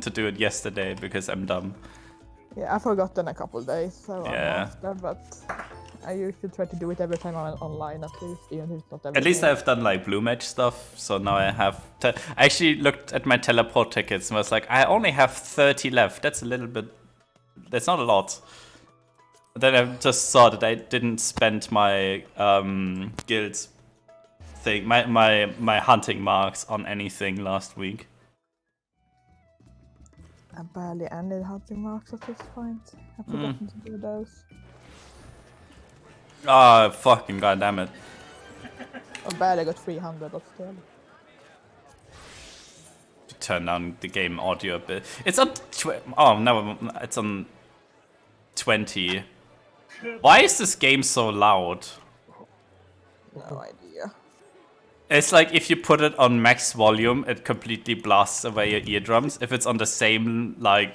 to do it yesterday because I'm dumb. Yeah, I've forgotten a couple days, so Yeah. I'm master, but I usually try to do it every time I'm online at least, even if it's not every At least day. I've done like blue match stuff, so now I have. I actually looked at my teleport tickets and was like, I only have 30 left. That's a little bit. That's not a lot. Then I just saw that I didn't spend my guild thing, my hunting marks on anything last week. I barely ended hunting marks at this point. I've forgotten to do those. Ah, fucking goddamn it. I barely got 300, but still. Turn down the game audio a bit. It's on. Oh no, it's on 20. Why is this game so loud? No idea. It's like if you put it on max volume, it completely blasts away your eardrums. If it's on the same like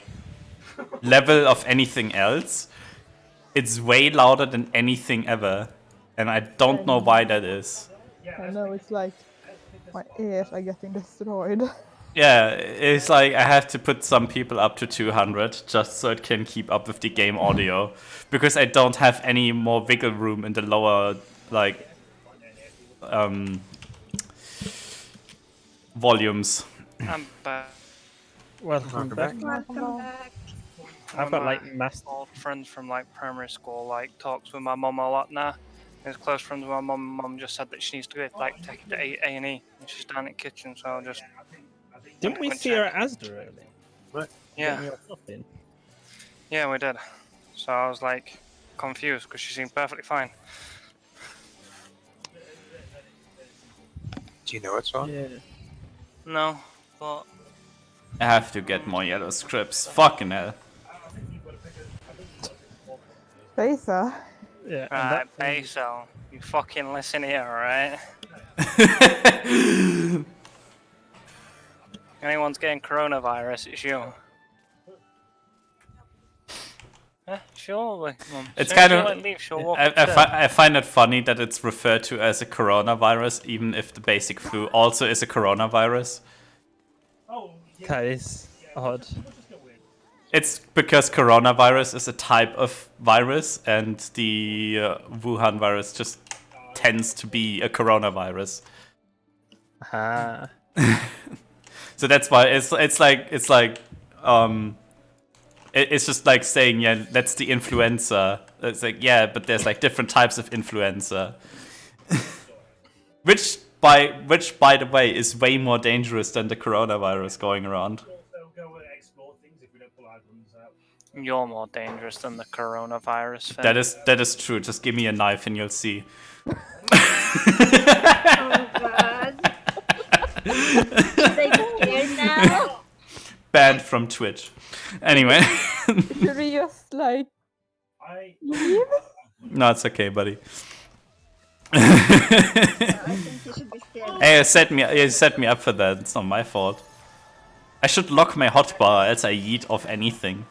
level of anything else, it's way louder than anything ever. And I don't know why that is. I know it's like my ears are getting destroyed. Yeah, it's like I have to put some people up to 200 just so it can keep up with the game audio. Because I don't have any more wiggle room in the lower, like, volumes. I'm back. Welcome back. Welcome back. I've got like master. Old friends from like primary school, like talks with my mum a lot now. He's close friends with my mum. Mum just said that she needs to go like take it to A&E, and she's down in the kitchen. So I'll just. Didn't we see her at Asda earlier? Yeah, Getting her stuff in. yeah, we did. So I was like confused because she seemed perfectly fine. Do you know what's wrong? Yeah. No, but I have to get more yellow scripts. Fucking hell. Phaser? Yeah. right, Basil, you fucking listen here, alright? Anyone's getting coronavirus, it's you. Sure. It's Soon kind as of. you let leave, she'll walk I upstairs. I find it funny that it's referred to as a coronavirus, even if the basic flu also is a coronavirus. That is odd. It's because coronavirus is a type of virus, and the Wuhan virus just tends to be a coronavirus. Ah. So that's why it's just like saying, yeah, that's the influenza. It's like, yeah, but there's like different types of influenza. which by the way is way more dangerous than the coronavirus going around. You're more dangerous than the coronavirus, Finn. That is true. Just give me a knife and you'll see. Oh god. Should I be scared now? Banned from Twitch. Anyway. Should we just like leave? No, it's okay, buddy. I think you should be scared. Hey, you set me up for that. It's not my fault. I should lock my hotbar else I yeet off anything.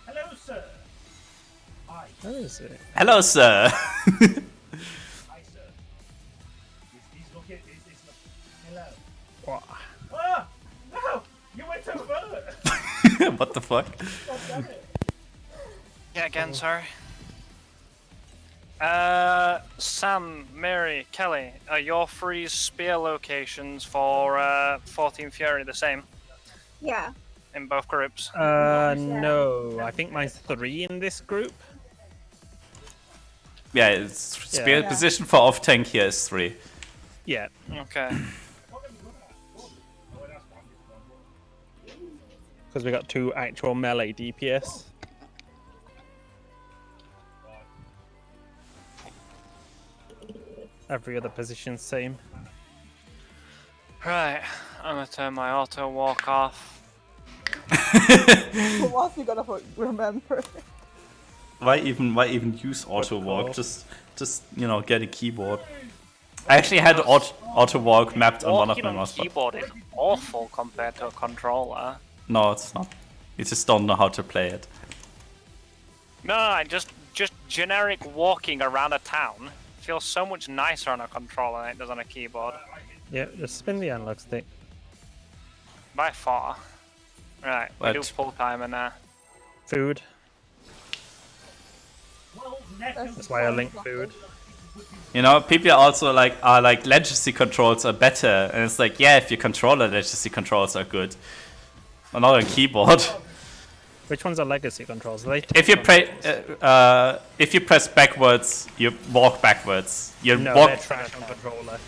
Hello, sir. Hi. How is it? Hello, sir. Hi, sir. He's looking. Hello. What? Ah! No! You went over! What the fuck? God damn it. Yeah, again, sorry. Sam, Mary, Kelly, are your three spear locations for 14 Fury the same Yeah. in both groups? No. I think mine's 3 in this group. Yeah, it's spear Yeah. position for off tank here is 3. Yeah. Okay. Because we got 2 actual melee DPS. Every other position same. Right, I'm gonna turn my auto walk off. For once we gotta remember. Why even use auto walk? Just get a keyboard. I actually had auto walk mapped on one of Walking my on mouse. keyboard is awful compared to a controller. No, it's not. You just don't know how to play it. No, just generic walking around a town feels so much nicer on a controller than it does on a keyboard. Yeah, just spin the analog stick. By far. Right, we do But- full timer now. Food. Well, Neck That's why I link food. You know, people also are like legacy controls are better, and it's like, yeah, if your controller legacy controls are good, but not on keyboard. Which ones are legacy controls? Are they If you touch if you press backwards, you walk backwards. You No, walk. they're trash on controller.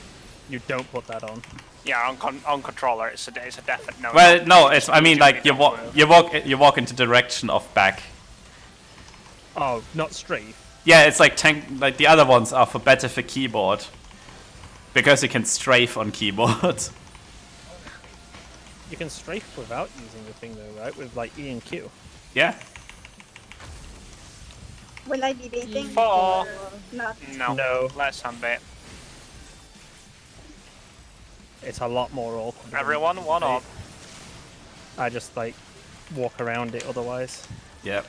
You don't put that on. Yeah, on controller, it's a definite no. Well, no, it's. I mean, like you Don't walk into the direction of back. Oh, not straight. Yeah, it's like tank. Like the other ones are for better for keyboard, because you can strafe on keyboard. You can strafe without using the thing though, right? With like E and Q. Yeah. Will I be baiting? Four. Or not? No. No. Let's unbait. It's a lot more awkward. than Everyone, one they- up. I just like walk around it otherwise. Yeah.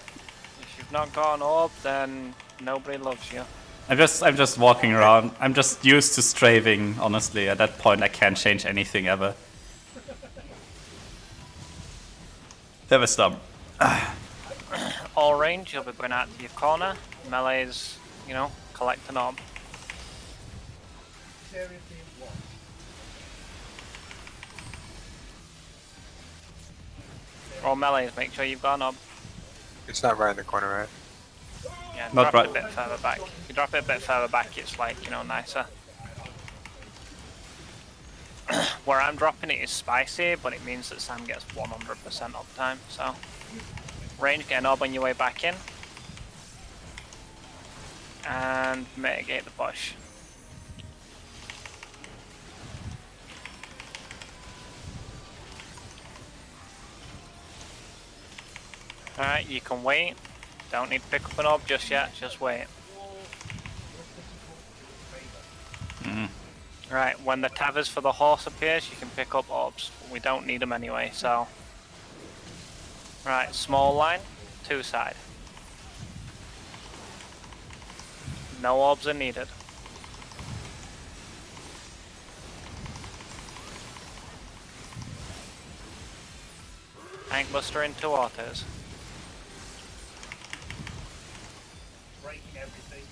If you've not gone up, then nobody loves you. I'm just walking around. I'm just used to strafing. Honestly, at that point, I can't change anything ever. That was dumb. All range, you'll be going out to your corner. Melee's, you know, collect an orb. Seriously, what? Or melees, make sure you've got an orb. It's not right in the corner, right? Yeah, Not drop it a right. bit further back. If you drop it a bit further back, it's like, you know, nicer. Where I'm dropping it is spicy, but it means that Sam gets 100% uptime, so... Range, get an orb on your way back in. And mitigate the push. Alright, you can wait. Don't need to pick up an orb just yet, just wait. Right, when the tethers for the horse appears, you can pick up orbs. We don't need them anyway, so... Right, small line, 2 side. No orbs are needed. Tank Buster into autos. Breaking everything.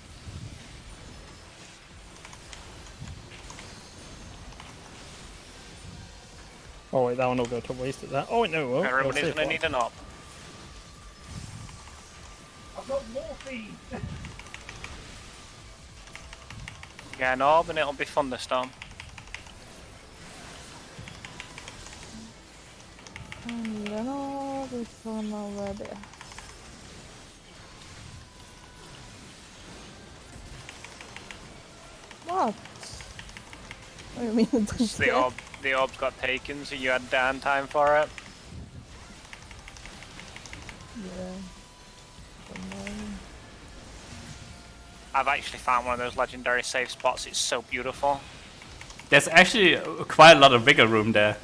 Oh wait, that one will go to waste at that. Oh wait, no, it won't. It'll Everybody's save gonna one. need an orb. I've got morphine. Get an orb and it'll be Thunderstorm. And then all this one already. What? What do you mean? it doesn't care? The orb got taken, so you had downtime for it. Yeah. Annoying. I've actually found one of those legendary safe spots. It's so beautiful. There's actually quite a lot of wiggle room there.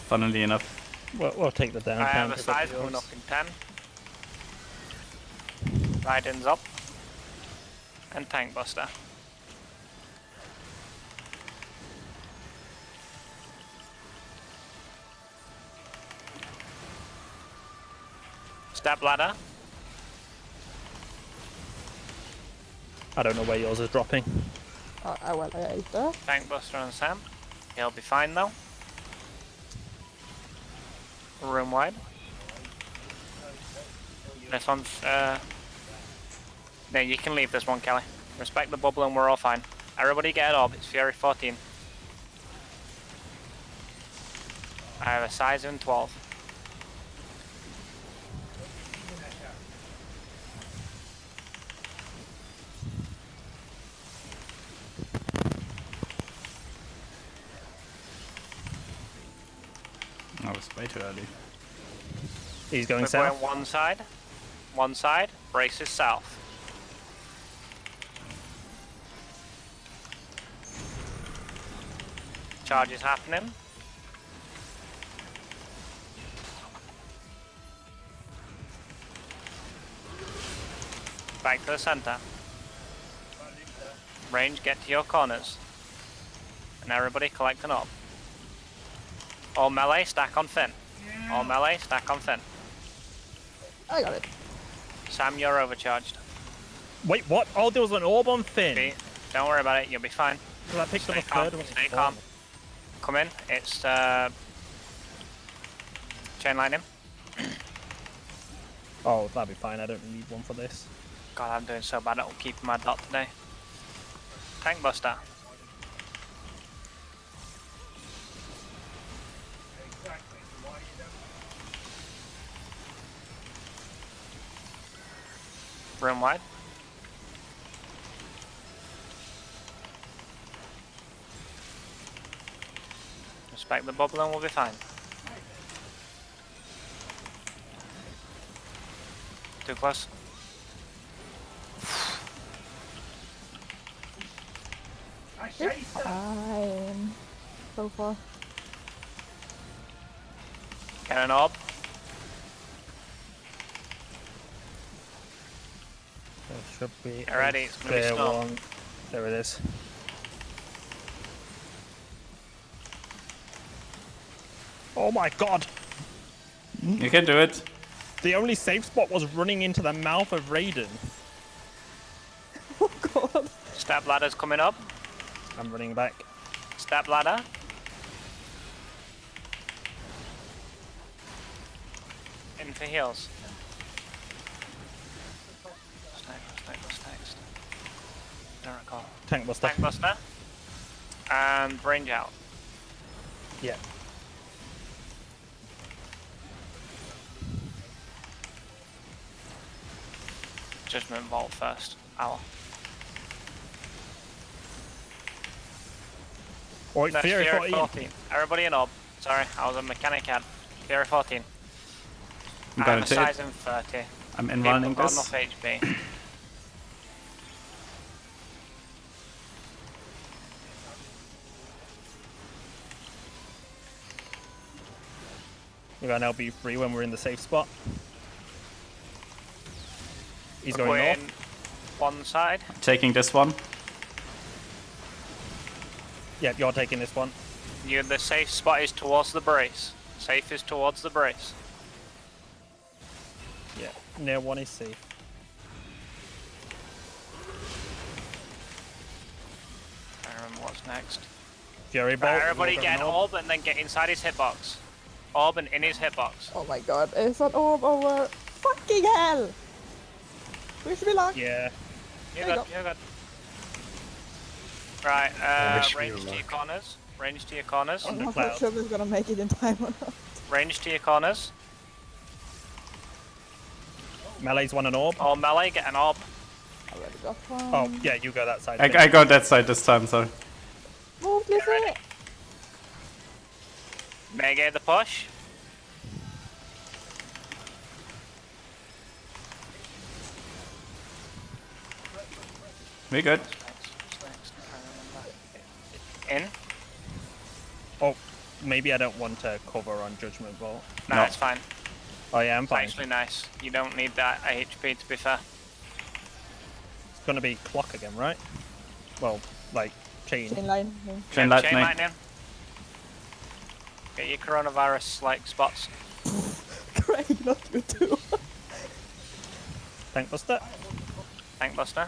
Funnily enough. We'll take the downtime. I have a pick up size the coming orbs. up in 10. Raiden's up. And Tank Buster. Step ladder. I don't know where yours is dropping. Well, I ate that. Tank Buster and Sam. He'll be fine though. Room wide. This one's no, you can leave this one, Kelly. Respect the bubble and we're all fine. Everybody get an orb, it's Fury 14. I have a size in 12. That was way too early. He's going We're south. going one side, braces south. Charge is happening. Back to the center. Range, get to your corners. And everybody collect an orb. All melee, stack on Finn. All melee, stack on Finn. I got it. Sam, you're overcharged. Wait, what? Oh, there was an orb on Finn. Be, don't worry about it, you'll be fine. Because I picked up a Stay calm, third one. stay calm. Come in, it's chain lightning. Oh, that'll be fine. I don't need one for this. God, I'm doing so bad at keeping my dot today. Tank Buster. Exactly. Why you don't Room wide. Respect the bubble and we'll be fine. Too close. I say so. Fine. So far. Get an orb. There should be Get ready, it's gonna be spare storm. one. There it is. Oh my god! You can do it. The only safe spot was running into the mouth of Raiden. Oh god. Stab ladder's coming up. I'm running back. Stab ladder. In for heals. Next. Don't recall. Tank buster. Tank Buster. And range out. Yeah. Judgment Vault first. Owl. Or No, Fury Fury 14. 14. Everybody in orb. Sorry, I was a mechanic head. Fury 14. I'm going a to size it. in 30. I'm People inrunning got this. enough HP. We're going LB3 when we're in the safe spot. He's going We're north. in one side. Taking this one. Yep, you're taking this one. The safe spot is towards the brace. Safe is towards the brace. Yeah, near one is safe. I don't remember what's next. Fury Bolt. Right, everybody we're get an going orb and then get inside his hitbox. Orb and in his hitbox. Oh my god. It's an orb over. Fucking hell! We should be locked. Yeah. You're There good, you you're good. Right, wish we range were to your locked. corners. Range to your corners. I'm not cloud. sure if it's gonna make it in time or not. Range to your corners. Melee's won an orb. Or melee, get an orb. Already got one. Oh, yeah, you go that side. I got that side this time, sorry. Move, Lizzie! ready. Mega the push. We good. In. Oh, maybe I don't want to cover on Judgment Bolt. Nah, No. it's fine. Oh yeah, I'm It's fine. actually nice. You don't need that HP to be fair. It's gonna be clock again, right? Well, like chain. Chain line. Chain Yeah, lightning. Chain lightning. Get your coronavirus like spots. Craig, not you too. Tank buster. Tank Buster.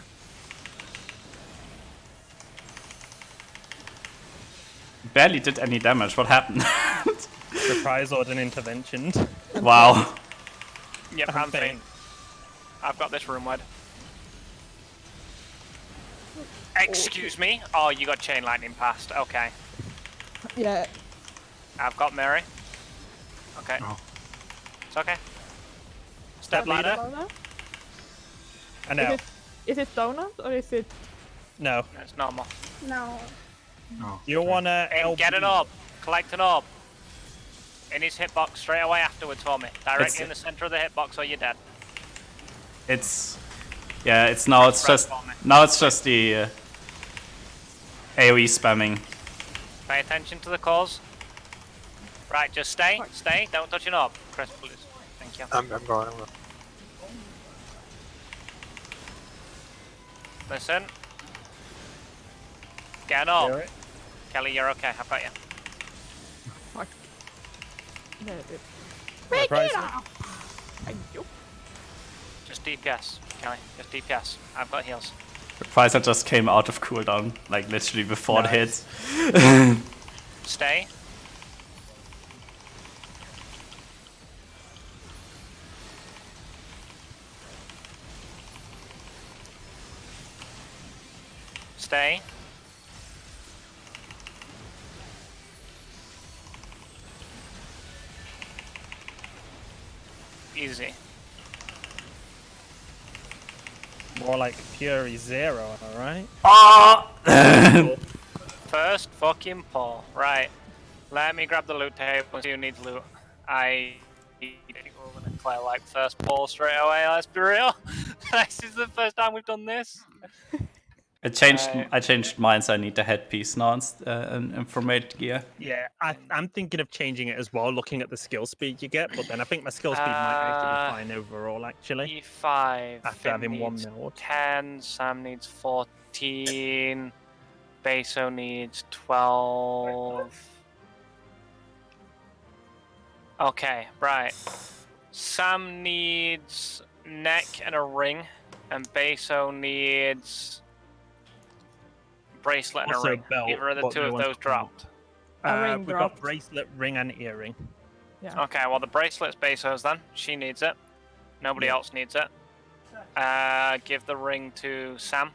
Barely did any damage. What happened? Surprise Ordin intervention. Wow. Yep, I'm I'm faint. faint. I've got this room wide. Excuse me? Oh, you got chain lightning past. Okay. Yeah. I've got Mary. Okay. Oh. It's okay. Step ladder. Donut? And now, Is it donut or is it? no. No, it's normal. No. Oh, You wanna Hey, get an orb. Collect an orb. In his hitbox straight away afterwards for me. Directly It's- in the center of the hitbox or you're dead. It's yeah. It's now. It's Press just for me. now. It's just the AOE spamming. Pay attention to the calls. Right, just stay. Stay. Don't touch an orb. Chris, please. Thank you. I'm going. Listen. Get an orb. Hear it? Kelly, you're okay. I've got you. Fuck. There it is. Rising. Thank you. Just DPS, Kelly. Just DPS. I've got heals. Pfizer just came out of cooldown, like literally before the hit. Stay. Stay. Easy. More like Fury 0, alright? Ah! First fucking pull. Right. Let me grab the loot table and see who needs loot. I think we're gonna clear like first pull straight away, let's be real. This is the first time we've done this. I changed mine, so I need the headpiece now and informated gear. Yeah, I'm thinking of changing it as well, looking at the skill speed you get, but then I think my skill speed might actually be fine overall, actually. E5. After Finn having one needs meld. 10. Sam needs 14. Beso needs 12. Okay, right. Sam needs neck and a ring, and Beso needs bracelet and a Also ring. belt, Either of the but two no of one's those got dropped. A ring We've got dropped. bracelet, ring, and earring. Yeah. Okay, well the bracelet's Beso's then. She needs it. Nobody Yeah. else needs it. Give the ring to Sam.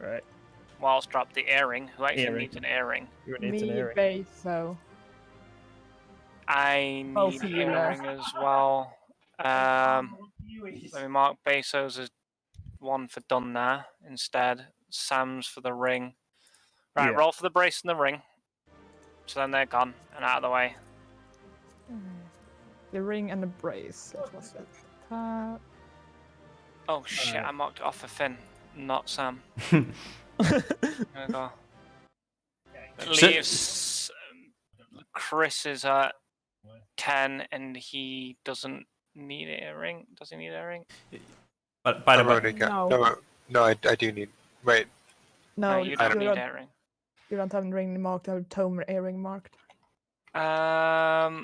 Right. Whilst drop the earring. Who actually Earring. needs an earring? You need an Me, earring. base, so. I Both need an healer. earring as well. Let me mark Beso's as one for done there instead. Sam's for the ring. Right, Yeah. roll for the brace and the ring. So then they're gone and out of the way. The ring and the brace. It was it. Oh shit, I marked it off for Finn, not Sam. There we go. It leaves Chris is at 10 and he doesn't need an earring. Does he need an earring? But by the I've way, already got. No. No, I do need. Wait. No, No, you don't need don't, an earring. you don't have the ring marked, you have tome earring marked. by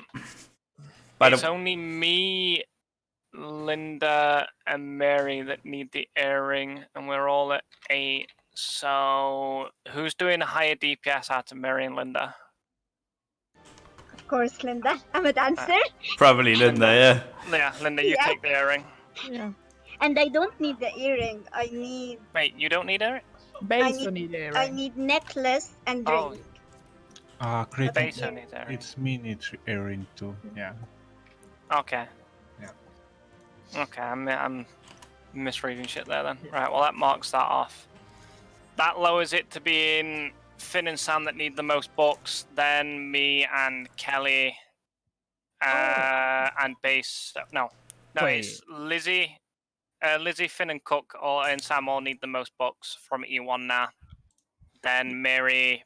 It's the only me, Linda, and Mary that need the earring, and we're all at 8. So, who's doing a higher DPS out of Mary and Linda? Of course, Linda. I'm a dancer, probably Linda, yeah. Yeah, Linda, you Yeah. take the earring. Yeah. and I don't need the earring. I need Wait, you don't need earring? Base need- will need earring. I need necklace and Oh. ring. Creating Beso needs earring. it's mini earring too. Yeah. Okay. Yeah. Okay, I'm misreading shit there then. Right, well that marks that off. That lowers it to being Finn and Sam that need the most books, then me and Kelly, and Base. No, Wait. it's Lizzie, Finn, and Cook, and Sam all need the most books from E1 now. Then Mary,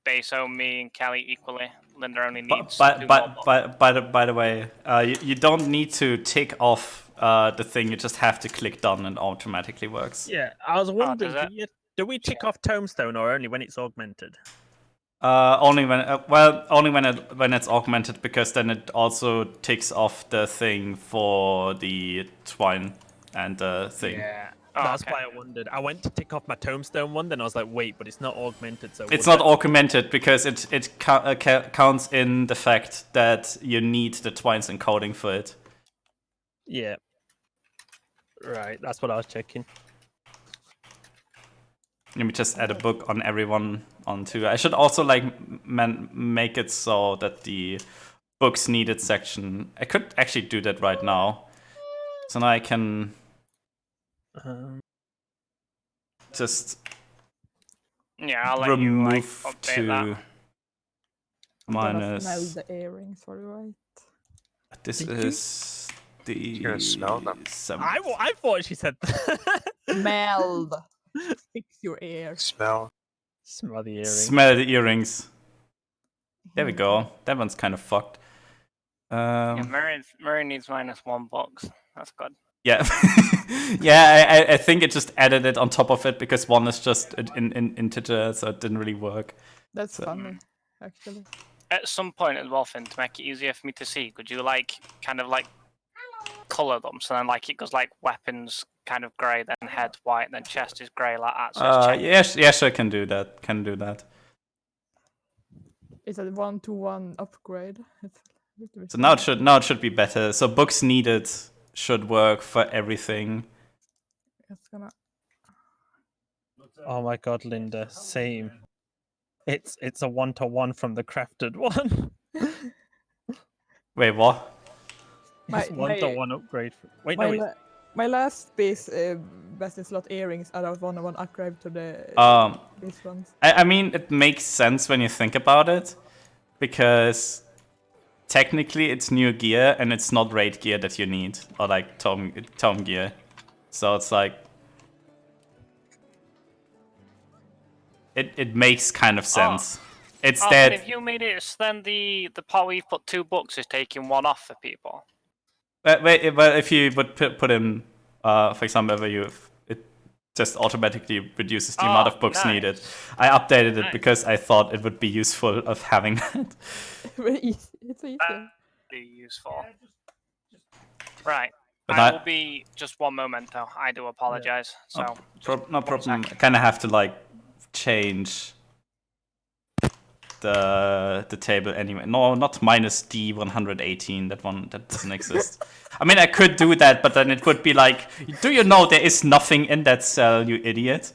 Beso, me, and Kelly equally. Linda only needs two more books. By the way, you don't need to tick off the thing. You just have to click done and it automatically works. Yeah, I was wondering, does it? do we tick off Tombstone or only when it's augmented? Only when when it's augmented, because then it also ticks off the thing for the twine and the thing. Yeah. Oh, That's okay. why I wondered. I went to tick off my Tombstone one, then I was like, wait, but it's not augmented, so... It's would not that- augmented because it counts in the fact that you need the twine's encoding for it. Yeah. Right, that's what I was checking. Let me just add a book on everyone onto. I should also like make it so that the books needed section. I could actually do that right now. So now I can just Yeah, I'll let you like remove update that. to I'm gonna minus. smell the earrings for you, right? This Did you? is the. You're gonna smell them. I thought she said Meld. Fix your ears. Smell. Smell the earring. Smell the earrings. There we go. That one's kind of fucked. Yeah, Mary needs -1 box. That's good. Yeah, yeah. I think it just added it on top of it because one is just in integer, so it didn't really work. That's So- funny, actually. at some point as well, Finn, to make it easier for me to see, could you like kind of like color them? So then like it goes like weapons kind of grey, then head white, then chest is grey like that. So it's changed. yes, I can do that. Can do that. It's a 1-to-1 upgrade. So now it should be better. So books needed should work for everything. It's gonna. Oh my god, Linda, same. It's a 1-to-1 from the crafted one. Wait, what? It's 1-to-1 upgrade. Wait, no, it's My last base best in slot earrings are a 1-to-1 upgrade to the base ones. I mean, it makes sense when you think about it, because technically it's new gear and it's not raid gear that you need, or like tome gear. So it's like it makes kind of sense. It's Oh, that and if you made it, so then the part where you put 2 books is taking 1 off for people. well, if you would put in, for example, it just automatically reduces the amount of books nice. needed. I updated it Nice. because I thought it would be useful of having that. Very easy. It's easy. Be useful. Right. But I I- will be just one momento. I do apologize. So No one problem. sec. I kind of have to like change the table anyway. No, not minus D118. That one that doesn't exist. I mean, I could do that, but then it would be like, do you know there is nothing in that cell, you idiot?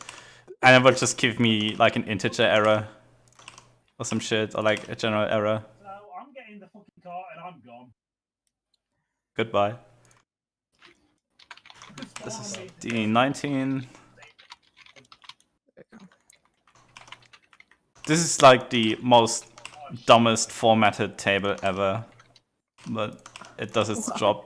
And it would just give me like an integer error or some shit, or like a general error. So I'm getting the fucking car and I'm gone. Goodbye. This is D19. This is like the most dumbest formatted table ever, but it does its job.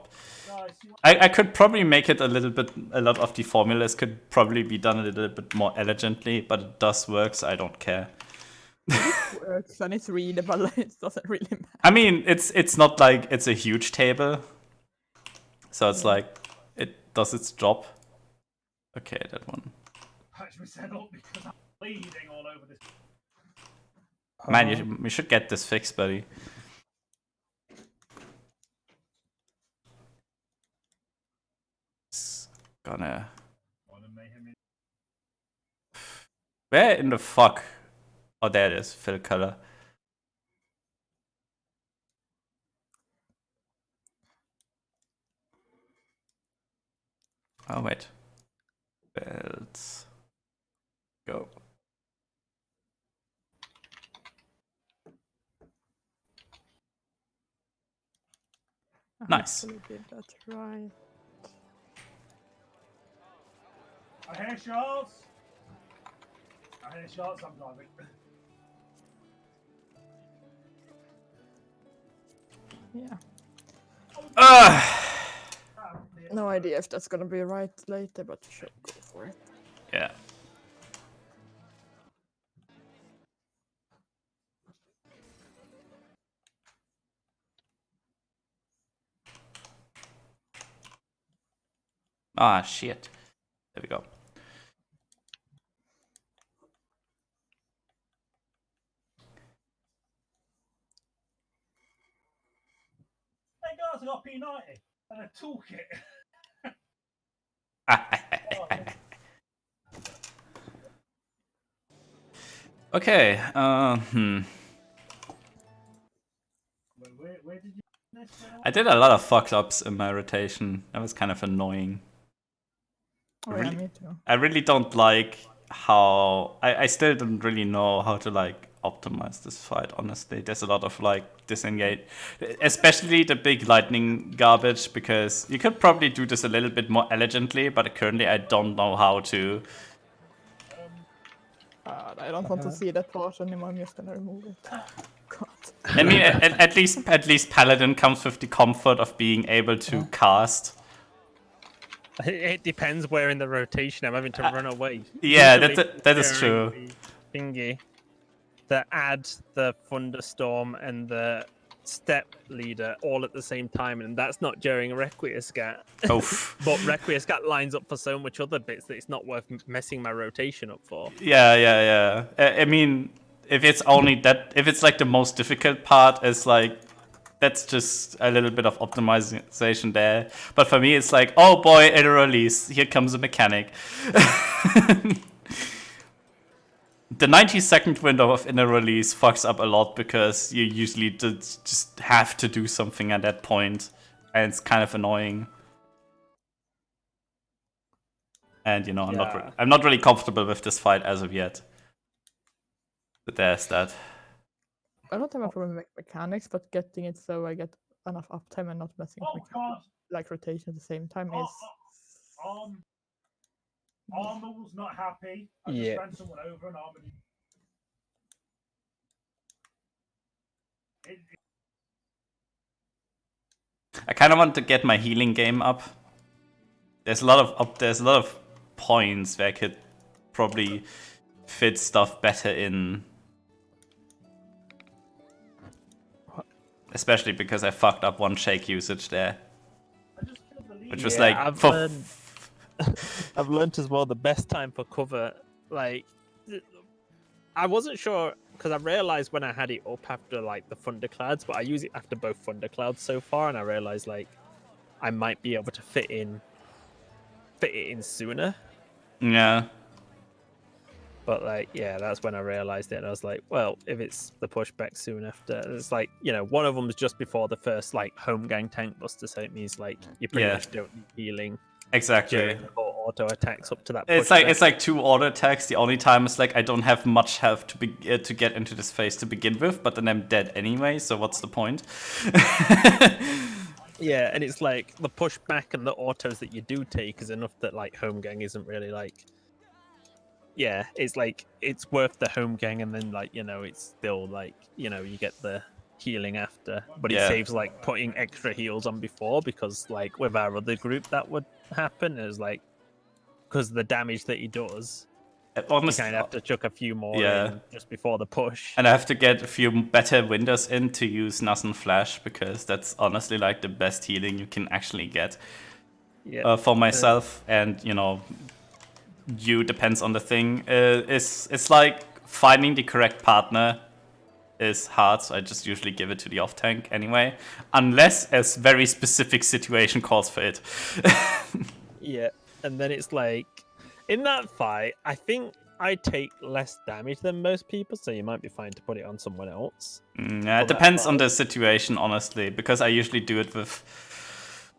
I could probably make it a lot of the formulas could probably be done a little bit more elegantly, but it does work, so I don't care. Works and it's readable. It doesn't really matter. I mean, it's not like it's a huge table, so it's like it does its job. Okay, that one. Patch me set up because I'm bleeding all over this. Man, you should get this fixed, buddy. It's gonna. Where in the fuck? Oh, there it is. Fill color. Oh wait. Let's go. Nice. Hopefully did that right. I hear shots. I hear shots. I'm driving. Yeah. Ah, No idea if that's gonna be right later, but sure, go for it. yeah. Ah, shit. There we go. Hey guys, I got P90 and a toolkit. Okay. Where did you this now? I did a lot of fuck ups in my rotation. That was kind of annoying. Oh yeah, Really? me too. I really don't like how I still don't really know how to like optimize this fight, honestly. There's a lot of like disengage, especially the big lightning garbage, because you could probably do this a little bit more elegantly, but currently I don't know how to. I don't want to see that part anymore. I'm just gonna remove it. God. I mean, at least Paladin comes with the comfort of being able to cast. It depends where in the rotation I'm having to run away. Yeah, Usually that is true. during the Thingy, that add the thunderstorm and the step leader all at the same time, and that's not during Requiescat. Oof. But Requiescat lines up for so much other bits that it's not worth messing my rotation up for. Yeah. I mean, if it's only that, if it's like the most difficult part, is like that's just a little bit of optimization there. But for me, it's like, oh boy, in a release, here comes a mechanic. The 90-second window of inner release fucks up a lot because you usually just have to do something at that point, and it's kind of annoying. And you know, I'm not really comfortable with this fight as of yet. But there's that. I don't have a problem with mechanics, but getting it so I get enough uptime and not messing with mechanics, like rotation at the same time is. Armor was not happy. I just ran someone over and Armor. I kind of want to get my healing game up. There's a lot of points where I could probably fit stuff better in. Especially because I fucked up one shake usage there. Which was like... I've learned as well the best time for cover. Like, I wasn't sure, because I realized when I had it up after like the Thunderclouds, but I use it after both Thunderclouds so far, and I realized like I might be able to fit it in sooner. Yeah. But like, yeah, that's when I realized it. And I was like, well, if it's the pushback soon after, it's like, you know, one of them was just before the first like home gang tank buster, so it means like you pretty much don't need healing. Exactly. Auto attacks up to that. It's like 2 auto attacks. The only time is like I don't have much health to get into this phase to begin with, but then I'm dead anyway. So what's the point? Yeah, and it's like the pushback and the autos that you do take is enough that like home gang isn't really like. Yeah, it's like it's worth the home gang, and then like, you know, it's still like, you know, you get the healing after, but it saves like putting extra heals on before, because like with our other group that would happen is like, because the damage that he does, honestly, you kind of have to chuck a few more in just before the push. And I have to get a few better windows in to use Nassen Flash, because that's honestly like the best healing you can actually get for myself. And you know, depends on the thing. It's like finding the correct partner is hard, so I just usually give it to the off tank anyway, unless a very specific situation calls for it. Yeah, and then it's like, in that fight, I think I take less damage than most people, so you might be fine to put it on someone else. Yeah, it depends on the situation, honestly, because I usually do it with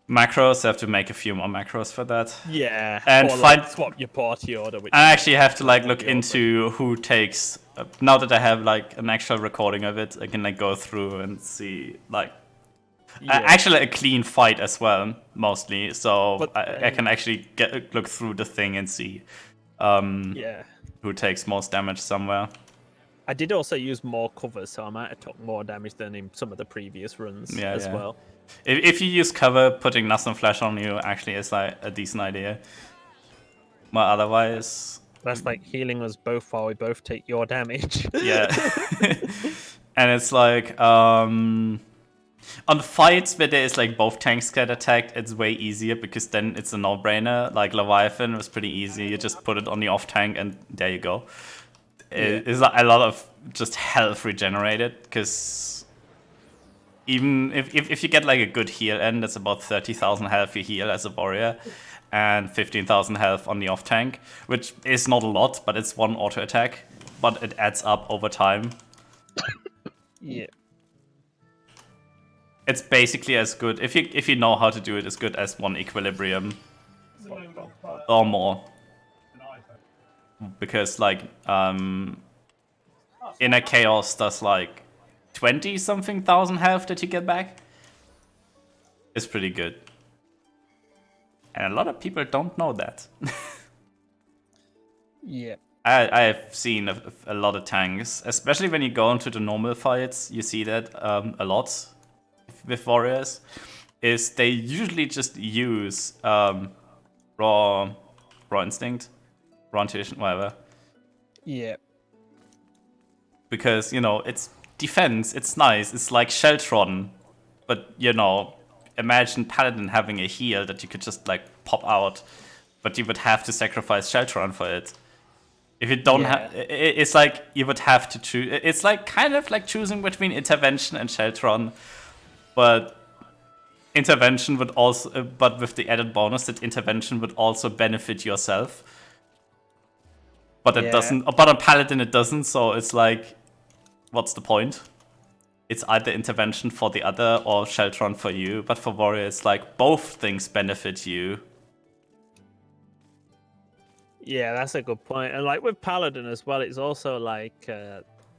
macros. I have to make a few more macros for that. Yeah, and or like swap your party order. I actually have to like look into who takes. Now that I have like an actual recording of it, I can like go through and see like actually a clean fight as well, mostly. So I can actually look through the thing and see who takes most damage somewhere. I did also use more cover, so I might have took more damage than in some of the previous runs as well. If you use cover, putting Nassen Flash on you actually is like a decent idea. But otherwise, that's like healing us both while we both take your damage. Yeah. And it's like on fights where there is like both tanks get attacked, it's way easier, because then it's a no-brainer. Like Leviathan was pretty easy. You just put it on the off tank and there you go. It's a lot of just health regenerated, because even if you get like a good heal end, that's about 30,000 health you heal as a warrior, and 15,000 health on the off tank, which is not a lot, but it's one auto attack, but it adds up over time. Yeah. It's basically as good, if you know how to do it, as good as one equilibrium or more. Because like Inner Chaos does like 20-something thousand health that you get back. It's pretty good. And a lot of people don't know that. Yeah. I have seen a lot of tanks, especially when you go into the normal fights, you see that a lot with warriors, is they usually just use raw instinct, raw intuition, whatever. Yeah. Because, you know, it's defense, it's nice, it's like Sheltron, but, you know, imagine Paladin having a heal that you could just like pop out, but you would have to sacrifice Sheltron for it. If you don't Yeah. have, it's like you would have to choose. It's like kind of like choosing between intervention and Sheltron, but intervention would also, but with the added bonus that intervention would also benefit yourself. But it Yeah. doesn't. But on Paladin it doesn't. So it's like, what's the point? It's either intervention for the other or Sheltron for you. But for Warrior, it's like both things benefit you. Yeah, that's a good point. And like with Paladin as well, it's also like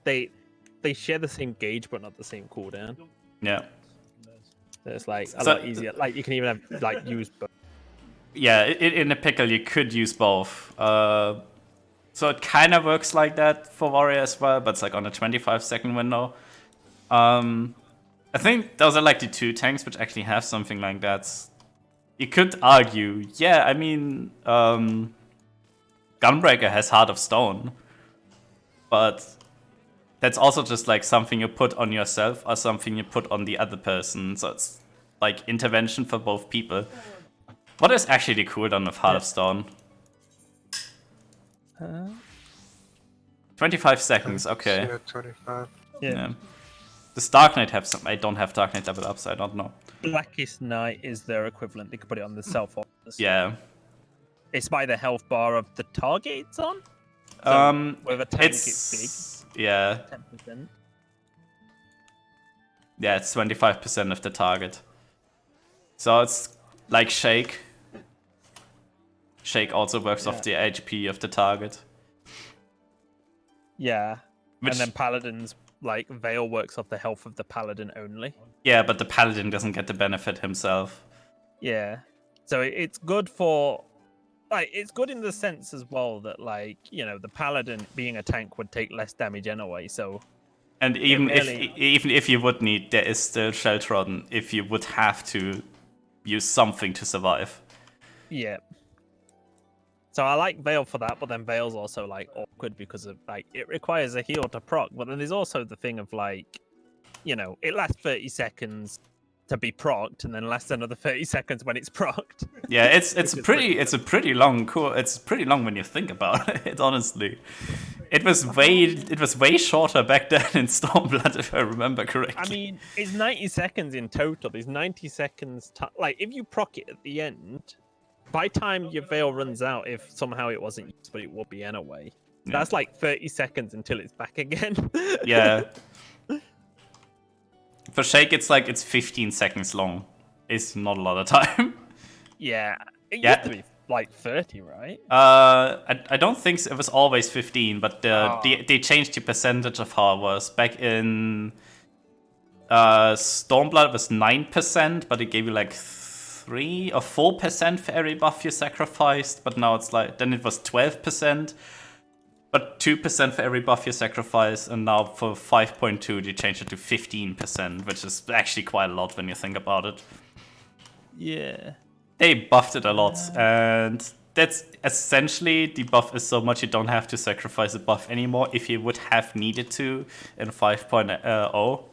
they share the same gauge but not the same cooldown. Yeah. So it's like a So- lot easier. Like you can even have like use both. Yeah, in a pickle you could use both. So it kind of works like that for Warrior as well, but it's like on a 25-second window. I think those are like the two tanks which actually have something like that. You could argue, yeah, I mean, Gunbreaker has Heart of Stone, but that's also just like something you put on yourself or something you put on the other person. So it's like intervention for both people. What is actually the cooldown of Heart of Stone? 25 seconds, okay. Yeah, 25. Yeah. Does Dark Knight have some? I don't have Dark Knight level up, so I don't know. Blackest Night is their equivalent. They could put it on the self offers. Yeah. It's by the health bar of the target it's on. So with a tank, it's It's yeah, big. 10%. yeah. It's 25% of the target. So it's like Shake. Shake also works off the HP of the target. Yeah. Which, And then Paladin's like Veil works off the health of the Paladin only. yeah, but the Paladin doesn't get the benefit himself. Yeah. So it's good for like it's good in the sense as well that like, you know, the Paladin being a tank would take less damage anyway, so And even really- even if you would need, there is still Sheltron if you would have to use something to survive. yeah. So I like Veil for that, but then Veil's also like awkward because of like it requires a heal to proc, but then there's also the thing of like, you know, it lasts 30 seconds to be procced and then lasts another 30 seconds when it's procced. Yeah, it's is a pretty pretty long cool. It's pretty long when you think about it. Honestly, it was way shorter back then in Stormblood, if I remember correctly. I mean, it's 90 seconds in total. There's 90 seconds. Like, if you proc it at the end, by time your Veil runs out, if somehow it wasn't used, but it will be anyway, Yeah. that's like 30 seconds until it's back again. Yeah. For Shake, it's like it's 15 seconds long. It's not a lot of time. Yeah. It Yeah. used to be like 30, right? I don't think so. It was always 15, but Oh. they changed the percentage of how it was. Back in Stormblood, it was 9%, but it gave you like 3 or 4% for every buff you sacrificed. But now it's like, then it was 12%, but 2% for every buff you sacrifice. And now for 5.2, they changed it to 15%, which is actually quite a lot when you think about it. Yeah. They buffed it a lot, and that's essentially the buff is so much you don't have to sacrifice a buff anymore if you would have needed to in 5.0.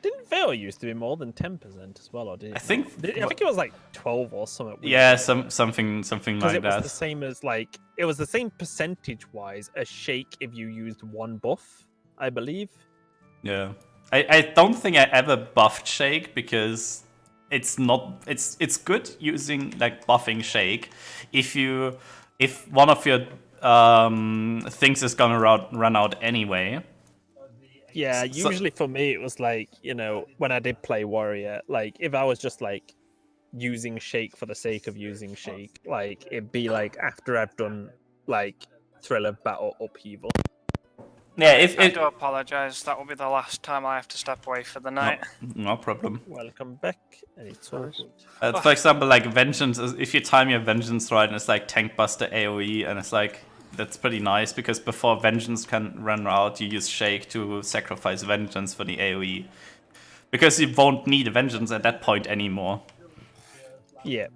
Didn't Veil used to be more than 10% as well, or did it? I think- I think it was like 12 or something. weird Yeah, like that. something Because like it was that. the same as like it was the same percentage wise as Shake if you used one buff, I believe. Yeah, I don't think I ever buffed Shake because it's not it's good using like buffing Shake if one of your things is gonna run out anyway. Yeah, So- usually for me it was like, you know, when I did play Warrior, like if I was just like using Shake for the sake of using Shake, like it'd be like after I've done like Thriller Battle Upheaval. Yeah, if I it do apologise. That will be the last time I have to step away for the night. no problem. Welcome back. And it's all good. For example, like Vengeance, if you time your Vengeance right, and it's like Tank Buster AoE, and it's like, that's pretty nice, because before Vengeance can run out, you use Shake to sacrifice Vengeance for the AoE. Because you won't need a Vengeance at that point anymore. Yeah.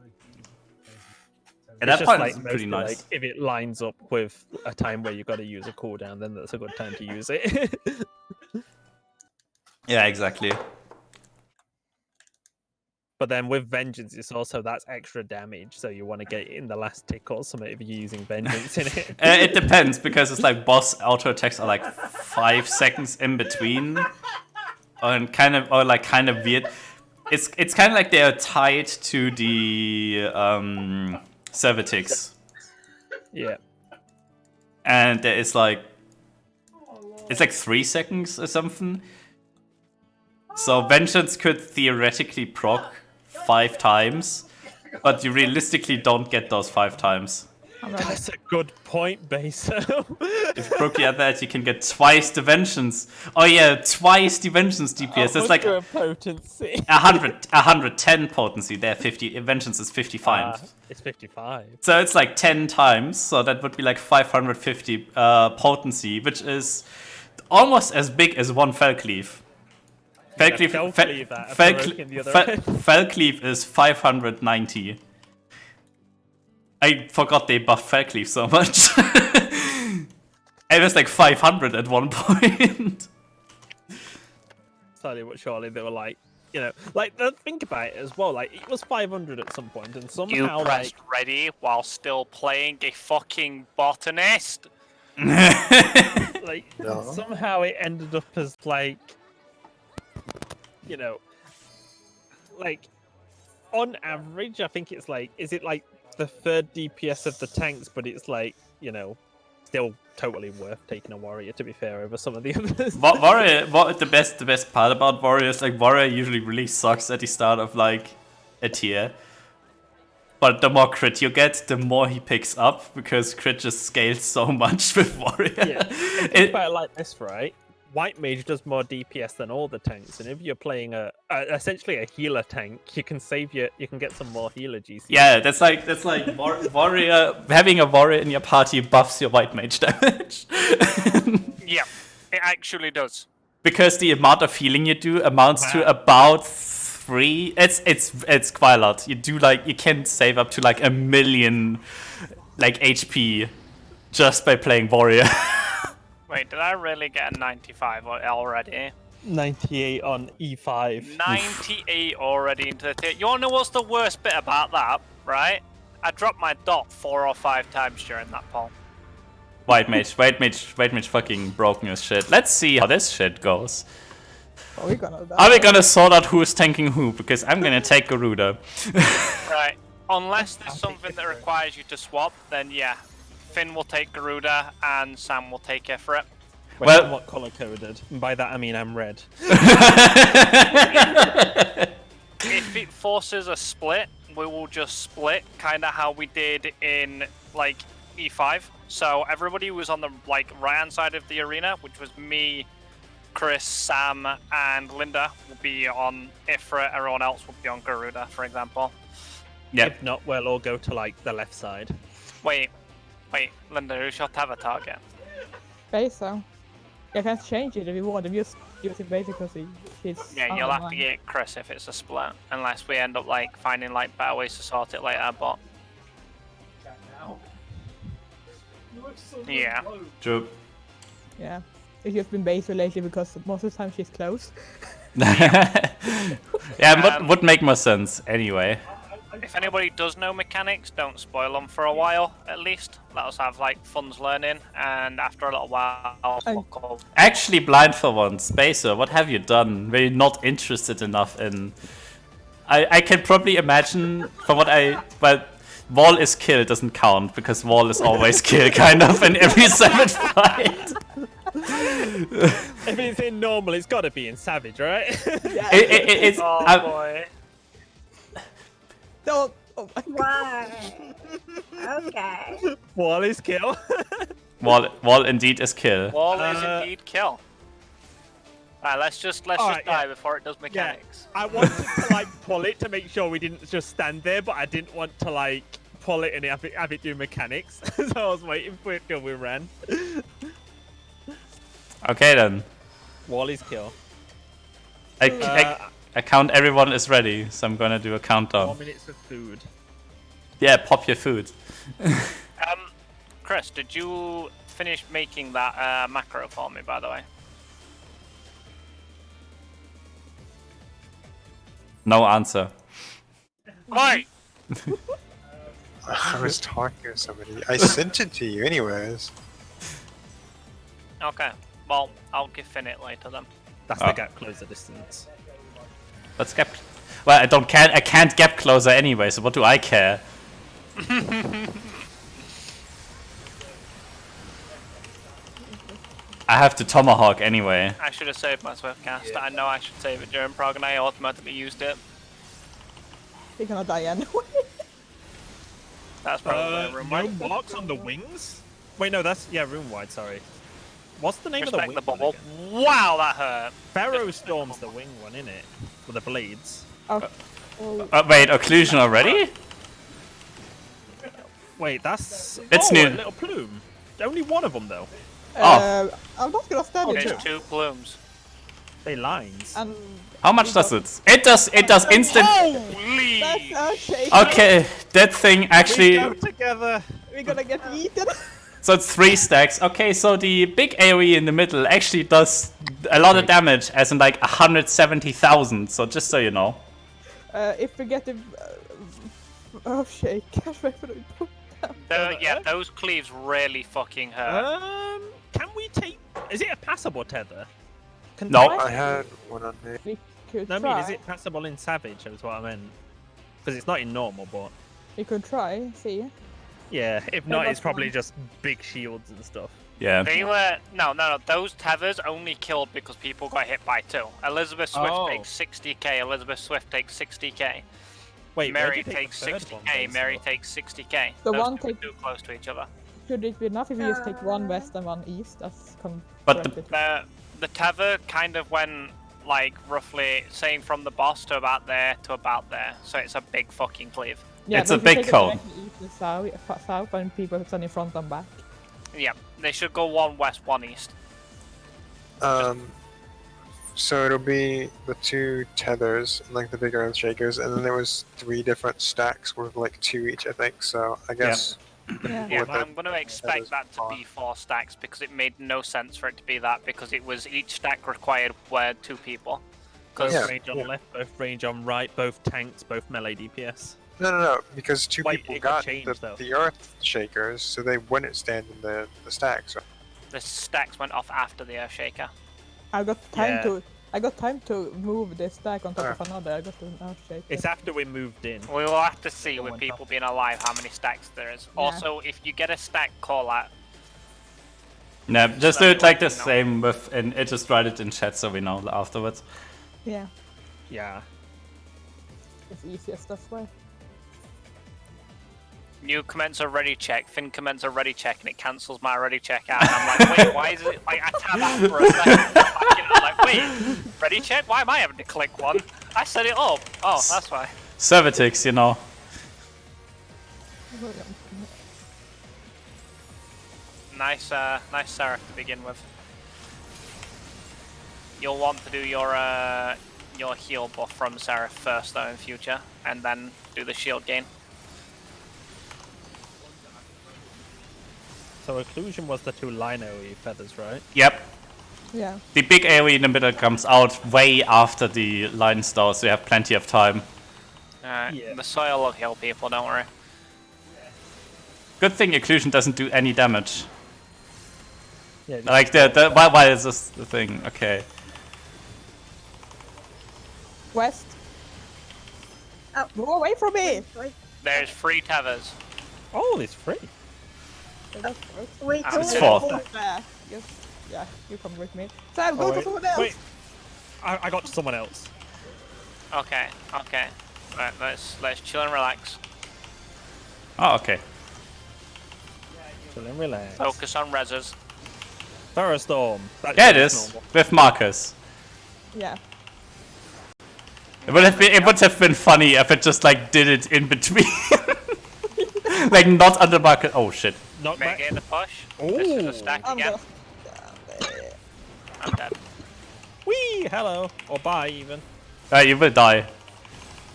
At It's that just point, like it's pretty mostly, nice. like, if it lines up with a time where you've got to use a cooldown, then that's a good time to use it. Yeah, exactly. But then with Vengeance, it's also that's extra damage, so you want to get it in the last tick or something if you're using Vengeance in it. It depends, because it's like boss auto attacks are like 5 seconds in between, and kind of weird. It's kind of like they are tied to the Cervatix, Yeah. and there is like it's like 3 seconds or something. So Vengeance could theoretically proc 5 times, but you realistically don't get those 5 times. That's a good point, Baso. If you proc the other, you can get twice the Vengeance. Oh yeah, twice the Vengeance DPS. That's like potency. 110 potency. There, 50. Vengeance is 55. It's 55. So it's like 10 times. So that would be like 550 potency, which is almost as big as one Felcleave. Felcleave is 590. I forgot they buffed Felcleave so much. It was like 500 at one point. Sorry, but surely they were like, you know, like think about it as well. Like it was 500 at some point, and somehow You pressed ready while still playing a fucking botanist. like No. somehow it ended up as like, you know, like on average, I think it's like, is it like the third DPS of the tanks, but it's like, you know, still totally worth taking a warrior, to be fair, over some of the others. Warrior, the best part about Warrior is like Warrior usually really sucks at the start of like a tier. But the more crit you get, the more he picks up, because crit just scales so much with Warrior. Yeah, and think about it like this, right? White Mage does more DPS than all the tanks, and if you're playing essentially a healer tank, you can get some more healer GC. Yeah, that's like Warrior, having a Warrior in your party buffs your White Mage damage. Yeah, it actually does. Because the amount of healing you do amounts to about 3. It's quite a lot. You can save up to like 1 million like HP just by playing Warrior. Wait, did I really get a 95 already? 98 on E5. 98 already into the tier. You wanna know what's the worst bit about that, right? I dropped my dot 4 or 5 times during that poll. White Mage fucking broken as shit. Let's see how this shit goes. Are we gonna die? Are we gonna sort out who's tanking who? Because I'm gonna take Garuda. Right. Unless there's something that requires you to swap, then yeah. Finn will take Garuda and Sam will take Ifrit. Wait, Well- I'm not color coded. And by that I mean I'm red. If it forces a split, we will just split, kind of how we did in like E5. So everybody who was on the like right-hand side of the arena, which was me, Chris, Sam, and Linda, will be on Ifrit. Everyone else will be on Garuda, for example. Yep. If not, we'll all go to like the left side. Wait, Linda, who's your Tava target? Baso. I can't change it if you want. I'm just using Baso because he's. Yeah, you'll have to get Chris if it's a split, unless we end up like finding like better ways to sort it later. But yeah, True. Yeah. It's just been Baso lately because most of the time she's close. Yeah, would make more sense anyway. if anybody does know mechanics, don't spoil them for a while at least. Let us have like funds learning, and after a little while, we'll call. Actually, blind for once. Spacer, what have you done? Were you not interested enough in? I can probably imagine from what well, Wall is kill doesn't count because Wall is always kill kind of in every Savage fight. If it's in normal, it's got to be in Savage, right? It's Oh boy. Don't. Oh my God. Why? Okay. Wall is kill. Wall indeed is kill. Wall is indeed kill. Alright, let's just Alright, die yeah. before it does mechanics. I wanted to like pull it to make sure we didn't just stand there, but I didn't want to like pull it and have it do mechanics. So I was waiting for it till we ran. Okay then. Wall is kill. I count everyone is ready, so I'm gonna do a 4 countdown. minutes of food. Yeah, pop your food. Chris, did you finish making that macro for me, by the way? No answer. Right. I was talking to somebody. I sent it to you anyways. Okay. Well, I'll give Finn it later then. That's Oh. the gap closer distance. Let's gap. Well, I can't gap closer anyway, so what do I care? I have the tomahawk anyway. I should have saved my Swiftcast. I know I should save it during prog and I automatically used it. You're gonna die anyway. That's probably a room no wide. marks on the wings? Wait, no, that's rune wide. Sorry. What's the name of the Respect wing? the one bubble. again? Wow, that hurt. Pharaoh Storm's the wing one, isn't it? With the blades. Oh, oh, Wait, occlusion already? Wait, that's It's a new. little plume. Only one of them though. I'm not gonna stand it. There's 2 plumes. They lines. And How much does it? It does instant. Holy! that's okay. Okay, that thing We actually. go together. We're gonna get eaten. So it's 3 stacks. Okay, so the big AoE in the middle actually does a lot of damage, as in like 170,000. So just so you know. If we get the shake, Yeah, those cleaves really fucking hurt. Can we take? Is it a passable tether? Can No. I had one on me. we could No, I try. mean, is it passable in Savage? Is what I meant. Because it's not in normal, but We could try. See. yeah. If not, that's it's probably fine. just big shields and stuff. Yeah. They were no. Those tethers only killed because people got hit by 2. Elizabeth Swift Oh. takes 60k. Elizabeth Swift takes 60k. Wait, Mary where'd you take takes the third 60k. one, Mary though? takes 60k. The Those one two were take- too close to each other. Should it be enough if we just take one west and one east? That's But the- corrected. The tether kind of went like roughly saying from the boss to about there, so it's a big fucking cleave. Yeah, It's but a if you big take it cone. directly east and south, and people stand in front and back. Yeah, they should go 1 west, 1 east. So it'll be the 2 tethers, like the big earth shakers, and then there was 3 different stacks with like 2 each, I think. So I guess Yeah. Yeah, With but the I'm going to expect tethers that to on. be 4 stacks because it made no sense for it to be that because it was each stack required where 2 people. Both Because Yeah. range on left, both range on right, both tanks, both melee DPS. no, because 2 Wait, people it got got changed, though. the earth shakers, so they wouldn't stand in the stacks. Right? the stacks went off after the Earthshaker. I got time Yeah. to. I got time to move this stack on top of Alright. another. I got to shake. It's after we moved in. We will have to see Go with on people top. being alive how many stacks there is. Yeah. Also, if you get a stack call out, No, just do Let it me like the know. same with, and it just write it in chat so we know afterwards. Yeah, Yeah. it's easiest that way. new comments are ready check, Finn comments are ready check, and it cancels my ready check out. And I'm like, wait, why is it like I tab out for a second? I'm like, wait, ready check? Why am I having to click one? I set it up. Oh, that's why. Servatics, you know. Nice, nice Seraph to begin with. You'll want to do your heal buff from Seraph first though in future, and then do the shield gain. So occlusion was the 2 line AoE feathers, right? Yep. Yeah. The big AoE in the middle comes out way after the line starts, so you have plenty of time. Alright, Yeah. the soil will heal people, don't worry. Good thing occlusion doesn't do any damage. Yeah. Like why is this the thing? Okay. West. Oh. Move away from me! There's 3 tethers. Oh, it's free. Wait, Ah, don't it's four. go. Yes. Yeah, you come with me. Sam, go Oh, to wait. someone else! Wait. I got someone else. Okay, okay. Right, let's chill and relax. Oh, okay. Chill and relax. Focus on reses. Pharaoh Storm. Yeah, it is with Marcus. Yeah. It would have been funny if it just like did it in between, like not under Marcus. Oh shit. Not May I back. get the push? This is a stack I'm again. gonna. I'm dead. Wee! Hello. Or bye, even. You will die.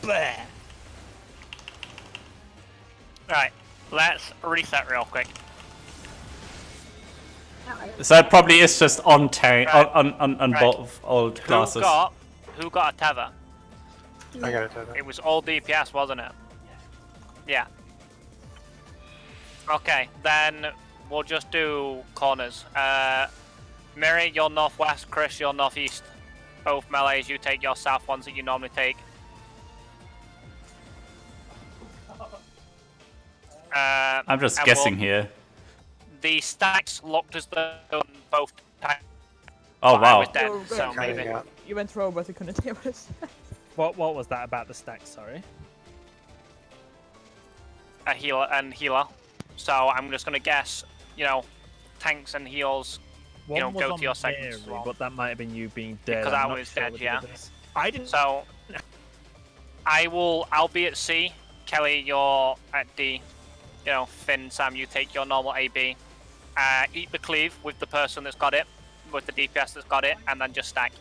Bleh. Right, let's reset real quick. So it probably is just on tank Right. on Right. both old classes. Who got a tether? I got a tether. It was all DPS, wasn't it? Yeah. Okay, then we'll just do corners. Miri, you're northwest. Chris, you're northeast. Both melees, you take your south ones that you normally take. I'm just and guessing here. The stacks looked as though both times Oh I wow. was dead, Oh, so right. maybe Yeah. You went throw, but you couldn't hear us. What was that about the stack? Sorry. a healer and healer. So I'm just gonna guess, you know, tanks and heals. One know, was go on to your segments as Mary, well. but that might have been you being dead. Because I'm I not was sure dead, with the yeah. others. I didn't. So I'll be at C. Kelly, you're at D. You know, Finn, Sam, you take your normal AB. Eat the cleave with the person that's got it, with the DPS that's got it, and then just stack.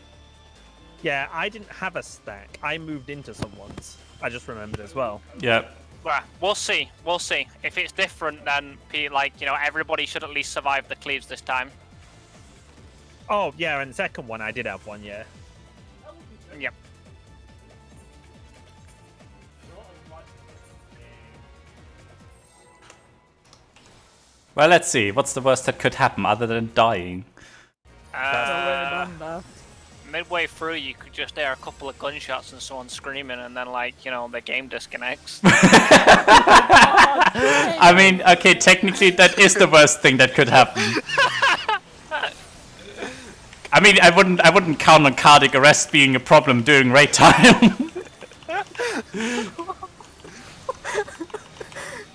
Yeah, I didn't have a stack. I moved into someone's. I just remembered as well. Yeah. Well, we'll see. We'll see. If it's different, then everybody should at least survive the cleaves this time. Oh yeah, and the second one I did have one. Yeah. Yep. Well, let's see. What's the worst that could happen other than dying? Already done that. Midway through, you could just hear a couple of gunshots and someone screaming, and then the game disconnects. I mean, okay, technically that is the worst thing that could happen. I mean, I wouldn't count on cardiac arrest being a problem during raid time.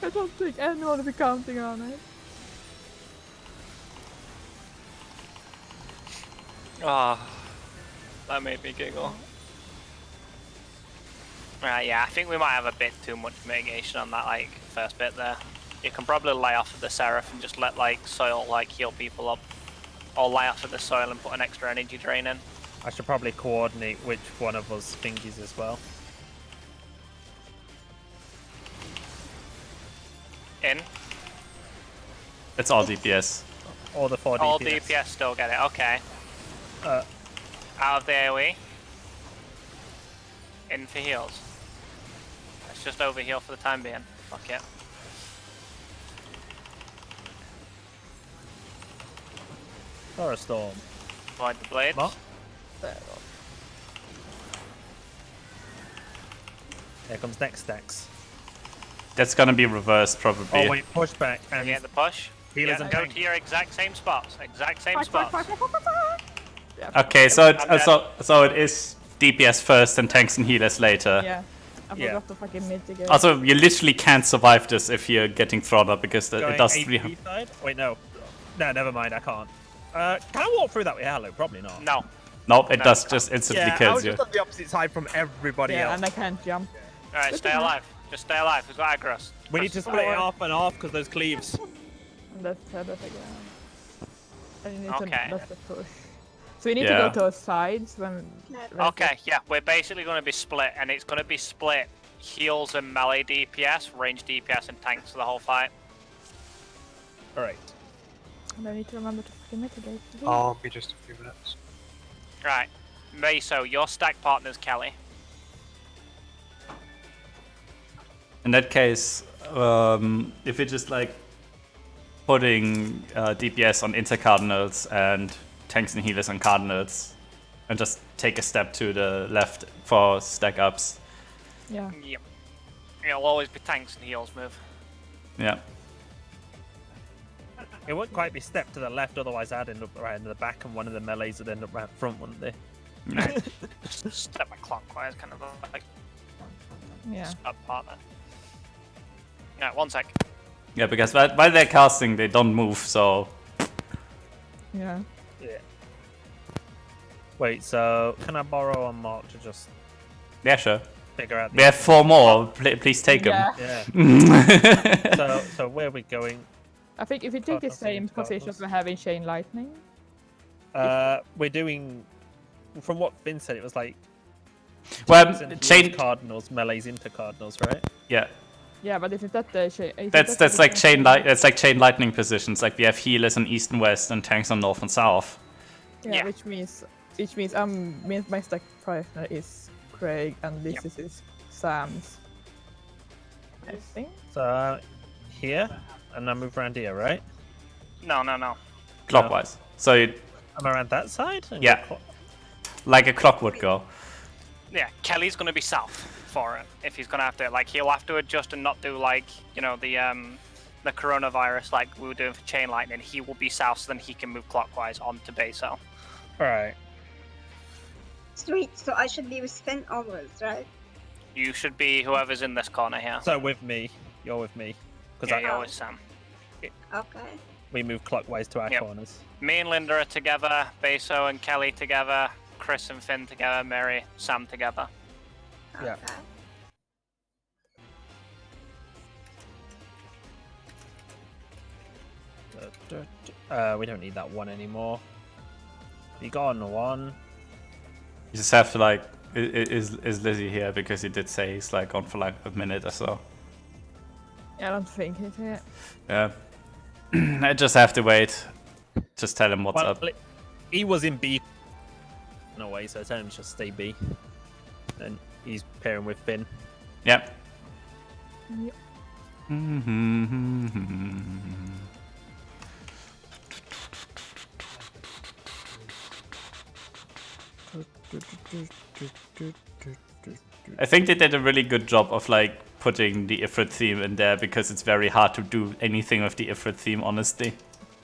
I don't think anyone will be counting on it. Ah, that made me giggle. Right, yeah, I think we might have a bit too much mitigation on that first bit there. You can probably lay off of the Seraph and just let soil heal people up, or lay off of the soil and put an extra energy drain in. I should probably coordinate which one of us thingies as well. In. It's all DPS. Or the 4 DPS. All DPS still get it. Okay. Out of the AoE. In for heals. Let's just overheal for the time being. Fuck it. Or a storm. Void the blades. What? There. Here comes next stacks. That's gonna be reversed probably. Oh wait, push back You and get the push. healers Yeah, and go tank. to your exact same spots. Exact same spots. Yeah. Okay, so I'm dead. so it is DPS first and tanks and healers later. Yeah. I Yeah. forgot to fucking mitigate. Also, you literally can't survive this if you're getting throttled because it Going does AP 300. side? Wait, no. No, never mind, I can't. Can I walk through that way? Hello, probably not. No. Nope, it No, does you just instantly Yeah, I kills was you. just on the opposite side from everybody yeah, else. and I can't jump. Alright, Good stay to know. alive. Just stay alive. We've got aggros. We need to split it off and off because those cleaves. And that's that again. And you need Okay. to that's the push. So we need Yeah. to go to our sides when Okay, yeah, we're basically going to be split, and it's going to be split heals and melee DPS, range DPS, and tanks for the whole fight. Alright. And I need to remember to fucking mitigate. I'll be just a few minutes. Right. Meso, your stack partner's Kelly. In that case, if you're just putting DPS on intercardinals and tanks and healers on cardinals, and just take a step to the left for stack ups. Yeah. Yep. It'll always be tanks and heals move. Yeah. It wouldn't quite be step to the left, otherwise I'd end up right in the back and one of the melees would end up right front, wouldn't they? Just step clockwise, kind of like Yeah. sub partner. Alright, 1 sec. Yeah, because while they're casting, they don't move, so. Yeah. Yeah. Wait, so can I borrow a mark to just Yeah, sure. figure out the We have 4 more. Please take them. Yeah. Yeah. So where are we going? I think if you take the Cardinals same against position Cardinals. we're having Chain Lightning. We're doing from what Finn said, it was like Well, tanks and heals chain. cardinals, melees into cardinals, right? Yeah, Yeah, but isn't that the chain? that's like chain light. That's like chain lightning positions. Like we have healers on east and west, and tanks on north and south. Yeah, Yeah. which means my stack partner is Craig, and this is Sam's. I think. So here, and I move around here, right? No. Clockwise. So you, I'm around that side. And Yeah. you're clock- like a clock would go. Yeah, Kelly's gonna be south for it if he's gonna have to. Like, he'll have to adjust and not do like the coronavirus like we were doing for Chain Lightning. He will be south, so then he can move clockwise onto Beso. All right. Sweet. So I should be with Finn always, right? You should be whoever's in this corner here. So with me, you're with me, because Yeah, you're with Sam. Okay. we move clockwise to our Yep. corners. Me and Linda are together. Beso and Kelly together. Chris and Finn together. Mary, Sam together. Yeah. Okay. We don't need that one anymore. You got on the one. You just have to like, is Lizzie here? Because he did say he's like on for like a minute or so. I don't think he's here. Yeah. I just have to wait. Just tell him what's Well, up. he was in B. No way, so tell him to just stay B. And he's pairing with Finn. Yep. Yep. I think they did a really good job of like putting the Ifrit theme in there because it's very hard to do anything with the Ifrit theme, honestly.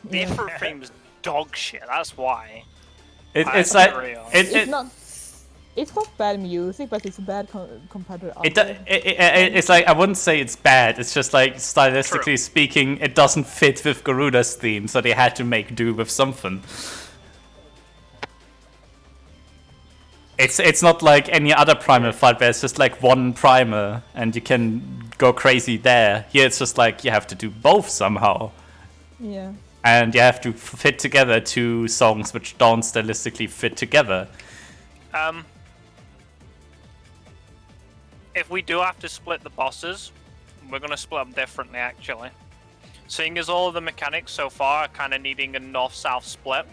The Ifrit theme's dog shit. That's why. It's like real. It's not bad music, but it's bad compared to It, other. it's like, I wouldn't say it's bad, it's just like, stylistically True. speaking, it doesn't fit with Garuda's theme, so they had to make do with something. It's not like any other primal fight where it's just like one primal and you can go crazy there. Here it's just like you have to do both somehow. Yeah. And you have to fit together two songs which don't stylistically fit together. If we do have to split the bosses, we're going to split them differently, actually. Seeing as all of the mechanics so far are kind of needing a north-south split,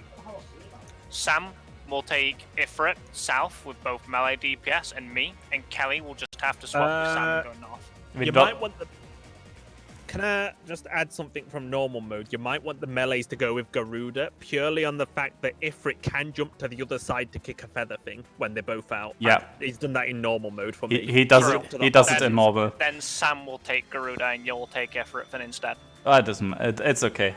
Sam will take Ifrit south with both melee DPS and me, and Kelly will just have to swap with Sam and go north. We You don't- might want the. Can I just add something from normal mode? You might want the melees to go with Garuda purely on the fact that Ifrit can jump to the other side to kick a feather thing when they're both out. Yeah. He's done that in normal mode for me. He does True. it. He does it in normal. Then Sam will take Garuda and you'll take Ifrit Finn instead. Oh, it doesn't. It's okay.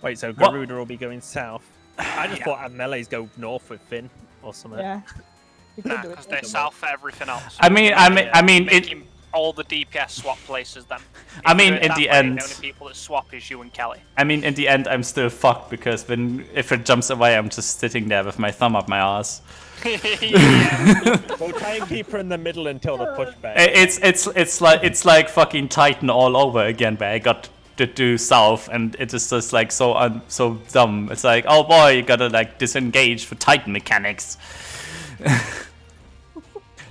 Wait, so What? Garuda will be going south. I just thought our melees go north with Finn or something. Yeah. You could Nah, do it. because they're south for everything else. I mean, it. Making all the DPS swap places then. I If mean, you do it in that the way, end- the only people that swap is you and Kelly. I mean, in the end, I'm still fucked because if it jumps away, I'm just sitting there with my thumb up my ass. We'll try and keep her in the middle until the pushback. It's like fucking Titan all over again, where I got to do south, and it is just like so dumb. It's like, oh boy, you gotta like disengage for Titan mechanics.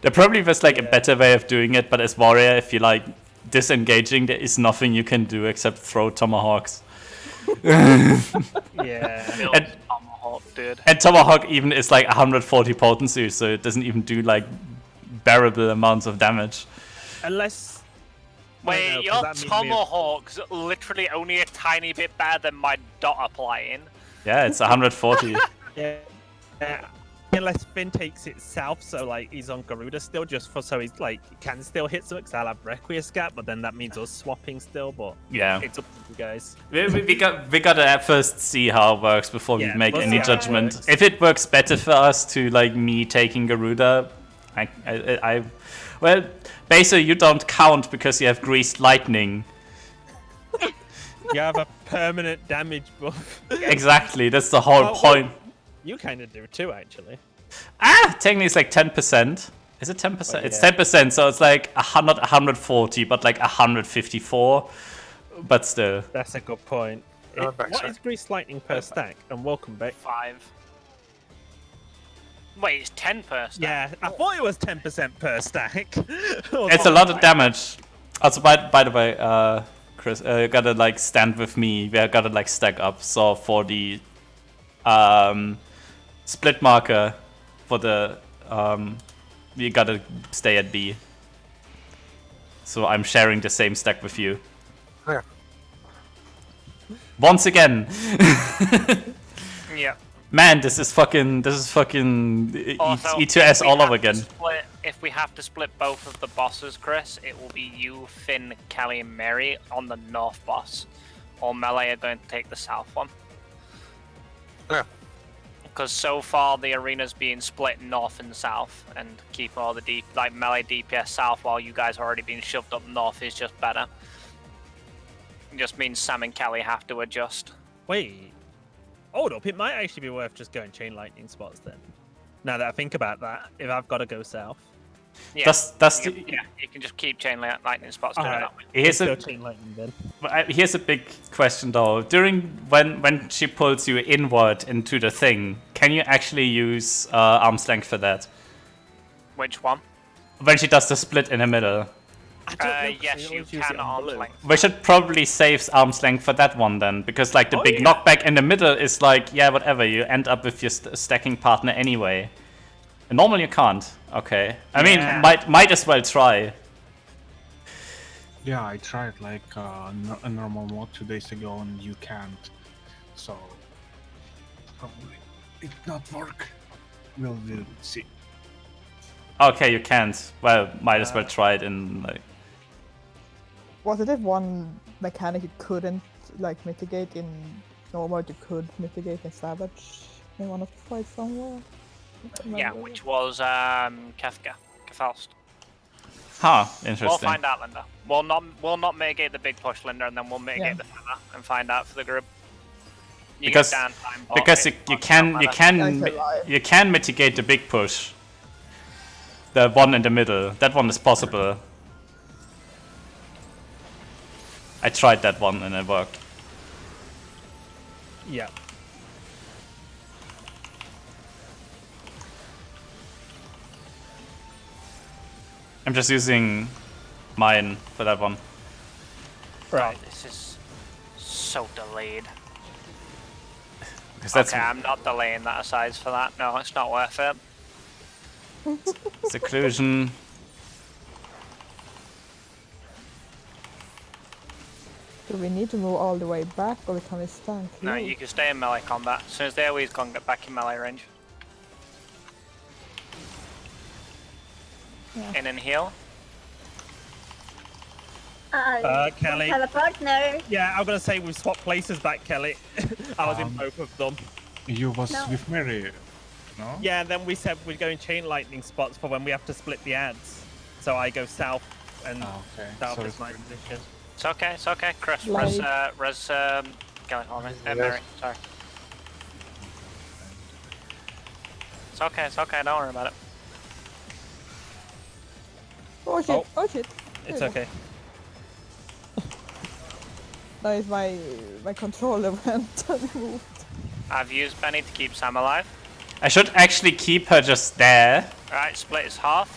There probably was like a better way of doing it, but as warrior, if you like disengaging, there is nothing you can do except throw tomahawks. Yeah. Build And- Tomahawk, dude. And Tomahawk even is like 140 potency, so it doesn't even do like bearable amounts of damage. Unless. Wait, know, 'cause your that means we have- Tomahawk's literally only a tiny bit better than my dot applying. Yeah, it's 140. Yeah. Unless Finn takes it south, so like he's on Garuda still, just for so he's like can still hit something. Cause I'll have Requiescat, but then that means us swapping still. But Yeah. it's up to you guys. We gotta at first see how it works before we Yeah, make we'll any see how it judgment. works. If it works better for us to like me taking Garuda, well, basically you don't count because you have Greased Lightning. You have a permanent damage buff. Exactly, that's the whole Oh, point. You kind of do too, actually. Technically it's like 10%. Is it 10%? Oh, It's yeah. 10%, so it's like not 140, but like 154. But still. That's a good point. Oh, I'm back, What sorry. is Grease Lightning per stack? And welcome back. 5. Wait, it's 10 per stack. Yeah, I thought it was 10% per stack. It's a lot of damage. Also, by the way, Chris, you gotta like stand with me. We gotta like stack up. So for the split marker for the we gotta stay at B. So I'm sharing the same stack with you. Oh, yeah. Once again. Yeah. Man, this is fucking Also, E2S all over again. If we have to split both of the bosses, Chris, it will be you, Finn, Kelly, and Mary on the north boss. Or Melee are going to take the south one. Yeah. Because so far the arena's being split north and south, and keep all the Melee DPS south while you guys are already being shoved up north is just better. It just means Sam and Kelly have to adjust. Wait. Hold up, it might actually be worth just going chain lightning spots then. Now that I think about that, if I've got to go south. Yeah, That's you can just keep chain lightning spots doing it that way. Here's Let's go chain lightning then. here's a big question though. During when she pulls you inward into the thing, can you actually use arm's length for that? Which one? When she does the split in the middle. Yes, you can arm's length. We should probably save arm's length for that one then, because like the big knockback in the middle is like, yeah, whatever, you end up with your stacking partner anyway. And normally you can't. Okay. I mean, might as well try. Yeah, I tried like a normal mod 2 days ago and you can't. So probably it not work. We'll see. Okay, you can't. Well, might as well try it in like. Was it if one mechanic you couldn't like mitigate in normal, you could mitigate in Savage in one of the fights somewhere? Yeah, which was Kefka. Kefalst. Huh, interesting. We'll find out, Linda. We'll not mitigate the big push, Linda, and then we'll mitigate the feather and find out for the group. Because you can mitigate the big push. The one in the middle. That one is possible. I tried that one and it worked. Yeah. I'm just using mine for that one. Right. This is so delayed. Because that's Okay, I'm not delaying that size for that. No, it's not worth it. seclusion. Do we need to move all the way back, or can we stand No, close? you can stay in melee combat. As soon as the AoE's gone, get back in melee range. Yeah. In and heal. Kelly. Have a partner. Yeah, I'm gonna say we've swapped places back, Kelly. I was in both of them. You was No. with Mary, no? Yeah, and then we said we're going chain lightning spots for when we have to split the ads. So I go south, and Oh, okay. south Sorry. is my position. It's okay, it's okay. Chris, Like- Kelly, Mary, sorry. It's okay, don't worry about it. Oh shit! Oh. Oh shit! It's There you okay. go. Now my controller went and moved. I've used Benny to keep Sam alive. I should actually keep her just there. Alright, split is half.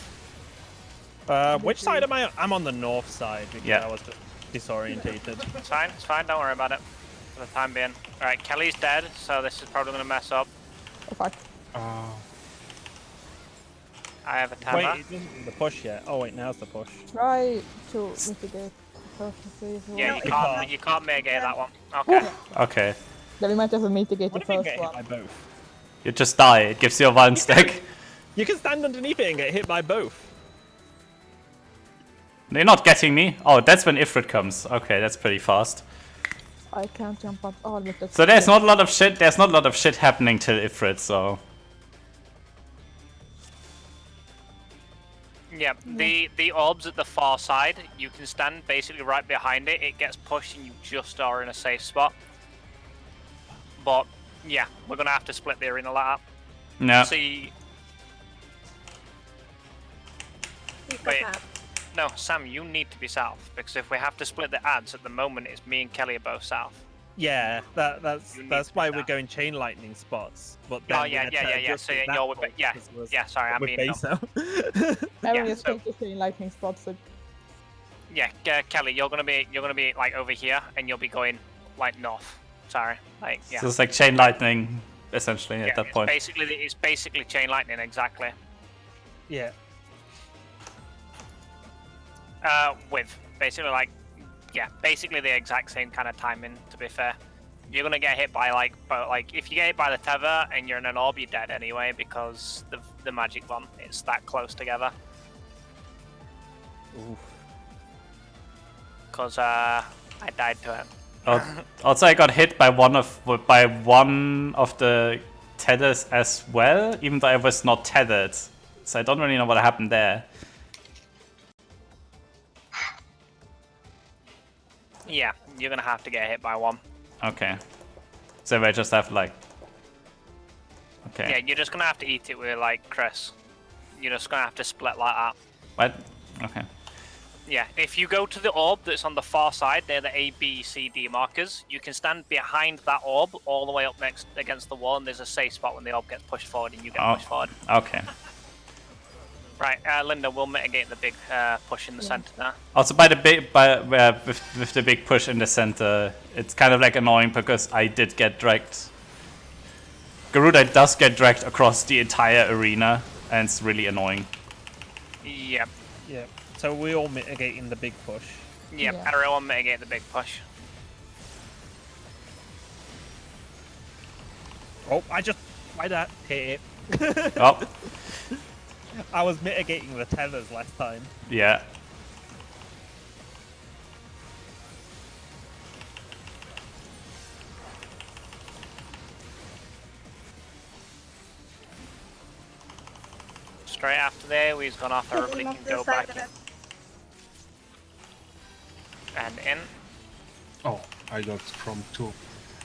Which side am I on? I'm on the north side because Yeah. I was disorientated. It's fine, don't worry about it. For the time being. Alright, Kelly's dead, so this is probably gonna mess up. Oh fuck! I have a Wait, Tama. it isn't the push yet. Oh wait, now's the push. Try to mitigate perfectly. Yeah, No, you can't mitigate that one. Okay. Okay. Then we might have to mitigate the What if you first get hit one. by both? You just die. It gives you a one stack. You can stand underneath it and get hit by both. They're not getting me. Oh, that's when Ifrit comes. Okay, that's pretty fast. I can't jump up all with that. So there's not a lot of shit. There's not a lot of shit happening till Ifrit. So Yeah, the orbs at the far side, you can stand basically right behind it. It gets pushed and you just are in a safe spot. But yeah, we're gonna have to split the arena like no. that. See, wait, no, Sam, you need to be south because if we have to split the ads at the moment, it's me and Kelly are both south. Yeah, that's You need that's to be why we're south. going chain lightning spots. But then Oh we yeah, had yeah, to yeah, yeah. adjust So it that you're with point yeah, because it was yeah. Sorry, I with mean base no. out. Maybe yeah, just so- take the chain lightning spots. So Yeah, Kelly, you're gonna be like over here, and you'll be going like north. Sorry, like yeah. So it's like chain lightning, essentially, at Yeah, that point. it's basically chain lightning exactly. Yeah. With basically basically the exact same kind of timing. To be fair, you're gonna get hit by if you get hit by the tether and you're in an orb, you're dead anyway because the magic one it's that close together. Oof. Because I died to it. Also, I got hit by one of the tethers as well, even though I was not tethered. So I don't really know what happened there. Yeah, you're gonna have to get hit by one. Okay. So I just have like. Okay. Yeah, you're just gonna have to eat it with Chris. You're just gonna have to split like that. What? Okay. Yeah, if you go to the orb that's on the far side, they're the A, B, C, D markers. You can stand behind that orb all the way up next against the wall, and there's a safe spot when the orb gets pushed forward and you get pushed forward. Okay. Right, Linda, we'll mitigate the big push in the center now. Also, with the big push in the center, it's kind of like annoying because I did get dragged. Garuda does get dragged across the entire arena, and it's really annoying. Yep. Yeah. So we all mitigating the big push. Yep, Yeah. everyone mitigate the big push. Oh, why that hit it? Oh, I was mitigating the tethers last time. yeah. Straight after there, we've gone off, everybody can go back in. And in. Oh, I got from 2.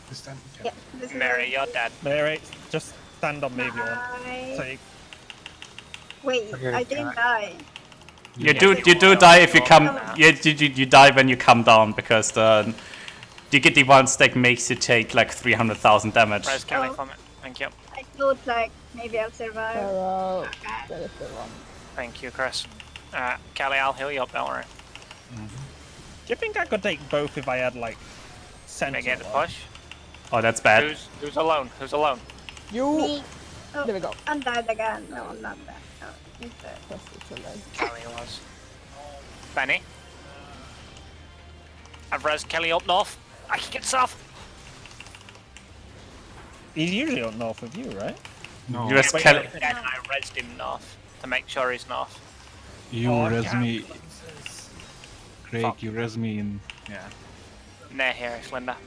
This time we Yeah, can. this is Mary, you're dead. Mary, just stand on me if you want. Bye. So you, Wait, Okay, I didn't die. You do die if you come. You die when you come down because the DKD one stack makes you take like 300,000 damage. Res Kelly Oh. from it. Thank you. I thought maybe I'll survive. Pharaoh, that is the one. Thank you, Chris. Kelly, I'll heal you up, don't worry. do you think I could take both if I had Mitigate the sentinel? push. Oh, that's bad. Who's alone? Who's alone? You. Me. Oh, There we go. I'm dead again. No, I'm not dead. No, he's dead. That's it, so like- Kelly was. Benny. I've res Kelly up north. I can get south. He's usually up north with you, right? No, You res Wait, Kelly. then I resed him north to make sure he's north. you Oh, res yeah. me. Craig, Fuck. you res me in. Yeah. Near here, it's Linda.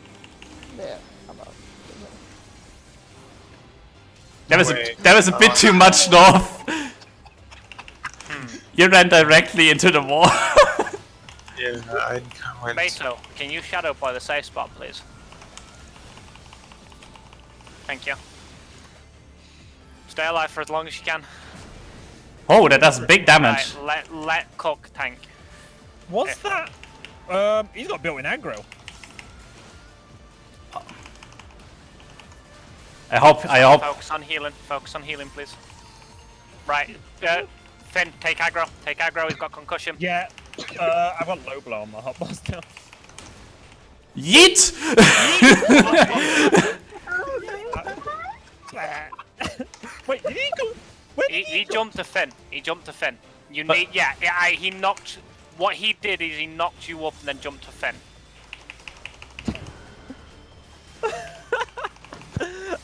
There. About. That was a bit too much north. You ran directly into the wall. Yeah, I went. Beto, can you shadow by the safe spot, please? Thank you. Stay alive for as long as you can. Oh, that does big damage. Right, let Cook tank. What's that? He's got built-in aggro. I hope. Focus on healing, please. Right, Finn, take aggro. Take aggro, he's got concussion. Yeah. I've got low blow on my hot boss now. Yeet! Wait, did he go? Where did He go? jumped to Finn. He jumped to Finn. You But- need, he knocked. What he did is he knocked you up and then jumped to Finn.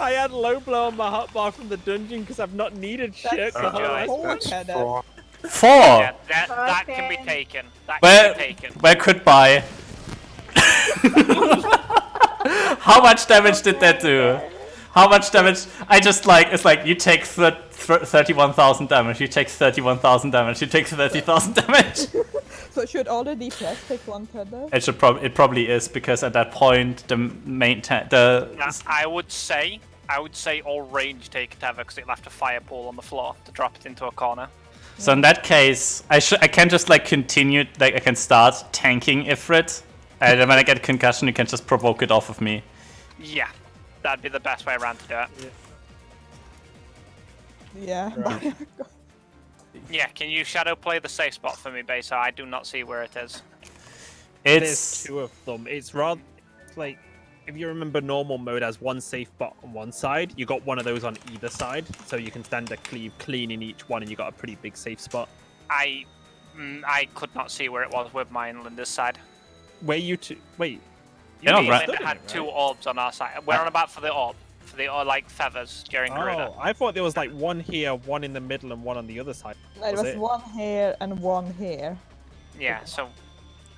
I had low blow on my hotbar from the dungeon because I've not needed shit. That's for the last- Oh, That's okay, that- 4. 4. Yeah, that can be Okay. taken. That Where, can be taken. where could buy? How much damage did that do? How much damage? I just it's like you take 31,000 damage, you take 31,000 damage, you take 30,000 damage. So should all the DPS take one tether? It probably is because at that point the main I would say all range take a tether because it'll have to fire pool on the floor to drop it into a corner. So in that case, I can just continue, I can start tanking Ifrit, and then when I get concussion, you can just provoke it off of me. Yeah, that'd be the best way around to do it. Yeah. Yeah, can you shadow play the safe spot for me, Besa? I do not see where it is. There's It's 2 of them. It's rather like if you remember normal mode has one safe spot on one side, you got one of those on either side, so you can stand a cleave clean in each one, and you got a pretty big safe spot. I could not see where it was with mine and Linda's side. Where you two? Wait. They're not Me ra- and Linda had two orbs on our side. We're on about for the orb. For the like feathers during Garuda. Oh, I thought there was like one here, one in the middle, and one on the other side. There was one here and one here. Yeah, so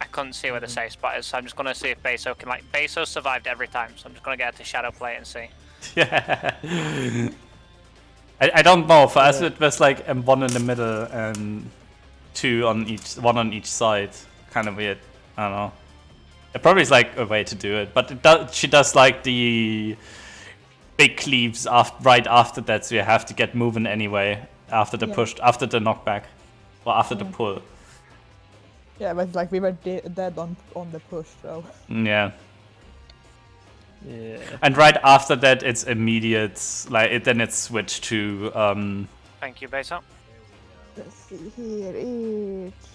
I couldn't see where the safe spot is, so I'm just gonna see if Beso can Beso survived every time, so I'm just gonna get her to shadow play and see. Yeah. I don't know. For us, it was like one in the middle and one on each side. Kind of weird. I don't know. It probably is like a way to do it, but she does like the big cleaves right after that, so you have to get moving anyway after the push, after the knockback, or after the pull. Yeah, but like we were dead on the push, so. Yeah. Yeah. And right after that, it's immediate. Then it's switched to. Thank you, Beso. Let's see here. It's...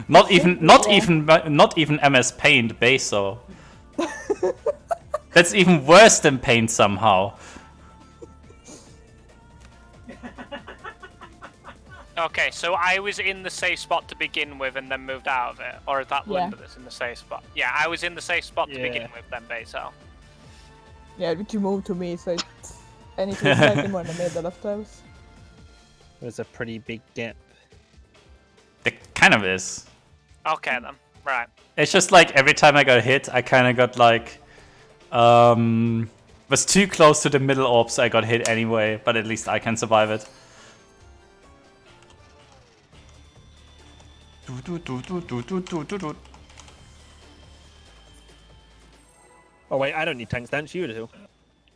not even MS Paint Beso. That's even worse than Paint somehow. Okay, so I was in the safe spot to begin with and then moved out of it, or is that Linda that's in the safe spot? Yeah, I was in the safe spot to begin with, then Beso. Yeah, but you moved to me, so it's anything slightly more in the middle of those. There's a pretty big gap. It kind of is. Okay then, right. It's just like every time I got hit, I kind of got like, was too close to the middle orb, so I got hit anyway. But at least I can survive it. Oh wait, I don't need tank stance, you do.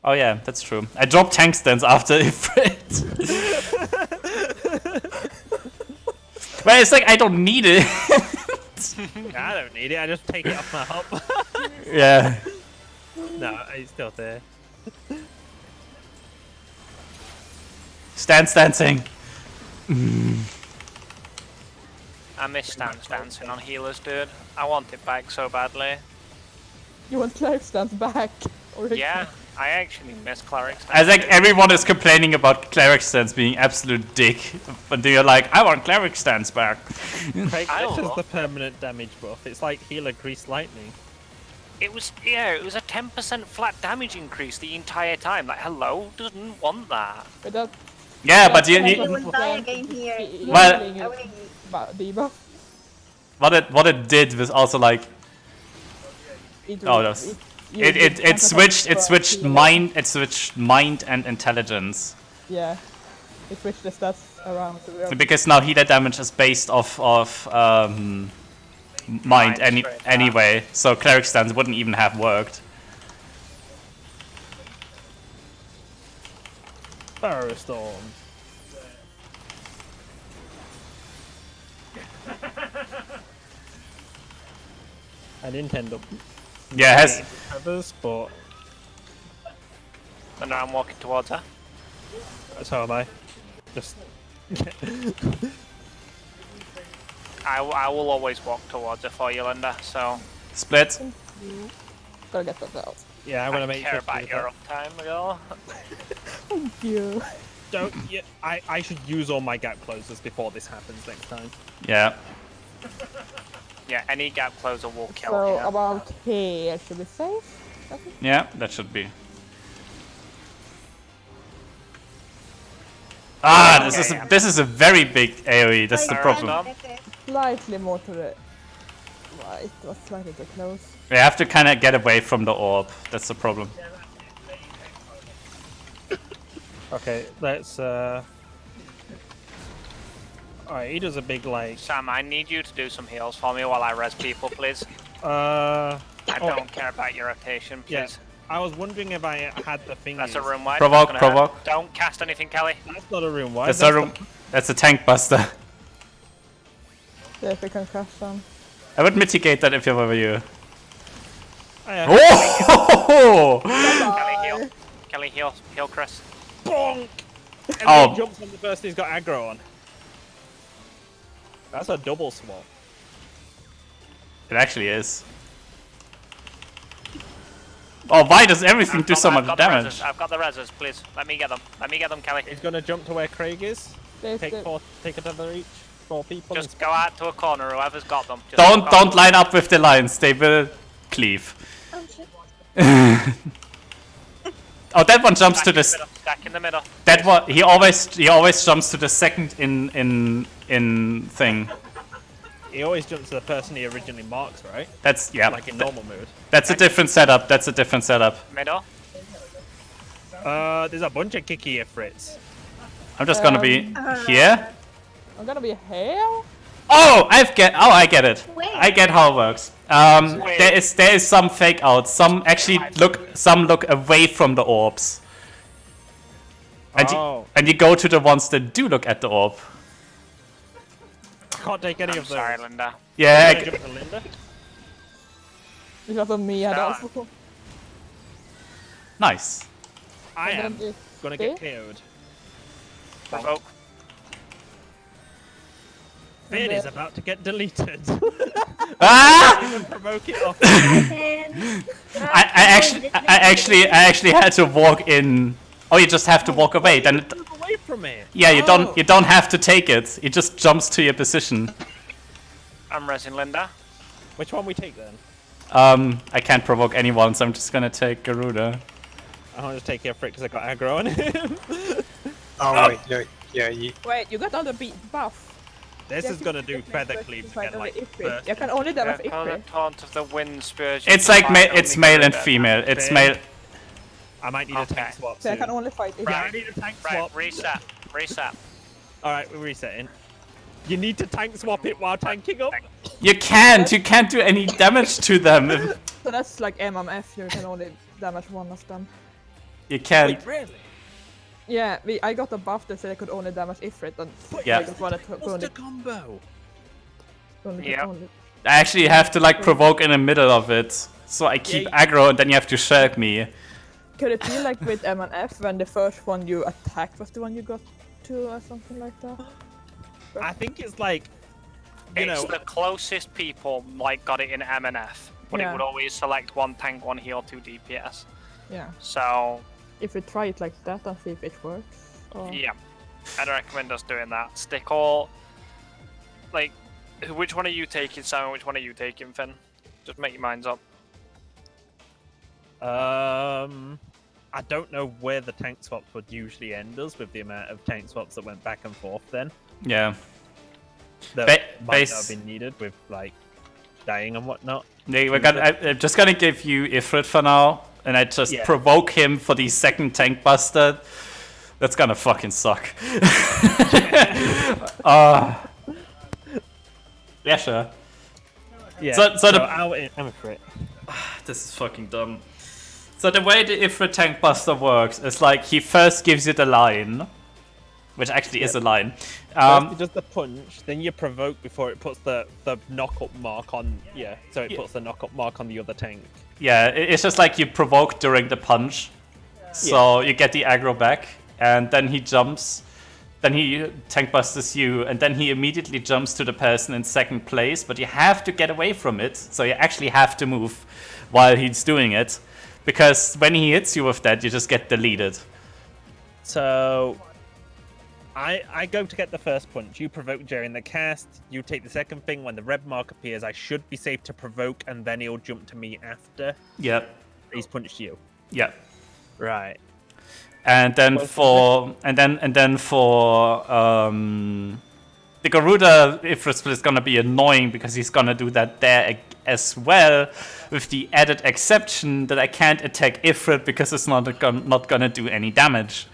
Oh yeah, that's true. I dropped tank stance after Ifrit. Well, it's like I don't need it. I don't need it, I just take it off my hop. Yeah. No, it's still there. Stance dancing. I miss stance dancing on healers, dude. I want it back so badly. You want cleric stance back? Or Yeah, I actually miss cleric stance. I think everyone is complaining about cleric stance being absolute dick, but they're like, I want cleric stance back. Craig, I this don't is know. the permanent damage buff. It's like healer grease lightning. It was a 10% flat damage increase the entire time. Like, hello, doesn't want that. But that, Yeah, but You will die again here. Well- debuff. what it did was also like it switched mind and intelligence. Yeah, it switched the stats around. So Because now healer damage is based off of mind straight up. anyway, so cleric stance wouldn't even have worked. Firestorm. I Nintendo. Yeah, it has. Others, but And now I'm walking towards her. so am I. Just I will always walk towards her for you, Linda. So Split. gotta get that out. yeah, I'm I gonna make care sure about your uptime, girl. Thank you. Don't. Yeah, I should use all my gap closers before this happens next time. Yeah. Yeah, any gap closer will kill So you. about here, should we save? Yeah, that should be. Ah, this is a very big AoE. That's the Alright, problem. Dom. Slightly more to the right. It was slightly too close. We have to kind of get away from the orb. That's the problem. Okay, let's. Alright, he does a big like. Sam, I need you to do some heals for me while I res people, please. I I don't care about your rotation, please. Yeah. I was wondering if I had the thing. That's a room wide. Provoke, That's gonna hurt. provoke. Don't cast anything, Kelly. That's not a room wide. That's a room. That's a tank buster. Yeah, if we can crash them. I would mitigate that if I were you. Oh, Oh! Kelly, heal. Kelly, heal. Heal, Chris. bonk! And Oh. then he jumps on the first he's got aggro on. That's a double swap. It actually is. Oh, why does everything do so much I've got damage? I've got the reses, please. Let me get them. Let me get them, Kelly. He's gonna jump to where Craig is. There's Take the- take another each. 4 people. Just go out to a corner, whoever's got them. Just Don't line up with the lines. They will cleave. Oh shit. Oh, that one jumps to the. Stack in the middle. That one. He always jumps to the second in thing. He always jumps to the person he originally marks, right? That's yeah. Like in normal mode. That's a different setup. That's a different setup. Middle. There's a bunch of kicky ifrits. I'm just gonna be here. I'm gonna be here. Oh, I get it. Wait. I get how it works. There is some fake outs. Some actually look away from the orbs. And you go to the ones that do look at the orb. Can't take any I'm of those. sorry, Linda. Yeah. Can I jump to Linda? Because of me, I No. also. Nice. I I'm am gonna gonna do- get KO'd. Provoke. Finn is about to get deleted. Ah! Provoke it off. And, I actually had to walk in. Oh, you just have to walk away. Then Move away from it. yeah, you don't have to take it. It just jumps to your position. I'm resing Linda. Which one we take then? I can't provoke anyone, so I'm just gonna take Garuda. I want to take Ifrit because I got aggro on him. Oh wait, no, yeah, you. Wait, you got all the buff. This Yeah, is gonna do you can feather first cleaves fight again, only like Ifrit. first. You can only damage Yeah, Ifrit. taunt of the wind spurs. It's like it's male and female. It's male. I might need a Okay. tank swap So I soon. can only fight Ifrit. Right, I need a tank Right, swap. reset. Reset. Alright, we're resetting. You need to tank swap it while tanking up. You can't do any damage to them. So that's like MMF, you can only damage one of them. You can't. Wait, really? Yeah, I got a buff that said I could only damage Ifrit, and Yeah. I just wanted to What's the combo? Yeah. only. I actually have to like provoke in the middle of it, so I keep aggro, and then you have to shirk me. Could it be like with MNF when the first one you attacked was the one you got to or something like that? I think it's like, you It's know, the closest people like got it in MNF, but Yeah. it would always select 1 tank, 1 heal, 2 DPS. Yeah. So If we try it like that and see if it works. Or... yeah, I'd recommend us doing that. Stick all like, which one are you taking, Simon? Which one are you taking, Finn? Just make your minds up. I don't know where the tank swaps would usually end us with the amount of tank swaps that went back and forth then. Yeah. That might base- not have been needed with like dying and whatnot. I'm just gonna give you Ifrit for now, and I just provoke him for the second tank buster. That's gonna fucking suck. Yeah, sure. Yeah. So the- I'm a crit. This is fucking dumb. So the way the Ifrit tank buster works is like he first gives you the line, which actually is a line. First it does the punch, then you provoke before it puts the knock-up mark on. Yeah, so it puts the knock-up mark on the other tank. Yeah, it's just like you provoke during the punch, so you get the aggro back, and then he jumps, then he tank busters you, and then he immediately jumps to the person in second place, but you have to get away from it, so you actually have to move while he's doing it, because when he hits you with that, you just get deleted. So I go to get the first punch. You provoke during the cast. You take the second thing. When the red mark appears, I should be safe to provoke, and then he'll jump to me after Yep, he's punched you. yep. Right. And then Well, for the Garuda Ifrit split is gonna be annoying because he's gonna do that there as well, with the added exception that I can't attack Ifrit because it's not gonna do any damage.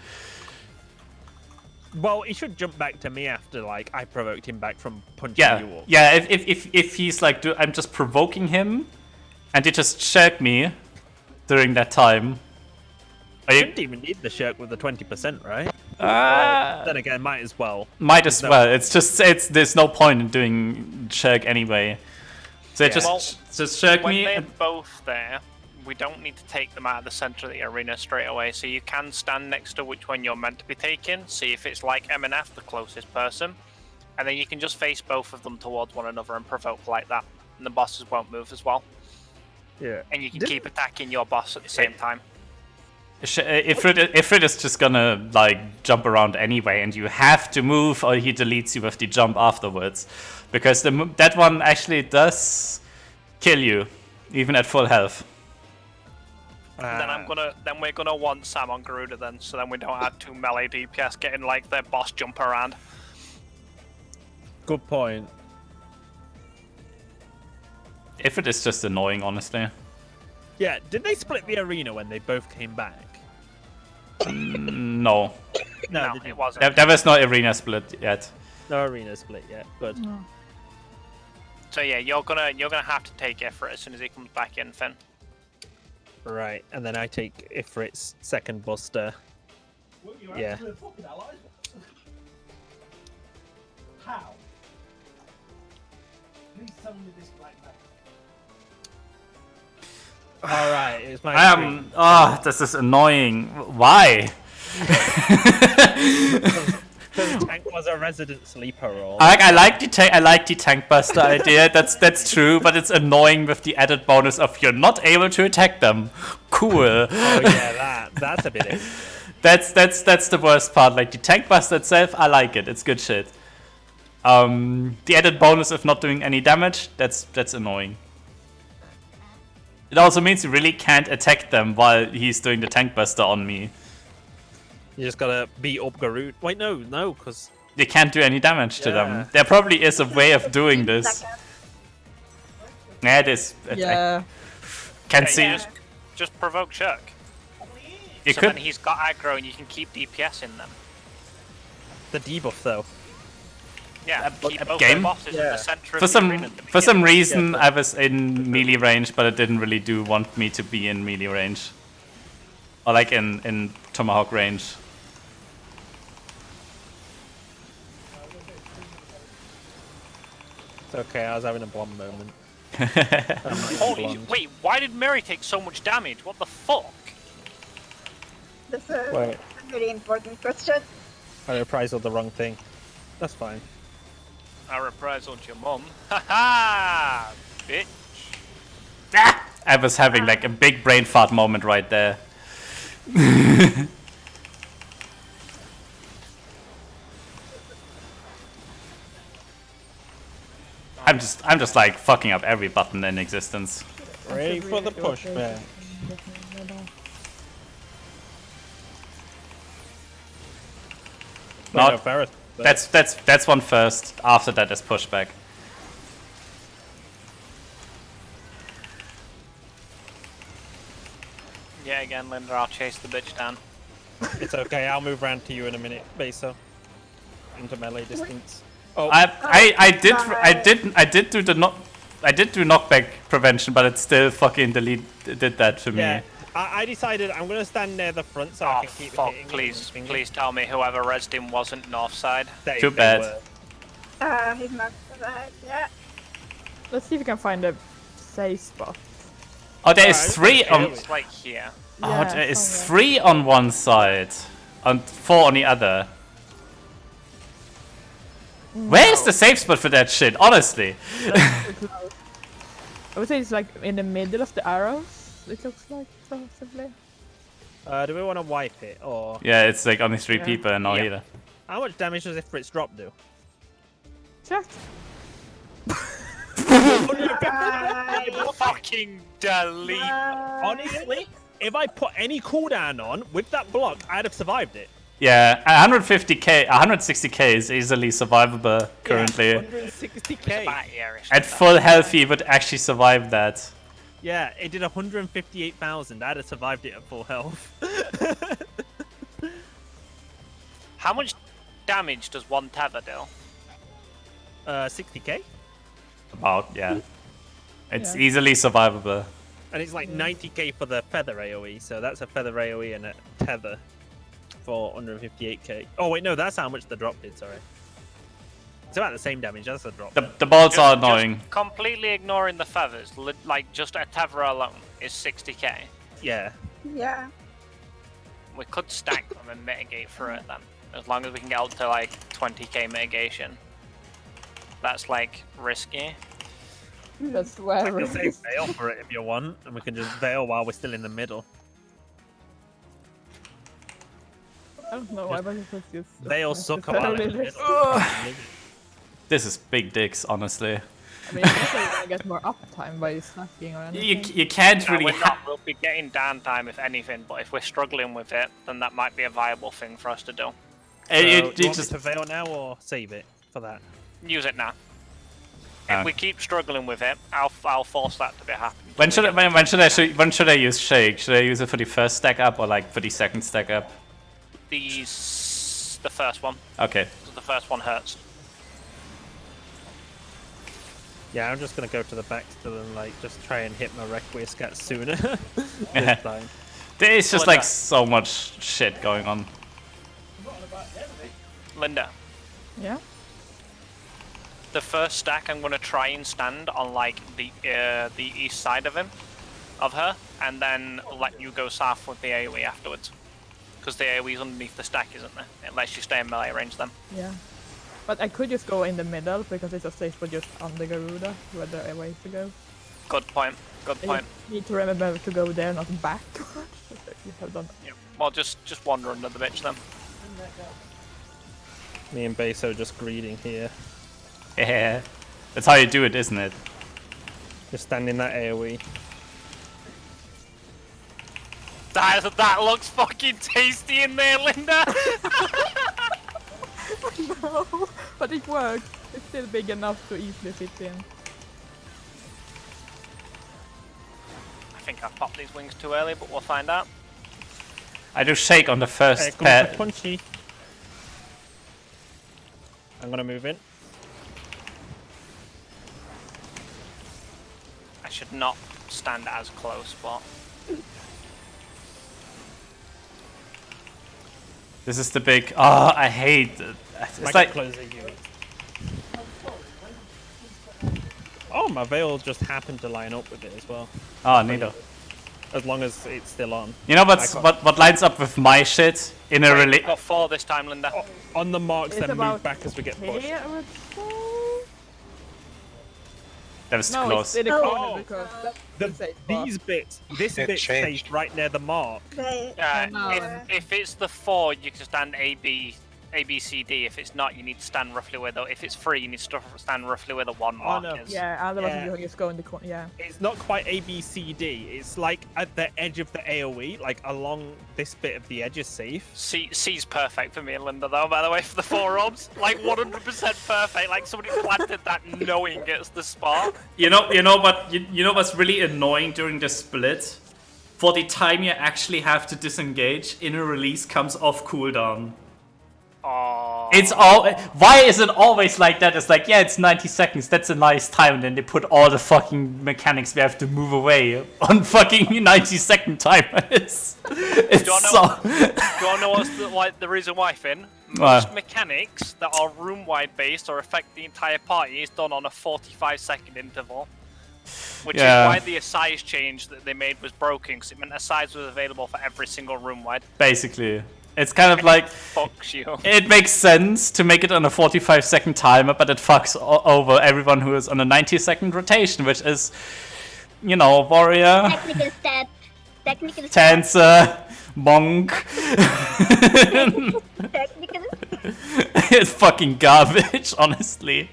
Well, he should jump back to me after like I provoked him back from punching you Yeah, up. yeah. If he's like, I'm just provoking him, and you just shirk me during that time. Are You you, shouldn't even need the shirk with the 20%, right? Ah. Then again, might as well. Might as No. well. There's no point in doing shirk anyway. So Yeah. just shirk When me. they're And, both there, we don't need to take them out of the center of the arena straight away. So you can stand next to which one you're meant to be taking, see if it's like MNF, the closest person, and then you can just face both of them towards one another and provoke like that, and the bosses won't move as well. Yeah. and you can keep attacking your boss at the same time. Ifrit is just gonna like jump around anyway, and you have to move, or he deletes you with the jump afterwards, because that one actually does kill you, even at full health. Then we're gonna want Sam on Garuda then, so then we don't have 2 melee DPS getting like their boss jump around. Good point. Ifrit is just annoying, honestly. Yeah, did they split the arena when they both came back? No, No, they it wasn't. there was no arena split yet. No arena split yet. Good. So yeah, you're gonna have to take Ifrit as soon as he comes back in, Finn. Right, and then I take Ifrit's second buster. Well, you're Yeah. actually a fucking ally. How? Please tell me this black man. All right, it's my. This is annoying. Why? The tank was a resident sleeper roll. I like the tank buster idea. That's true, but it's annoying with the added bonus of you're not able to attack them. Cool. Oh yeah, that's a bit. Easier. That's the worst part. Like the tank buster itself, I like it. It's good shit. The added bonus of not doing any damage, that's annoying. It also means you really can't attack them while he's doing the tank buster on me. You just gotta beat up Garud. Wait, no, because You can't do any damage to Yeah. them. There probably is a way of doing this. Yeah, it is. Yeah. Can Yeah, see. you just provoke Shirk. You So could. then he's got aggro and you can keep DPS in them. the debuff though. Yeah, keep both game? the bosses in the center For of the arena some at the for some beginning. reason, I was in melee range, but it didn't really want me to be in melee range, or like in tomahawk range. It's okay, I was having a blonde moment. Holy wait, why did Mary take so much damage? What the fuck? That's a Wait, very important question. I reprised the wrong thing. That's fine. I reprised your mum. Haha, bitch. I was having like a big brain fart moment right there. I'm just like fucking up every button in existence. Ready for the pushback. Not- Ferris. That's one first. After that is pushback. Yeah, again, Linda, I'll chase the bitch down. It's okay, I'll move around to you in a minute, Beso. Into melee distance. Oh, I did do knockback prevention, but it still fucking did that to me. yeah. I decided I'm gonna stand near the front so I Oh can keep fuck, hitting. please tell me whoever rezzed him wasn't north side. Too bad. He's not alive. Yeah. Let's see if we can find a safe spot. Oh, there is Alright, 3 on. It's like here. Oh, Yeah, there is somewhere. 3 on one side, and 4 on the other. Where is the safe spot for that shit? Honestly. I would say it's like in the middle of the arrows. It looks like possibly. Do we want to wipe it or Yeah, it's like only 3 Yeah. people and no Yeah. healer. how much damage does Ifrit's drop do? Check. Fucking delete. Honestly, if I put any cooldown on with that block, I'd have survived it. Yeah, 150k, 160k is easily survivable currently. Yeah, 160k. Back here, it's At not full health, he would actually survive that. Yeah, it did 158,000. I'd have survived it at full health. How much damage does one tether do? 60k, About, yeah. It's Yeah. easily survivable. and it's like 90k for the feather AOE. So that's a feather AOE and a tether for 158k. Oh wait, no, that's how much the drop did. Sorry, it's about the same damage. That's the drop. The bolts are annoying. Just completely ignoring the feathers, like just a tether alone is 60k. Yeah. Yeah. We could stack them and mitigate through it then, as long as we can get up to like 20k mitigation. That's like risky. That's I where can say Veil for it if you want, and we can just Veil while we're still in the middle. I don't know why, but it was just Veil suck while in the necessarily middle. This is big dicks, honestly. I mean, you're gonna get more uptime by snacking or anything. You can't No, really. we'll be getting downtime if anything, but if we're struggling with it, then that might be a viable thing for us to do. So, You do you want me just to Veil now or save it for that? Use it now. Ah. If we keep struggling with it, I'll force that to be happen. when should I use Shake? Should I use it for the first stack up or like for the second stack up? The first one. Okay. 'Cause the first one hurts. Yeah, I'm just gonna go to the back still and like just try and hit my Requiescat sooner. Yeah. This time. There's just Linda. like so much shit going on. Linda, Yeah. the first stack I'm gonna try and stand on like the east side of her, and then let you go south with the AoE afterwards. Because the AoE's underneath the stack, isn't there? It lets you stay in melee range then. Yeah. But I could just go in the middle because it's a safe for just under Garuda, where there are ways to go. Good point. Good I point. just need to remember to go there, not backwards. You have done. Yeah. Well, just wander under the bitch then. Me and Beso just greeting here. Yeah. That's how you do it, isn't it? Just standing that AoE. That looks fucking tasty in there, Linda. No, but it works. It's still big enough to easily fit in. I think I popped these wings too early, but we'll find out. I do Shake on the first Here comes the pair. Punchy. I'm gonna move in. I should not stand as close, but This is the big. Oh, I hate it. It's Might like get closer you. Oh, my Veil just happened to line up with it as well. oh, neither. As long as it's still on. You know I what's, can't- what lines up with my shit in a we've got 4 this time, Linda. On the marks, It's then about move back as we get pushed. Here, I would say. That was too No, close. it's in the corner Oh. because that's The, the safe spot. these bits, this It bit changed. stays right near the mark. No. If it's the 4, you can stand A, B, C, D. If it's not, you need to stand roughly where the. If it's 3, you need to stand roughly where the 1 mark no. is. Yeah, otherwise Yeah. you just go in the corner. Yeah. It's not quite A, B, C, D. It's like at the edge of the AoE, like along this bit of the edge is safe. C's perfect for me and Linda, though, by the way, for the 4 robs. Like 100% perfect. Like somebody planted that knowing it's the spot. You know what's really annoying during the split? For the time you actually have to disengage, inner release comes off cooldown. Oh. It's all. Why is it always like that? It's like, yeah, it's 90 seconds. That's a nice time. And then they put all the fucking mechanics we have to move away on fucking 90-second timers. It's Do you so. want to know what's the reason why, Finn? What? Most mechanics that are room-wide based or affect the entire party is done on a 45-second interval. Which Yeah. is why the size change that they made was broken, because it meant a size was available for every single room-wide. Basically, it's kind of like. Fucks you. It makes sense to make it on a 45-second timer, but it fucks over everyone who is on a 90-second rotation, which is, you know, warrior, Technical stat. Technical stat. Tancer, monk. Technical. It's fucking garbage, honestly.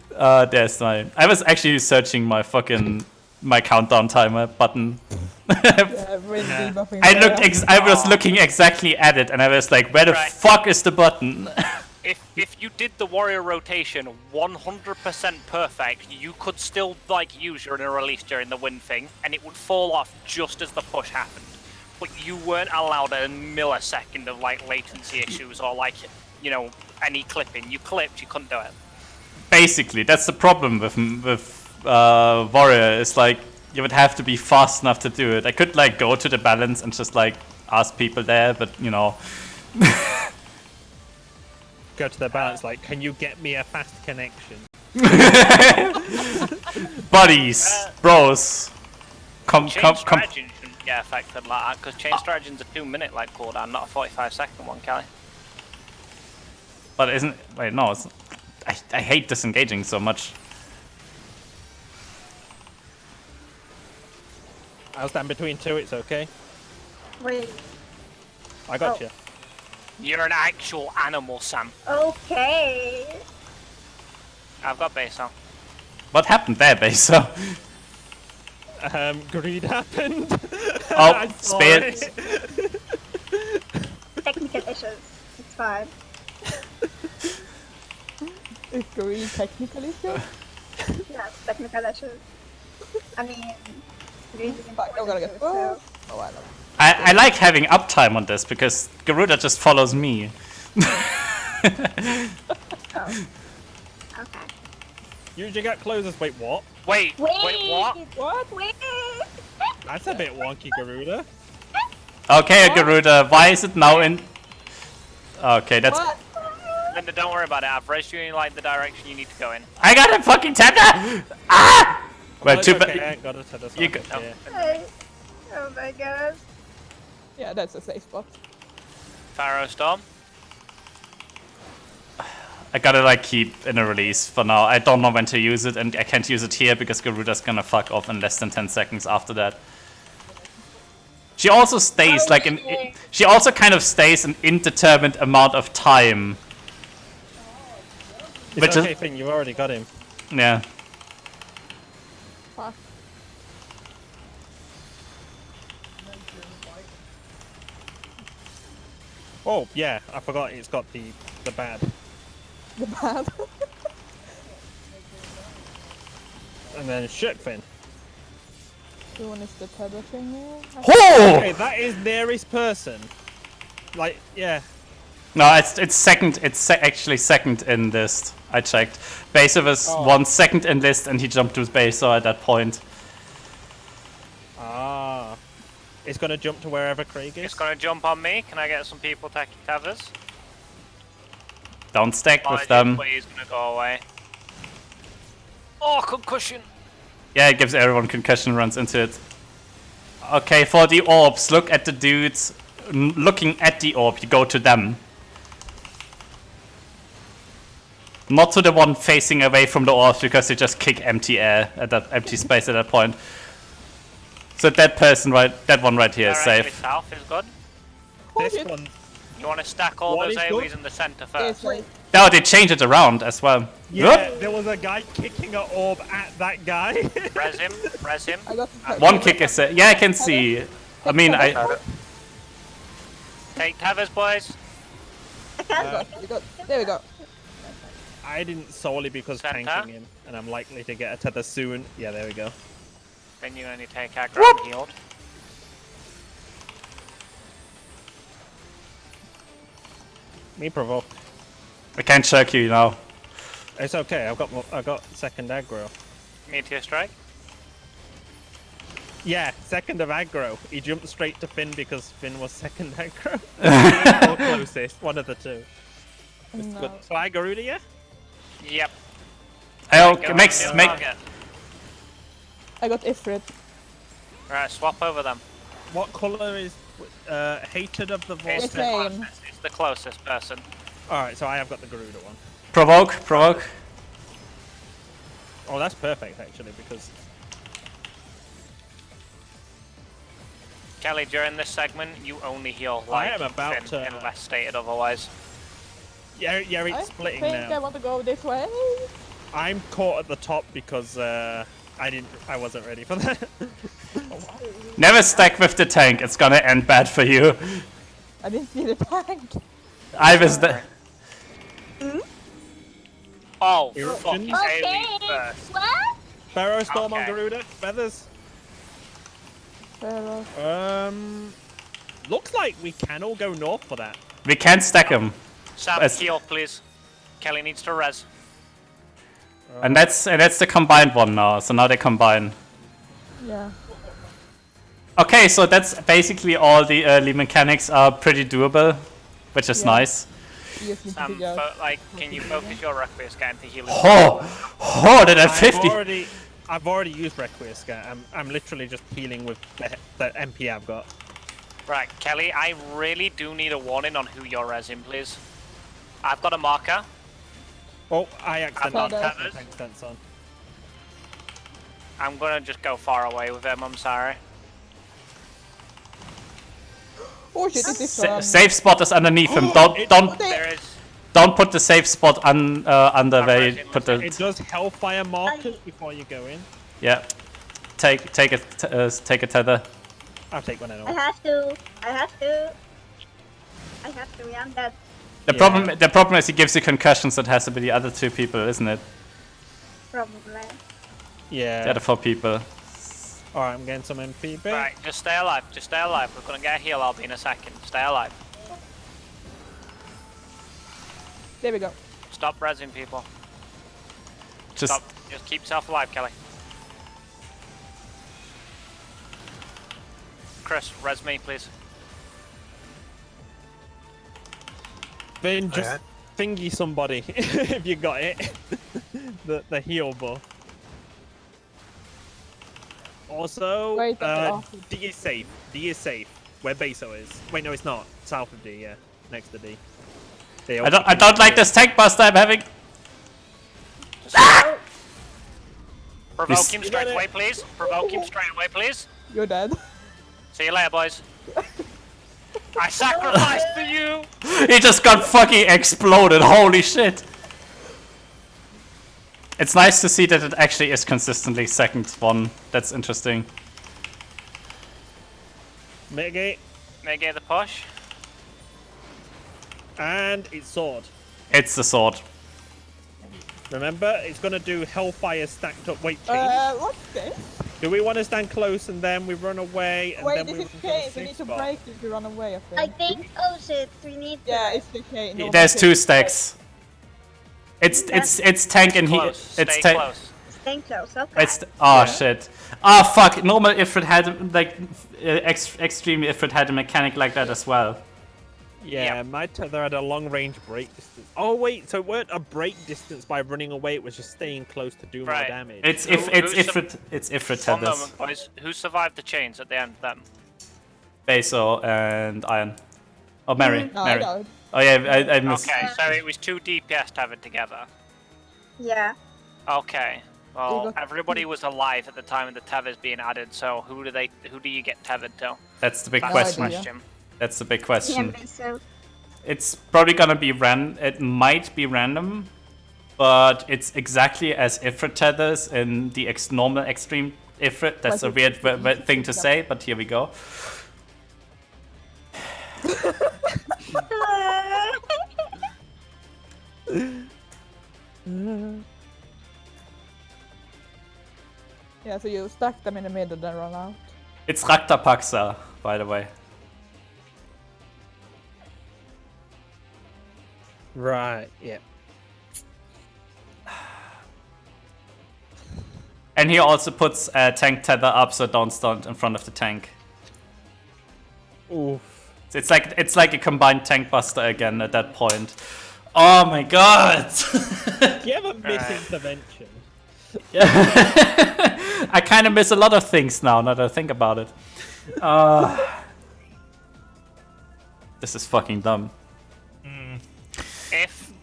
There's my. I was actually searching my countdown timer button. Yeah, with debuffing I there. looked. I was looking exactly at it, and I was like, "Where the Right. fuck is the button?" If you did the warrior rotation 100% perfect, you could still like use your inner release during the win thing, and it would fall off just as the push happened. But you weren't allowed a millisecond of like latency issues or like, you know, any clipping. You clipped, you couldn't do it. Basically, that's the problem with warrior. It's like you would have to be fast enough to do it. I could like go to the balance and just like ask people there, but you know. Go to the balance, like, can you get me a fast connection? Buddies, bros, come. Chain strategy shouldn't get affected like that, because chain strategy's a 2-minute like cooldown, not a 45-second one, Kelly. But isn't? Wait, no. I hate disengaging so much. I'll stand between two. It's okay. Wait. I got Oh. you. You're an actual animal, Sam. Okay. I've got base now. What happened there, Beso? Greed happened. Oh, I saw spare. it. Technical issues. It's fine. Is green technical issue? Yeah, technical issues. I mean, greed is Fuck, I'm gonna get. important, Oh, oh, I know. I like having uptime on this because Garuda just follows me. so- Oh. Okay. Usually get closest. Wait, what? Wait, Wait, what? What? Wait! That's a bit wonky, Garuda. Okay, Garuda, why is it now in? Okay, that's. What? Linda, don't worry about it. I've raised you in like the direction you need to go in. I got a fucking tender! Ah! Well, Oh, too it's okay, I bad. ain't got it, so that's You okay, go- yeah. Oh my god. Yeah, that's a safe spot. Pharaoh Storm. I gotta like keep in a release for now. I don't know when to use it, and I can't use it here because Garuda's gonna fuck off in less than 10 seconds after that. She also stays Oh, like an. shit. She also kind of stays an indeterminate amount of time. It's Which is- okay, Finn, you already got him. Yeah. Fuck. Oh, yeah, I forgot it's got the bad. The bad. And then shit, Finn. The one is the tether thing here. Okay, Oh! that is nearest person. Like, yeah. No, it's second. It's actually second in list. I checked. Beso was Oh. 1 second in list, and he jumped to Beso at that point. Ah. It's gonna jump to wherever Craig is. It's gonna jump on me. Can I get some people taking tethers? Don't stack with Apologies, them. but he's gonna go away. Oh, concussion. Yeah, it gives everyone concussion runs into it. Okay, for the orbs, look at the dudes looking at the orb. You go to them. Not to the one facing away from the orbs because they just kick empty air at that empty space at that point. So that person that one right here is Directly safe. south is good. This Shit. one. You want to stack all What those is good? AoEs in the center It's first. like, No, they change it around as well. Yeah, Whoop! there was a guy kicking an orb at that guy. Res him, res him. I got One kick is yeah, I can see. I mean, I Take tethers, boys. we got. There we go. I didn't solely because Center. tanking him, and I'm likely to get a tether soon. Yeah, there we go. Then you only take aggro and healed. Me provoke. I can't shirk you now. It's okay. I got second aggro. Meteor strike. Yeah, second of aggro. He jumped straight to Finn because Finn was second aggro. Or closest, one of the two. No. Good. Flag Garuda, yeah? Yep. Oh, Go makes on, make. target. I got Ifrit. Right, swap over them. What color is hated of the It's voice? the same. closest, it's the closest person. Alright, so I have got the Garuda one. Provoke. Oh, that's perfect actually because Kelly, during this segment, you only heal like am about Finn, to- unless stated otherwise. yeah, I it's splitting think I now. want to go this way. I'm caught at the top because I wasn't ready for that. Never stack with the tank. It's gonna end bad for you. I didn't see the tank. I was the. Oh, Eruption? fuck, he's Okay. AoE first. What? Barrow Storm on Okay. Garuda, feathers. Pharaoh. Looks like we can all go north for that. We can't stack him, Sam, As- heal, please. Kelly needs to res. and that's the combined one now. So now they combine. Yeah. Okay, so that's basically all the early mechanics are pretty doable, which is Yeah. nice. You just need to Sam, figure out. can you focus your Requiescat into healing? Oh, that at 50. I've already used Requiescat. I'm literally just healing with the MP I've got. Right, Kelly, I really do need a warning on who you're resing, please. I've got a marker. Oh, I accidentally got put my tethers. tank stance on. I'm gonna just go far away with him, I'm sorry. Oh shit, it is Safe spot is underneath him. There is. Don't put the safe spot under where you put the. It does hellfire markers before you go in. Yeah. Take a tether. I'll take one I anyway. have to. I'm dead. The problem is he gives you concussions. That has to be the other 2 people, isn't it? Probably. Yeah. The other 4 people. Alright, I'm getting some MP. Right, just stay alive. Just stay alive. We're gonna get a heal. I'll be in a second. Stay alive. There we go. Stop rezzing people. Just Stop. Just keep yourself alive, Kelly. Chris, res me, please. Vin, just Yeah. thingy somebody if you got it. the heal buff. Also, Wait, D is safe. D is safe. Where Beso is. Wait, no, it's not. South of D, yeah. Next to D. I don't like this tank buster I'm having. Provoke him straight away, please. Provoke him straight away, please. You're dead. See you later, boys. I sacrificed for you. He just got fucking exploded. Holy shit. It's nice to see that it actually is consistently second one. That's interesting. Mitigate. Mitigate the push. And it's sword. It's the sword. Remember, it's gonna do hellfire stacked up. Wait, change. What's this? Do we want to stand close and then we run away and Wait, then this we is run to the chain. We safe need to spot? break it to run away, I think. I think. Oh shit, we need. Yeah, it's the chain. No, There's it's 2 the- stacks. It's tank and he. Close. It's Stay tank. close. Staying close. Okay. It's oh shit. Ah fuck. Normal Ifrit had like extreme Ifrit had a mechanic like that as well. Yeah, my tether had a long range break distance. Oh wait, so it weren't a break distance by running away, it was just staying close to do more Right. damage. It's Who- who's Ifrit One tethers. moment, boys. Who survived the chains at the end then? Beso and Iron. Oh Mary. No, I Mary. don't. Oh yeah, I missed. Okay, so it was 2 DPS tethered together. Yeah. Okay. Well, got- everybody was alive at the time of the tethers being added. So who do you get tethered to? That's the big That's question. the idea. question. That's the big Yeah, question. so. It's probably gonna be it might be random, but it's exactly as Ifrit tethers in the normal extreme Ifrit. That's a weird thing to say, but here we go. Yeah, so you stack them in the middle, then run out. It's Raktapaxa, by the way. Right, yeah. And he also puts a tank tether up so don't stand in front of the tank. Oof. It's like a combined tank buster again at that point. Oh my god! Do you have a misintervention? I kind of miss a lot of things now that I think about it. This is fucking dumb.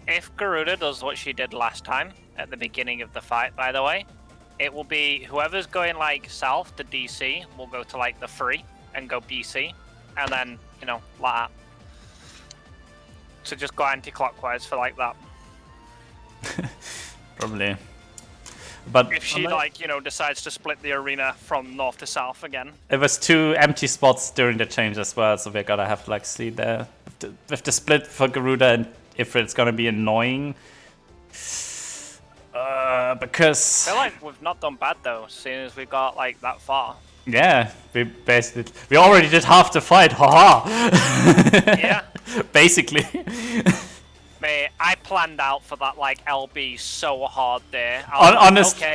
If Garuda does what she did last time at the beginning of the fight, by the way, it will be whoever's going like south to DC will go to like the free and go BC, and then like that. So just go anti-clockwise for like that. Probably. But If she decides to split the arena from north to south again. it was 2 empty spots during the change as well, so we're gonna have to like see there. With the split for Garuda and if it's gonna be annoying. Because I feel like we've not done bad though, seeing as we got like that far. yeah, we already did half the fight, haha. Yeah. Basically. Mate, I planned out for that like LB so hard there. Honestly,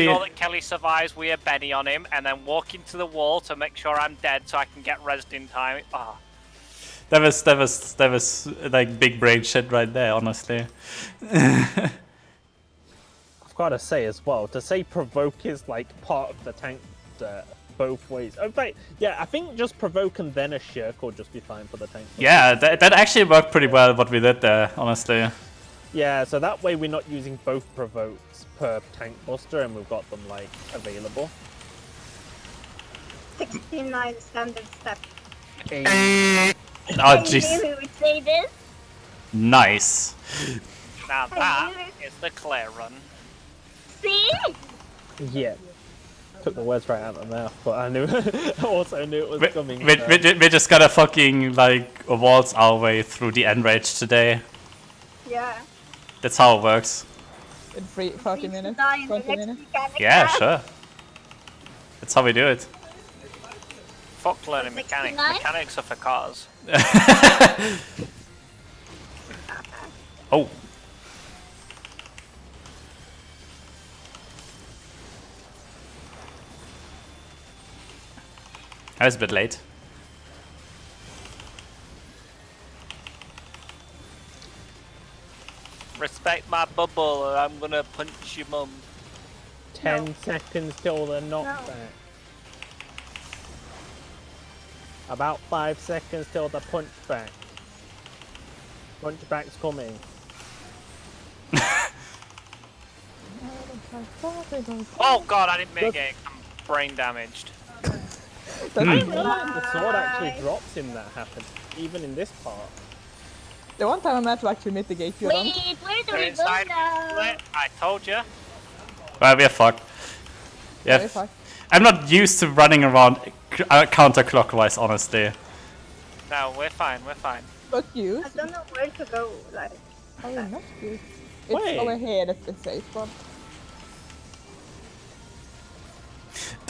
make sure that Kelly survives. We have Benny on him, and then walk into the wall to make sure I'm dead so I can get rezzed in time. Ah. that was like big brain shit right there, honestly. I've got to say as well, to say provoke is like part of the tank both ways. In fact, yeah, I think just provoke and then a shirk will just be fine for the tank. Yeah, that actually worked pretty well what we did there, honestly. Yeah, so that way we're not using both provokes per tank buster and we've got them like available. 69 standard step. Oh I knew jeez. he would say this. Nice. Now that is the Claire run. See? Yeah. Took the words right out of my mouth, but I knew. I also knew it was coming. We just gotta fucking like waltz our way through the Enrage today. Yeah. That's how it works. In 30 minutes, Die in the 20 next minutes. mechanic Yeah, class. sure. That's how we do it. Fuck learning mechanics. 69? Mechanics are for cars. Oh. I was a bit late. Respect my bubble or I'm gonna punch your mum. 10 seconds till the knockback. About 5 seconds till the punchback. Punchback's coming. Oh god, I didn't make it. I'm brain damaged. The sword actually drops in that happens, even in this part. The one time I meant to actually mitigate you on. Wait, where do They're we go inside. now? I told you. Well, we're fucked. Yeah. Very fucked. I'm not used to running around counterclockwise, honestly. No, we're fine. We're fine. Fuck you. I don't know where to go. Like, Oh, you're not good. It's Wait. over here at the safe spot.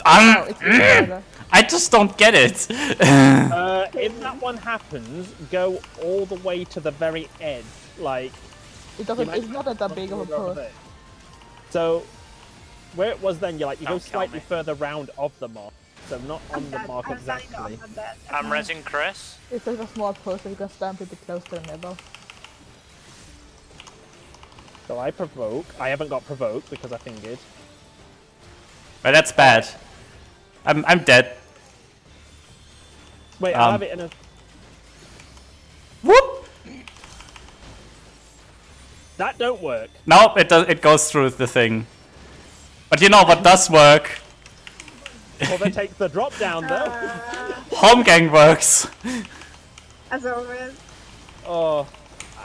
No, it's further. I just don't get it. If that one happens, go all the way to the very edge, like. It doesn't. It's not that big of a push. So, where it was then, you go Don't kill slightly me. further round of the mark, so not on the mark I'm dying exactly. off of that. I'm resing Chris. It's just a small push, so you can stand pretty close to the middle. So I provoke. I haven't got provoke because I fingered. But that's bad. I'm dead. Wait, I'll have it in a. Whoop! That don't work. No, it does. It goes through the thing. But you know what does work? Well, then take the drop down though. Home gang works. As always. Oh,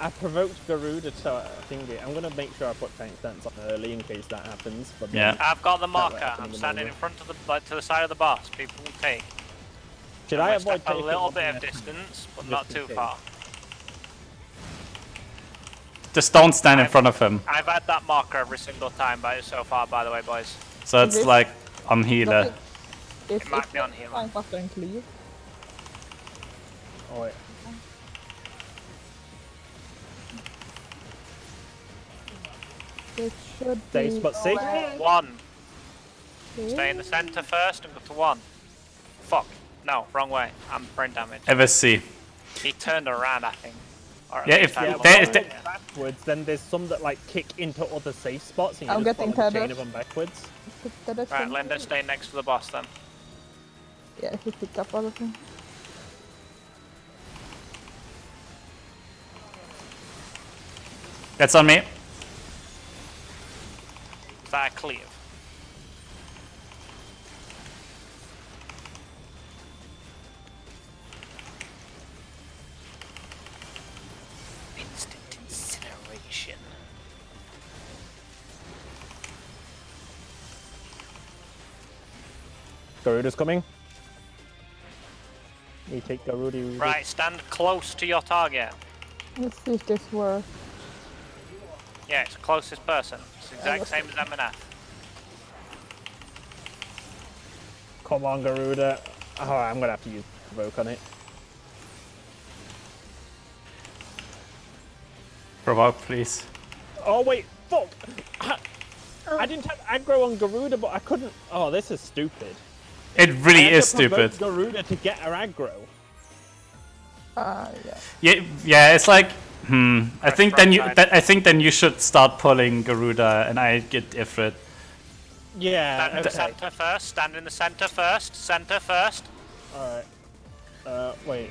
I provoked Garuda to finger. I'm gonna make sure I put tank stance on early in case that happens. But then- Yeah. I've got the way marker. I can I'm maneuver. standing in front of the to the side of the boss. People will take. Should I'm I gonna avoid step a taking little on bit the- of distance, but just not in too case? far. Just don't stand in front of him. I've had that marker every single time so far, by the way, boys. So it's Is it- like on healer. It's, It might it's be on healer. fine faster and clear. Oh wait. It should Stay be. spot 6. One. Okay. Stay in the center first and go to one. Fuck. No, wrong way. I'm brain damaged. FSC. He turned around, I think. Or at Yeah, least if I Yeah, looked they- at they- it. backwards, then there's some that kick into other safe spots, and you I'm just getting follow the chain tethered. of them backwards. Right, Linda, stay next to the boss then. Yeah, if you pick up all of them. That's on me. Is that a cleave? Instant incineration. Garuda's coming. You take Garuda. Right, stand close to your target. Let's see if this works. Yeah, it's the closest person. It's the exact same as MNF. Come on, Garuda. Oh, I'm gonna have to use provoke on it. Provoke, please. Oh wait, fuck! I didn't have aggro on Garuda, but I couldn't. Oh, this is stupid. It I really had is to provoke stupid. Garuda to get her aggro. Yeah. Yeah, it's like, I think then you, right. I think then you should start pulling Garuda, and I get Ifrit. Yeah. Stand in the Okay. center first. Stand in the center first. Center first. All right. Wait.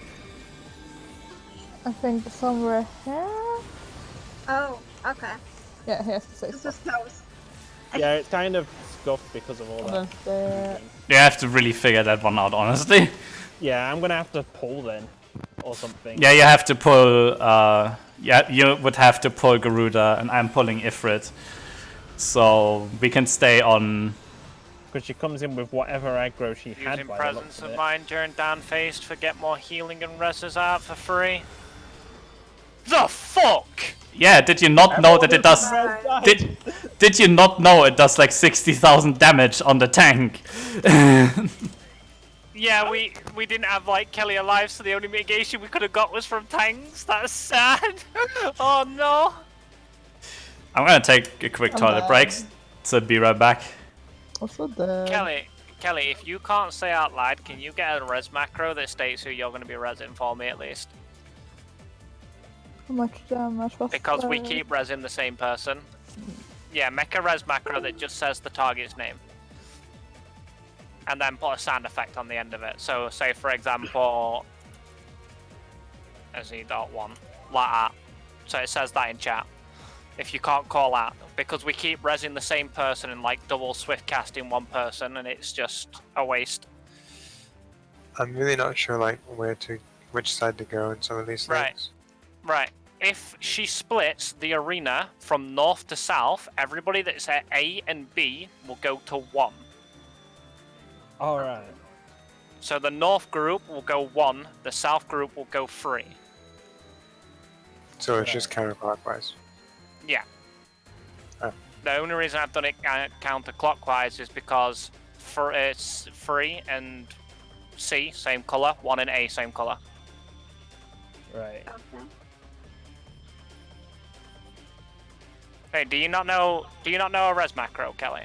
I think somewhere here. Oh, okay. Yeah, here's the safe This spot. was close. Yeah, it's kind of scuffed because of all And that. then there. You have to really figure that one out, honestly. Yeah, I'm gonna have to pull then, or something. Yeah, you have to pull. Yeah, you would have to pull Garuda, and I'm pulling Ifrit. So we can stay on. Because she comes in with whatever aggro she had. Using by the looks presence of of it. mind during down phase to get more healing and reses out for free. The fuck? Yeah, did you not know that it does? Did you not know it does like 60,000 damage on the tank? Yeah, we didn't have like Kelly alive, so the only mitigation we could have got was from tanks. That's sad. Oh no. I'm gonna take a quick toilet break, so be right back. Also the Kelly, if you can't say out loud, can you get a res macro that states who you're going to be resing for me at least? how much damage was Because we keep resing the same person. Yeah, make a res macro that just says the target's name. And then put a sound effect on the end of it. So say for example SE.1 like that. So it says that in chat. If you can't call out, because we keep resing the same person and like double swift casting one person, and it's just a waste. I'm really not sure like which side to go in some of these things. Right. If she splits the arena from north to south, everybody that's at A and B will go to 1. Alright. So the north group will go 1, the south group will go 3. So it's just counterclockwise. Yeah. Oh. The only reason I've done it counterclockwise is because for it's 3 and C same color, 1 and A same color. Right. Okay. Hey, do you not know a res macro, Kelly?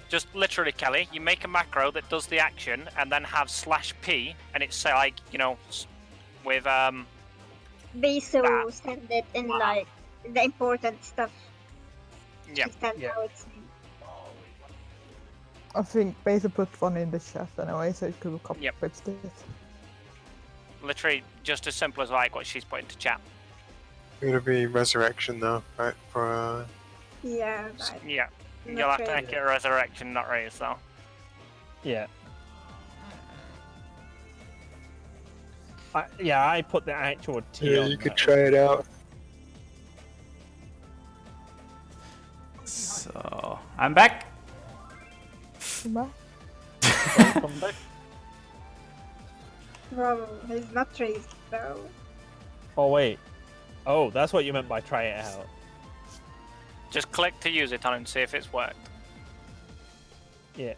Just literally, Kelly, you make a macro that does the action and then have /P, and it's like, you know, with Bezo send it in like the important stuff. yeah. Send Yeah. how it's I think Basil put one in the chat anyway, so it could copy Yep. paste it. Literally just as simple as like what she's put into chat. It'll be resurrection though, right? For yeah, right. Yeah. Not You'll have to really. make it a resurrection, not raise though. Yeah. I put the actual T yeah, on you could that. try it out. So I'm back. Bye. Welcome back. Bro, he's not raised, bro. Oh wait. Oh, that's what you meant by try it out. Just click to use it on and see if it's worked. Yeah.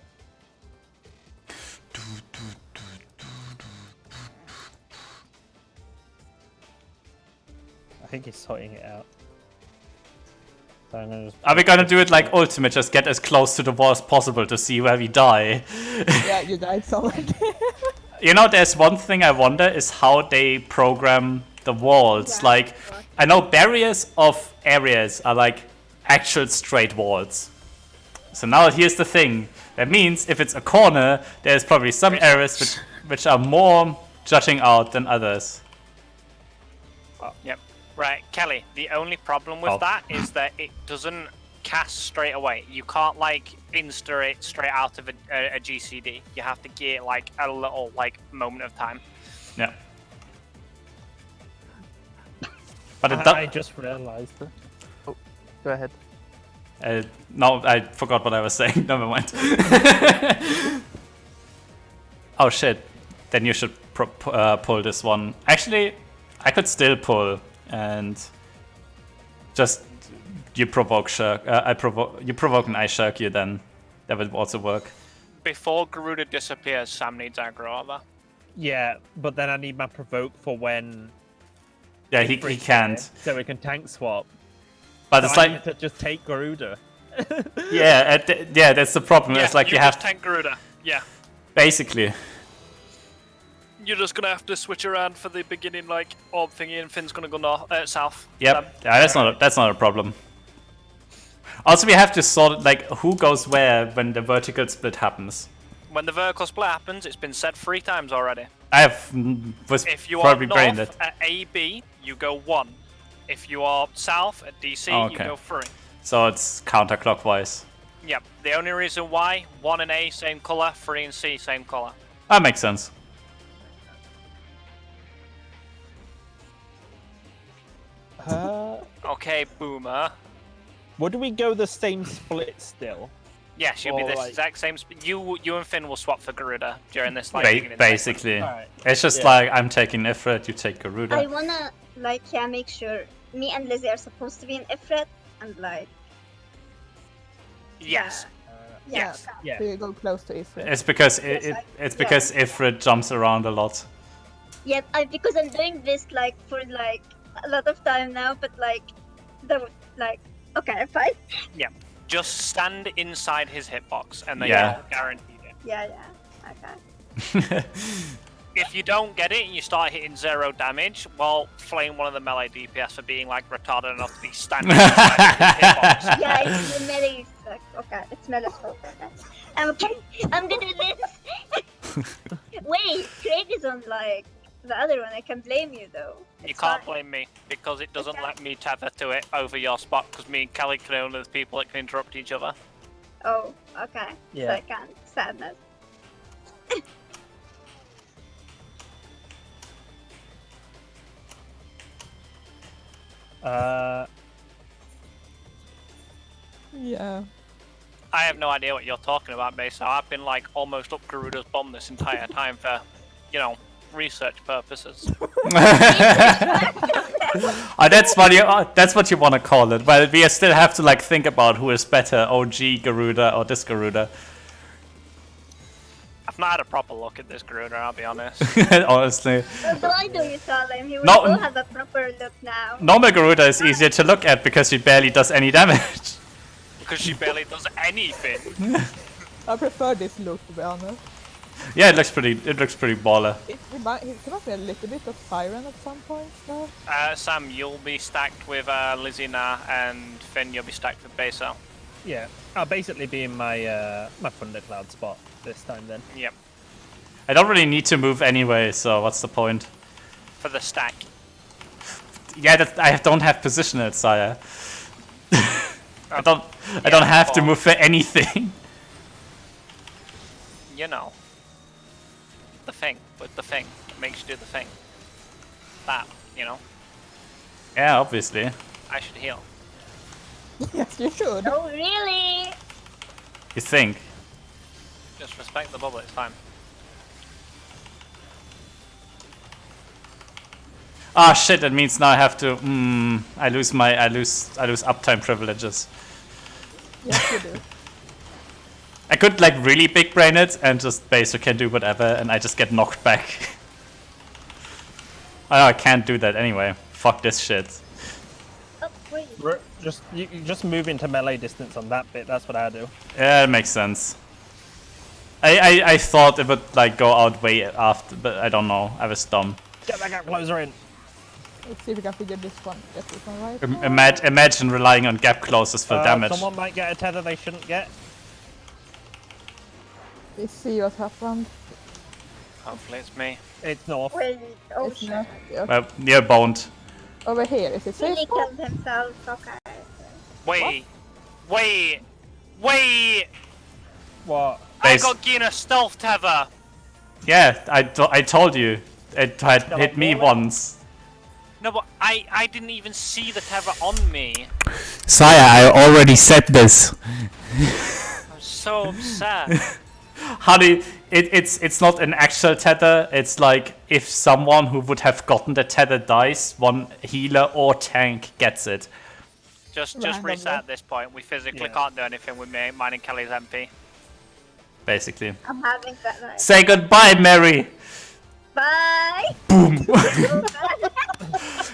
I think he's sorting it out. So I'm gonna just Are we gonna do it like Ultimate? Just get as close to the wall as possible to see where we die. Yeah, you died somewhere. You know, there's one thing I wonder is how they program the walls. Yeah. Like, I know barriers of areas are like actual straight walls. So now here's the thing. That means if it's a corner, there's probably some areas which are more jutting out than others. Yep. Right, Kelly, the only problem with Oh. that is that it doesn't cast straight away. You can't like insta it straight out of a GCD. You have to get like a little like moment of time. Yeah. But it I does. just realized it. Go ahead. No, I forgot what I was saying. Never mind. Oh shit. Then you should pull this one. Actually, I could still pull and just you provoke Shirk. You provoke and I Shirk you. Then that would also work. Before Garuda disappears, Sam needs aggro over. Yeah, but then I need my provoke for when. Yeah, he Ifrit's can't. there, so we can tank swap. But So it's I like need to just take Garuda. yeah, yeah. That's the problem. It's like you have just tank Garuda. Yeah. basically. You're just gonna have to switch around for the beginning like orb thingy, and Finn's gonna go north, south. Yep. Yeah, that's not a problem. Also, we have to sort like who goes where when the vertical split happens. When the vertical split happens, it's been said 3 times already. I was If you are probably brained north it. at AB, you go 1. If you are south at DC, Oh, you okay. go 3. So it's counterclockwise. Yep. The only reason why 1 and A same color, 3 and C same color. That makes sense. Okay, Boomer. Would we go the same split still? Yes, you'll be Or, the like- exact same. You and Finn will swap for Garuda during this like beginning segment. Basically. Alright. It's just Yeah. like, I'm taking Ifrit, you take Garuda. I wanna like make sure me and Lizzie are supposed to be in Ifrit and like Yes. yeah. Yes. Yeah. So you go close to Ifrit. It's because Yes, it's because Ifrit jumps around a lot. Yeah, because I'm doing this like for like a lot of time now, but like the like okay, fine. Just stand inside his hitbox, and then Yeah. you'll guaranteed it. Yeah, okay. If you don't get it and you start hitting 0 damage, well, flame one of the melee DPS for being like retarded enough to be standing inside his hitbox. Yeah, it's the melee is like okay, it's melee fault. Okay, I'm gonna do this. Wait, Craig is on like the other one. I can blame you though. You It's can't fine. blame me because it doesn't Okay. let me tether to it over your spot because me and Kelly can only the people that can interrupt each other. Oh, okay. So Yeah. I can't. Sadness. Yeah. I have no idea what you're talking about, Mesa. I've been like almost up Garuda's bomb this entire time for, you know, research purposes. That's what you want to call it. But we still have to like think about who is better, OG Garuda or this Garuda. I've not had a proper look at this Garuda, I'll be honest. Honestly, Although I know you saw him, he will No. will have a proper look now. normal Garuda is easier to look at because she barely does any damage. Because she barely does anything. I prefer this look, to be honest. Yeah, it looks pretty baller. It reminds me a little bit of Siren at some point, no? Sam, you'll be stacked with Lizzie now, and Finn, you'll be stacked with Besa. Yeah. I'll basically be in my my Thundercloud spot this time then. Yep, I don't really need to move anyway, so what's the point? for the stack. Yeah, I don't have positional, sire. I don't have to well, move for anything. You know. The thing, with the thing. It makes you do the thing. That, you know. Yeah, obviously. I should heal. Yes, you should. Oh, really? You think? Just respect the bubble, it's fine. Ah, shit! That means now I have to. I lose uptime privileges. Yes, you do. I could like really big brain it and just Baser can do whatever, and I just get knocked back. Oh, I can't do that anyway. Fuck this shit. Oh, wait. You just move into melee distance on that bit. That's what I do. Yeah, it makes sense. I thought it would like go out way after, but I don't know. I was dumb. Get that guy closer in. Let's see if we can figure this one. Get this one right. Imagine relying on gap closes for damage. Someone might get a tether they shouldn't get. Let's see what happened. Hopefully it's me. It's north. Wait. Oh, It's shit. not. Yeah. Well, near boned. Over here. Is it Really safe? killed himself. Okay. Wait! What? Wait! What? I Base. got Gina stealth tether! Yeah, I told you. It had hit me once. No, but I didn't even see the tether on me. Sire, I already said this. I'm so upset. How do you, it's not an actual tether, it's like if someone who would have gotten the tether dies, one healer or tank gets it. Just Randomly. reset at this point. We physically Yeah. can't do anything with me. Mine and Kelly's MP. Basically. I'm having that right. Say goodbye, Mary! Bye. Boom!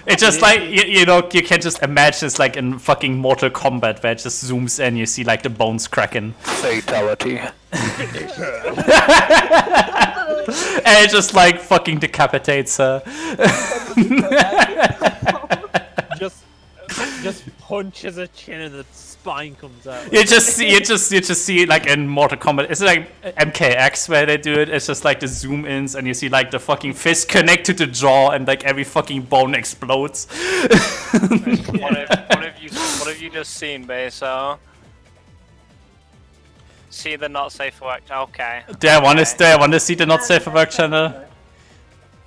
It's just like, you know, you can just imagine it's like in fucking Mortal Kombat where it just zooms in, you see like the bones cracking. Fatality. And it just like fucking decapitates her. Just punches a chin and the spine comes out. You just see like in Mortal Kombat. It's like MKX where they do it. It's just like the zoom ins and you see like the fucking fist connect to the jaw and like every fucking bone explodes. What have you just seen, Beso? See the not safe for work. Okay. Do I want to see the not safe for work channel?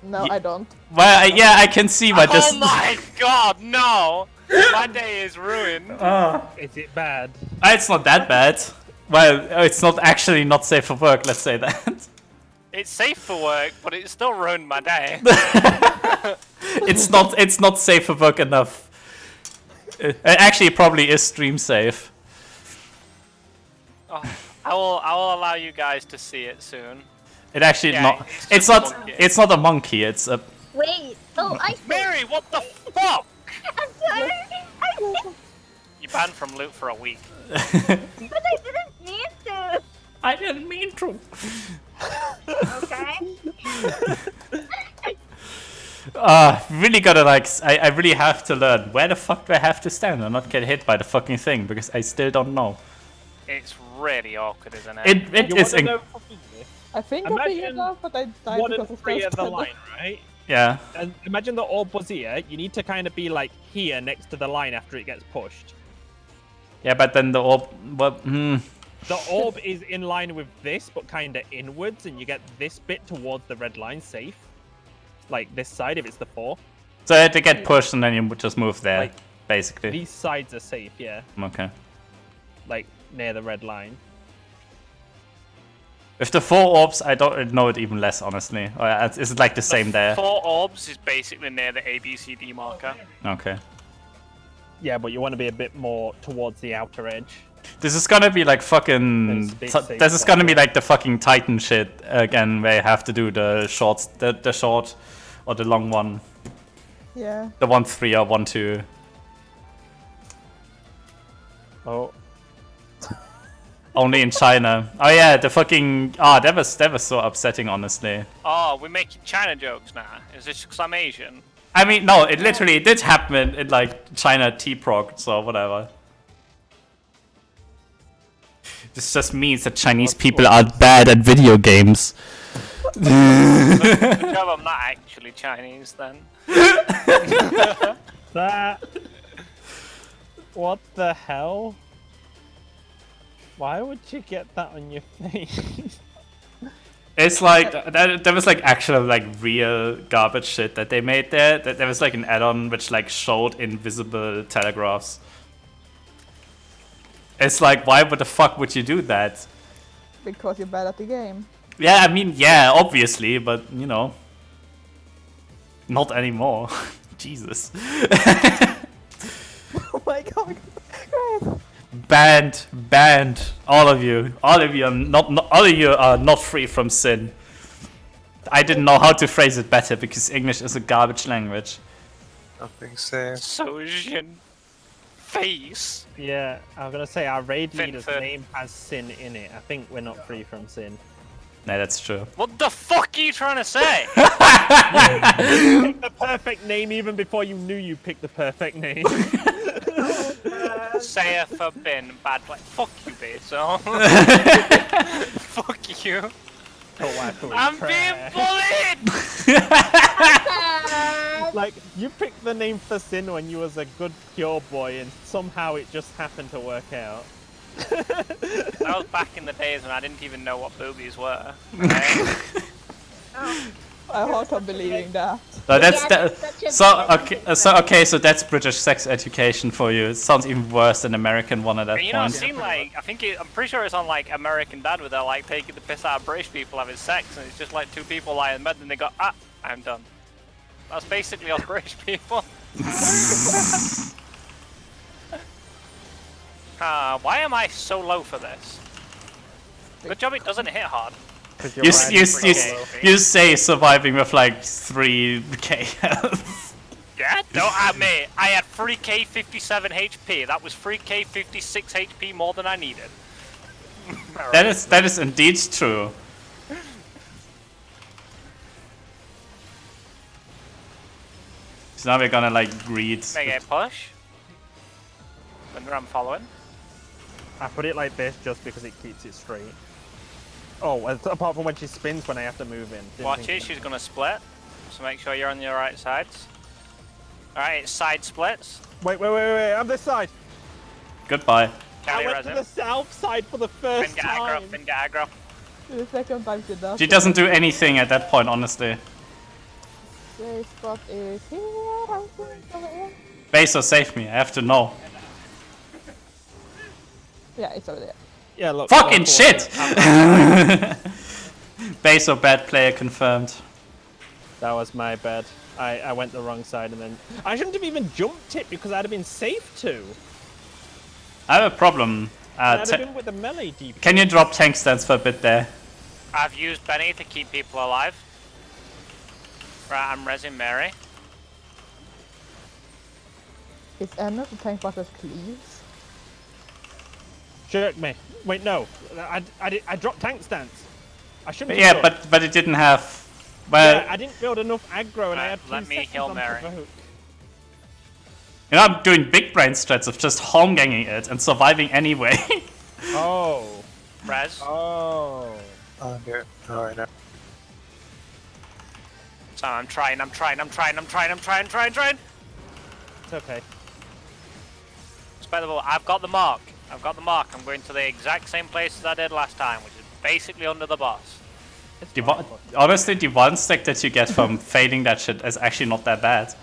No, I don't. Well, yeah, I can see why this. Oh my god, no! My day is ruined. Is it bad? It's not that bad. Well, it's not actually not safe for work. Let's say that. It's safe for work, but it still ruined my day. It's not safe for work enough. Actually, it probably is stream safe. Oh, I will allow you guys to see it soon. It actually Yeah, not. it's just a monkey. It's not a monkey. It's a. Wait. Oh, I. Mary, what the fuck? I'm sorry. You banned from loot for a week. But I didn't mean to. I didn't mean to. Okay. Really gotta like. I really have to learn where the fuck do I have to stand and not get hit by the fucking thing because I still don't know. It's really awkward, isn't it? It You is. wanna know something? I think I figured Imagine it out, but I died 1 because and of 3 Stealth of the Tether. line, right? Yeah. And imagine the orb was here. You need to kind of be like here next to the line after it gets pushed. Yeah, but then the orb. Well, The orb is in line with this, but kind of inwards, and you get this bit towards the red line safe. Like this side, if it's the 4. So I had to get pushed and then you would just move there, Like, basically. These sides are safe, yeah. Okay. Like near the red line. With the 4 orbs, I don't know it even less, honestly. Or is it like the same there? 4 orbs is basically near the ABCD marker. Okay. Yeah, but you want to be a bit more towards the outer edge. This is gonna be like fucking. There's a big safe This is spot gonna be there. like the fucking Titan shit again, where you have to do the shorts, the short or the long one, Yeah. the 1-3 or 1-2. Oh, Only in China. Oh yeah, the fucking. That was so upsetting, honestly. Oh, we're making China jokes now. Is this because I'm Asian? I mean, no, it literally did happen in like China T-Prog, so whatever. This just means that Chinese people are bad at video games. Good job I'm not actually Chinese then. that. What the hell? Why would you get that on your face? It's like that was like actual like real garbage shit that they made there. That there was like an add-on which like showed invisible telegraphs. It's like, why the fuck would you do that? Because you're bad at the game. Yeah, I mean, yeah, obviously, but you know, not anymore. Jesus. Oh my god. Great. Banned. All of you are not free from sin. I didn't know how to phrase it better because English is a garbage language. Nothing safe. Sojin face. Yeah, I'm gonna say our raid Fin leader's Fin. name has sin in it. I think we're not free from sin. No, that's true. What the fuck are you trying to say? You picked the perfect name even before you knew you picked the perfect name. Say it for bin bad play. Fuck you, Beto. Fuck you. I'm being bullied. Like, you picked the name for sin when you was a good pure boy, and somehow it just happened to work out. That was back in the days when I didn't even know what boobies were. Right? I hard time believing that. So that's Yeah, that. that's such a So bad okay, so that's British sex education for you. It sounds even worse than American one at that You know, I've point. seen like, I'm pretty sure it's on like American Dad where they're like taking the piss out of British people having sex, and it's just like 2 people lie in bed and they go, I'm done. That's basically all British people. Why am I so low for this? Good job it doesn't hit hard. You say surviving with like 3k health. Yeah, don't at me. I had 3k 57 HP. That was 3k 56 HP more than I needed. That is indeed true. So now we're gonna like greet. Make a push. When I'm following. I put it like this just because it keeps it straight. Oh, well, apart from when she spins when I have to move in. Didn't Watch think it, of she's gonna split. So make sure you're on your right sides. Alright, it's side splits. that. Wait, I'm this side. Goodbye. Kelly went to the resin. south side for the Finn first get aggro. time. Finn get aggro. The second time she does. She doesn't do anything at that point, honestly. Safe spot is here, I think, over here. Baser, save me. I have to know. Yeah, it's over there. Yeah, look. Fucking look, shit! Baser, bad player confirmed. That was my bad. I went the wrong side and then I shouldn't have even jumped it because I'd have been safe to. I have a problem. I'd have been with the melee DP. Can you drop tank stance for a bit there? I've used Benny to keep people alive. Right, I'm resin Mary. Is any of the tank busters cleaves? Jerk me. Wait, no. I dropped tank stance. I shouldn't. Yeah, have done. but it didn't have. Well, Yeah, I didn't build enough aggro and I had 2 let me seconds heal on Mary. provoke. you know, I'm doing big brain strats of just home ganging it and surviving anyway. Oh. Res. Oh. Oh, yeah. Oh, I know. So I'm trying. It's okay. Spectable, I've got the mark. I'm going to the exact same place as I did last time, which is basically under the boss. Honestly, the one stack that you get from fading that shit is actually not that bad.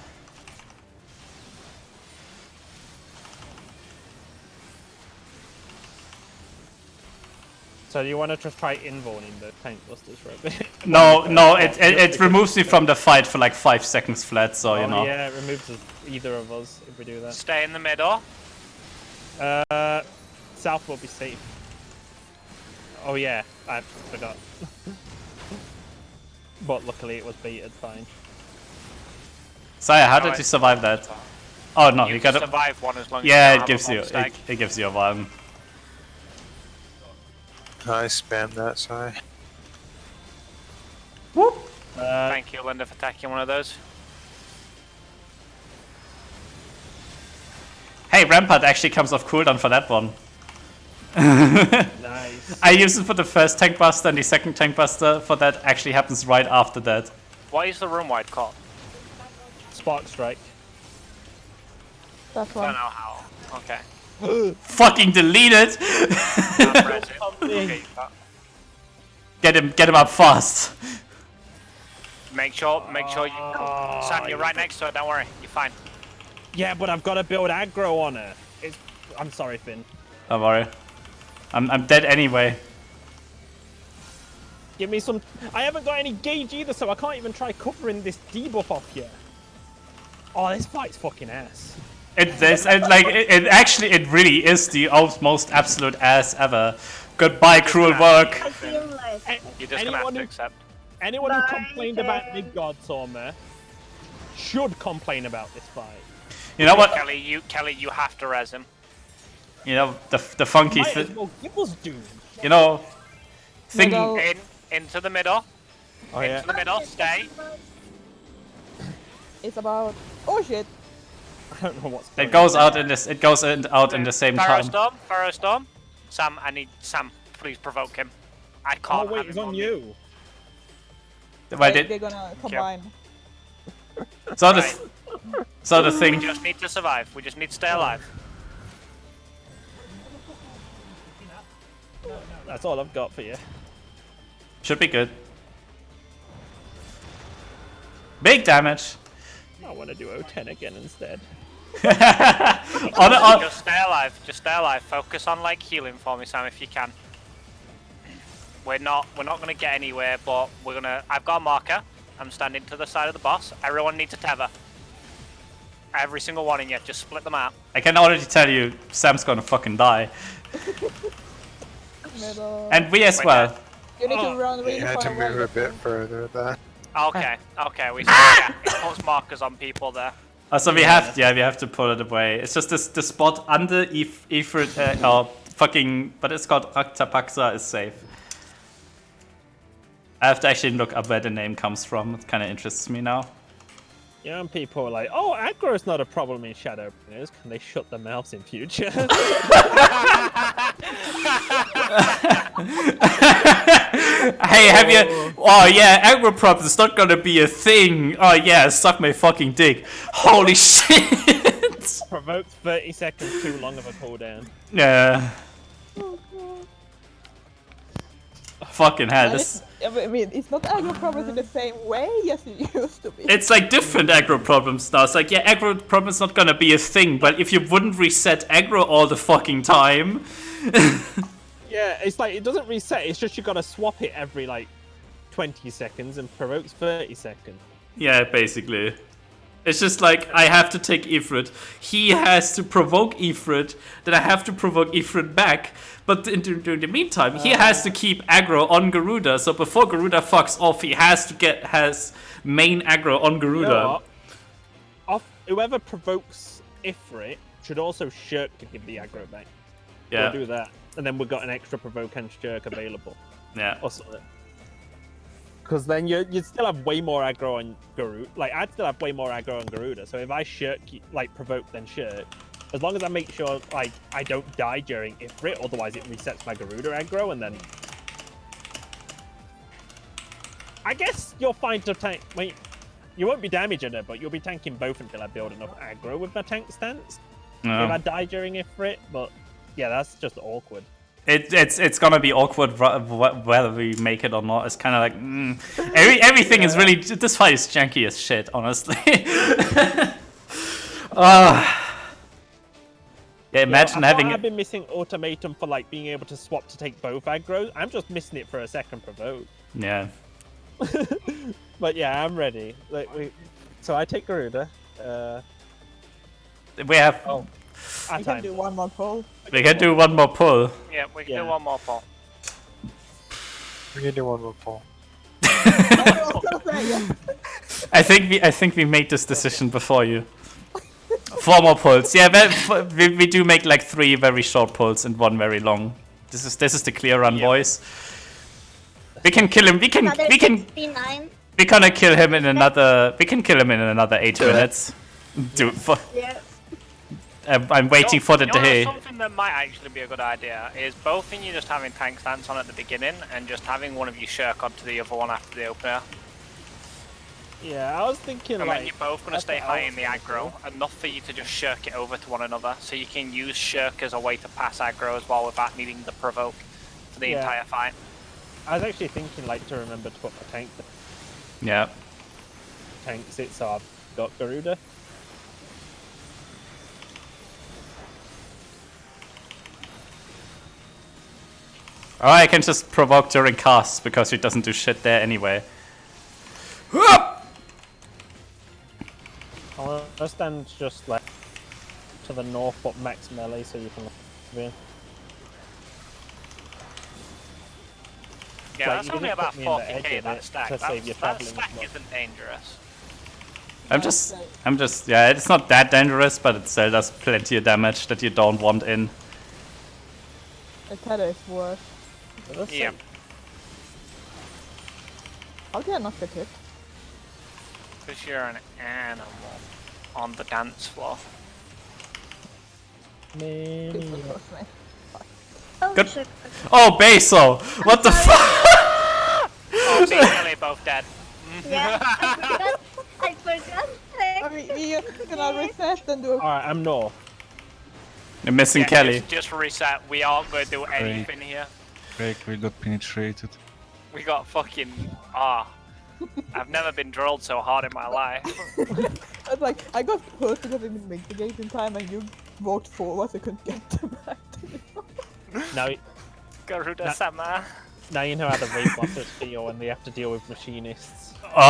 So you want to just try invoning the tank busters for a bit? No, it removes me from the fight for like 5 seconds flat, so you know. Yeah, it removes either of us if we do that. Stay in the middle. South will be safe. Oh yeah, I forgot. But luckily it was baited fine. Saya, how No, did you survive that? Oh no, you can gotta. survive one as long as Yeah, you it don't gives have a you bomb stack. it gives you a one. I spammed that, sorry. Thank you, Linda, for attacking one of those. Hey, Rampart actually comes off cooldown for that one. Nice. I use it for the first tank buster, and the second tank buster for that actually happens right after that. What is the room wide called? Spark strike. That's I don't one. know how. Okay. Fucking delete it! I'm resin. Okay, you got- Get him up fast. Make sure you. Sam, you're right next to it. Don't worry, you're fine. Yeah, but I've got to build aggro on her. I'm sorry, Finn. Don't worry. I'm dead anyway. Give me some. I haven't got any gauge either, so I can't even try covering this debuff off yet. Oh, this fight's fucking ass. It really is the most absolute ass ever. Goodbye, cruel work. I feel like You're just gonna have Anyone to who- accept. Anyone who Bye, complained about Ken. Midgard Torma should complain about this fight. You know what? Kelly, you have to res him. You know the funky Might as thing. well give us Doom. You know, thing. Middle. Into the middle. Oh Into the middle. Stay. It's about. Oh shit! I don't know what's going It goes out in this. It goes out in the same time. Pharaoh Storm. Sam, please provoke him. I on. can't. Oh wait, have it's him on me. you. Well, They're gonna combine. so the Right. so the We thing. just need to survive. We just need to stay alive. That's all I've got for you. Should be good. Big damage. I want to do O10 again instead. Just stay alive. Just stay alive. Focus on like healing for me, Sam, if you can. We're not gonna get anywhere, but we're gonna. I've got a marker. I'm standing to the side of the boss. Everyone needs a tether. Every single one in you. Just split them out. I can already tell you, Sam's gonna fucking die, Middle. and we as Wait, well. You need Oh, to run You really had far to away. move a bit further there. Okay. Okay. We yeah, it puts markers on people there. So we have to pull it away. It's just the spot under Ifrit, fucking, but it's called Raktapaxa is safe. I have to actually look up where the name comes from. It kind of interests me now. Young people are like, oh, aggro is not a problem in Shadowbringers. Can they shut their mouths in future? Hey, have you? Oh yeah, aggro prop is not gonna be a thing. Oh yeah, suck my fucking dick. Holy shit! Provoked 30 seconds too long of a cooldown. Yeah. Fucking hell, And this... I mean, it's not aggro problems in the same way as it used to be. It's like different aggro problems now. It's like, yeah, aggro problem's not gonna be a thing, but if you wouldn't reset aggro all the fucking time... Yeah, it's like, it doesn't reset, it's just you gotta swap it every, like, 20 seconds and provokes 30 seconds. Yeah, basically. It's just like, I have to take Ifrit. He has to provoke Ifrit, then I have to provoke Ifrit back. But during the meantime, he has to keep aggro on Garuda. So before Garuda fucks off, he has to has main aggro on Garuda. You know what? Whoever provokes Ifrit should also shirk to give the aggro back. Yeah. We'll do that. And then we've got an extra provoke and shirk available. Yeah. Or something. Because then you'd still have way more aggro on Garuda. Like, I'd still have way more aggro on Garuda. So if I shirk, like, provoke then shirk, as long as I make sure, like, I don't die during Ifrit, otherwise it resets my Garuda aggro, and then... I guess you'll find to tank... Wait, you won't be damaging it, but you'll be tanking both until I build enough aggro with my tank stance. No. If I die during Ifrit, but... Yeah, that's just awkward. It's gonna be awkward whether we make it or not. It's kind of like everything is really, this fight is janky as shit, honestly. Yeah, imagine having. I've been missing ultimatum for like being able to swap to take both aggros. I'm just missing it for a second provoke. Yeah. But yeah, I'm ready. So I take Garuda. We have. Oh, We can do one more pull. We can do one more pull. Yeah, we can do one more pull. We can do one more pull. I think we made this decision before you. 4 more pulls. Yeah, we do make like 3 very short pulls and 1 very long. This is the clear run, boys. We can kill him. We're gonna kill him in another. We can kill him in another 8 minutes. Dude, Yeah. I'm waiting for the day. Something that might actually be a good idea is both of you just having tank stance on at the beginning and just having one of you shirk onto the other one after the opener. Yeah, I was thinking And like... then you're both going to stay high in the aggro, enough for you to just shirk it over to one another, so you can use shirk as a way to pass aggro as well without needing the provoke for the entire fight. I was actually thinking like to remember to put my Yeah. tanks it, so I've got Garuda. Oh, I can just provoke during casts because he doesn't do shit there anyway. I'll stand just like to the north, but max melee, so you can win. Yeah, Like, that's you only didn't about put me in the 40k edge of that it stack. to save your That travelling stack as well. isn't dangerous. I'm just, yeah, it's not that dangerous, but it still does plenty of damage that you don't want in. The tether is worse. Yeah. How did I not get hit? Because you're an animal on the dance floor. People Maybe. push me. Oh, Good. shit. Oh, Baso! What the fuck? Oh, see, nearly both dead. Yeah, I forgot. I mean, we're gonna reset and do. Alright, I'm north. You're missing Yeah, Kelly. just reset. We aren't going to do anything here. Craig, we got penetrated. We got fucking... I've never been drilled so hard in my life. It's like I got pushed because I didn't make the gate in time, and you walked forward, so I couldn't get them back to me. Now, Garuda-sama. now you know how the raid bosses feel when they have to deal with machinists. Ah,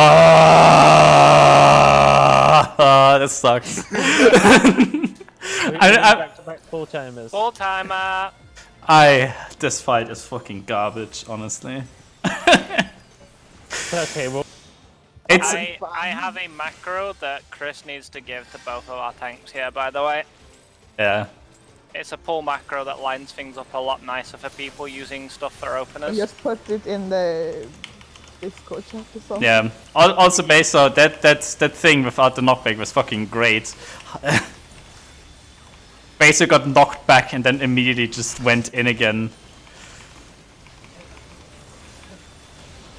this sucks. Back-to-back full timers. Full timer. This fight is fucking garbage, honestly. Okay, well, I have a macro that Chris needs to give to both of our tanks here, by the way. Yeah. It's a pull macro that lines things up a lot nicer for people using stuff for I openers. just put it in the Discord chat or something. Yeah. Also, Baso, that thing without the knockback was fucking great. Baso got knocked back and then immediately just went in again.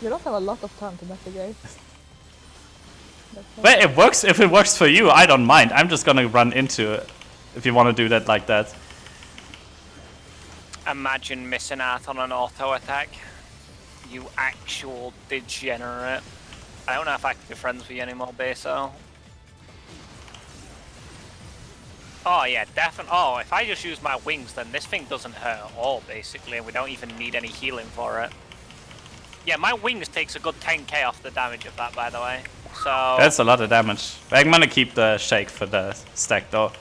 You don't have a lot of time to mitigate. Well, it works. If it works for you, I don't mind. I'm just gonna run into it. If you want to do that like that. Imagine missing out on an auto attack. You actual degenerate. I don't know if I can be friends with you anymore, Beso. Oh yeah, definitely. Oh, if I just use my wings, then this thing doesn't hurt at all, basically, and we don't even need any healing for it. Yeah, my wings takes a good 10k off the damage of that, by the way. So That's a lot of damage. I'm gonna keep the shake for the stack though.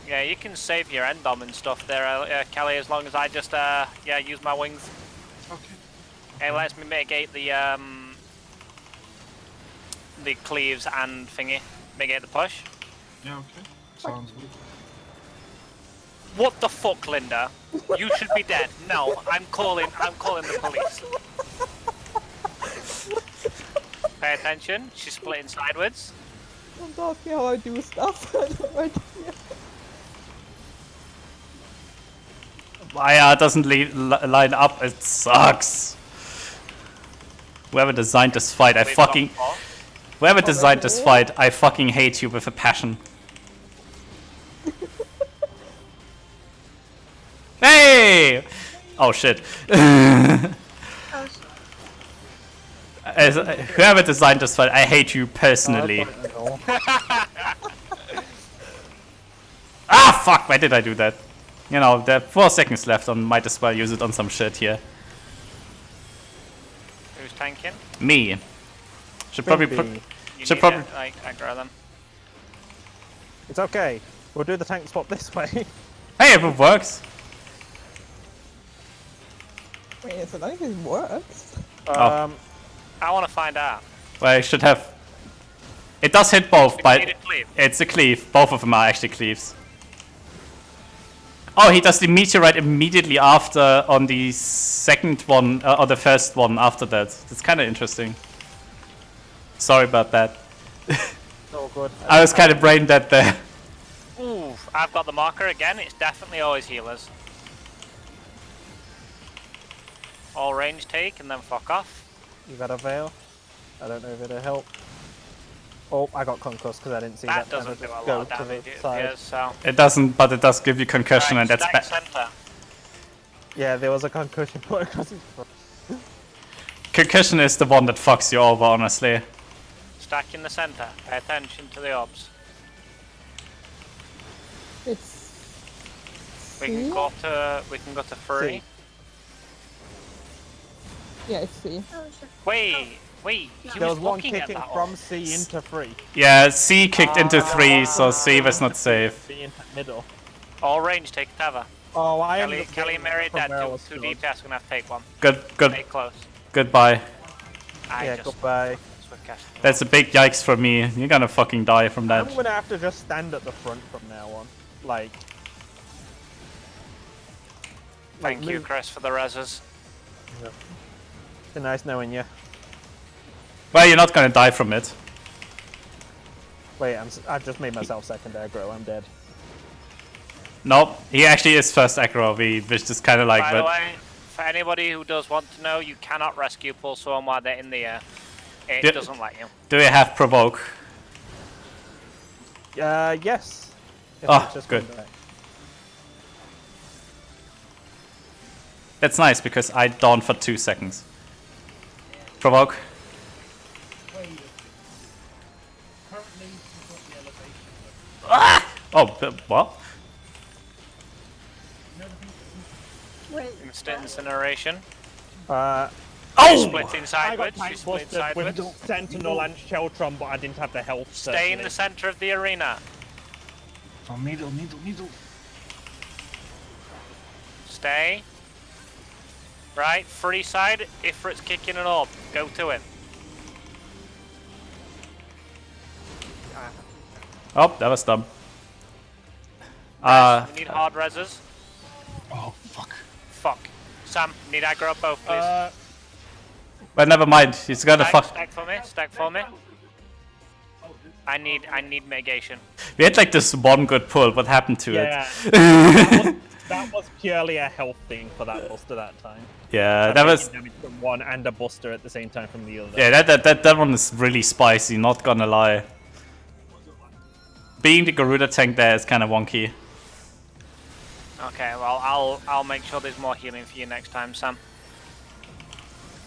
yeah, you can save your endom and stuff there, Kelly, as long as I just yeah, use my wings. Okay. It lets me mitigate the cleaves and thingy, mitigate the push. Yeah, okay. Sounds good. What the fuck, Linda? You should be dead. No, I'm calling the police. Pay attention. She's splitting sideways. I'm talking how I do stuff. I don't know idea. Maya doesn't line up. It sucks. Whoever designed this fight, I fucking. Whoever designed this fight, I fucking hate you with a passion. Hey! Oh shit. Whoever designed this fight, I hate you personally. Ah, fuck! Why did I do that? You know, there are 4 seconds left. I might as well use it on some shit here. Who's tanking? Me. Should probably put. You Should need probably. to, like, aggro them. It's okay. We'll do the tank swap this way. Hey, if it works. Wait, so I think it works. Oh. I want to find out. Well, I should have. It does hit both, We but need a cleave. it's a cleave. Both of them are actually cleaves. Oh, he does the meteorite immediately after on the second one, or the first one after that. That's kind of interesting. Sorry about that. Oh, good. I was kind of brain dead there. Ooh, I've got the marker again. It's definitely always healers. All range take and then fuck off. You got a veil? I don't know if it'll help. Oh, I got concussed because I didn't see that. That doesn't do a go lot of to the damage. It side. appears, so. It doesn't, but it does give you concussion, and that's Stack bad. center. Yeah, there was a concussion put across his front. Concussion is the one that fucks you over, honestly. Stack in the center. Pay attention to the orbs. It's. We can go to 3. C. Yeah, it's C. Oh shit. Wait. He There was one looking at kicking that from orb. C into 3. Yeah, C kicked into 3, so C was not safe. C into middle. All range take Tava. Oh, I ended up Kelly getting Mary from dead. where I 2 was stood. DPS gonna have to take one. Good, Stay close. goodbye. Yeah, goodbye. Swift cast. That's a big yikes for me. You're gonna fucking die from I'm that. gonna have to just stand at the front from now on. Like. Thank you, move. Chris, for the reses. Been nice knowing you. Well, you're not gonna die from it. Wait, I've just made myself second aggro. I'm dead. Nope, he actually is first aggro. We just kind of like, By the but way, for anybody who does want to know, you cannot rescue pull someone while they're in the air. It Yeah. doesn't let you. do we have provoke? Yes. If Oh, it's just good. one back. That's nice because I dawned for 2 seconds. Provoke. Currently, you've got the elevation. Oh, what? Wait. Instant incineration. Oh! Splitting I got sideways. She's tank splitting busted with sideways. Sentinel and Sheltron, but I didn't have the health. Stay in the center of the arena. Oh, needle. Stay. Right, free side. Ifrit's kicking an orb. Go to it. Oh, that was dumb. We need hard reses. Oh, fuck. Fuck. Sam, need aggro up both, please. Well, never mind. He's gonna fuck. Stack for me. Stack for me. I need mitigation. We had like this one good pull. What happened to Yeah. it? That was purely a health thing for that buster that time. Yeah, And that taking was. damage from one and a buster at the same time from the other. Yeah, that one is really spicy. Not gonna lie. Being the Garuda tank there is kind of wonky. Okay, well, I'll make sure there's more healing for you next time, Sam.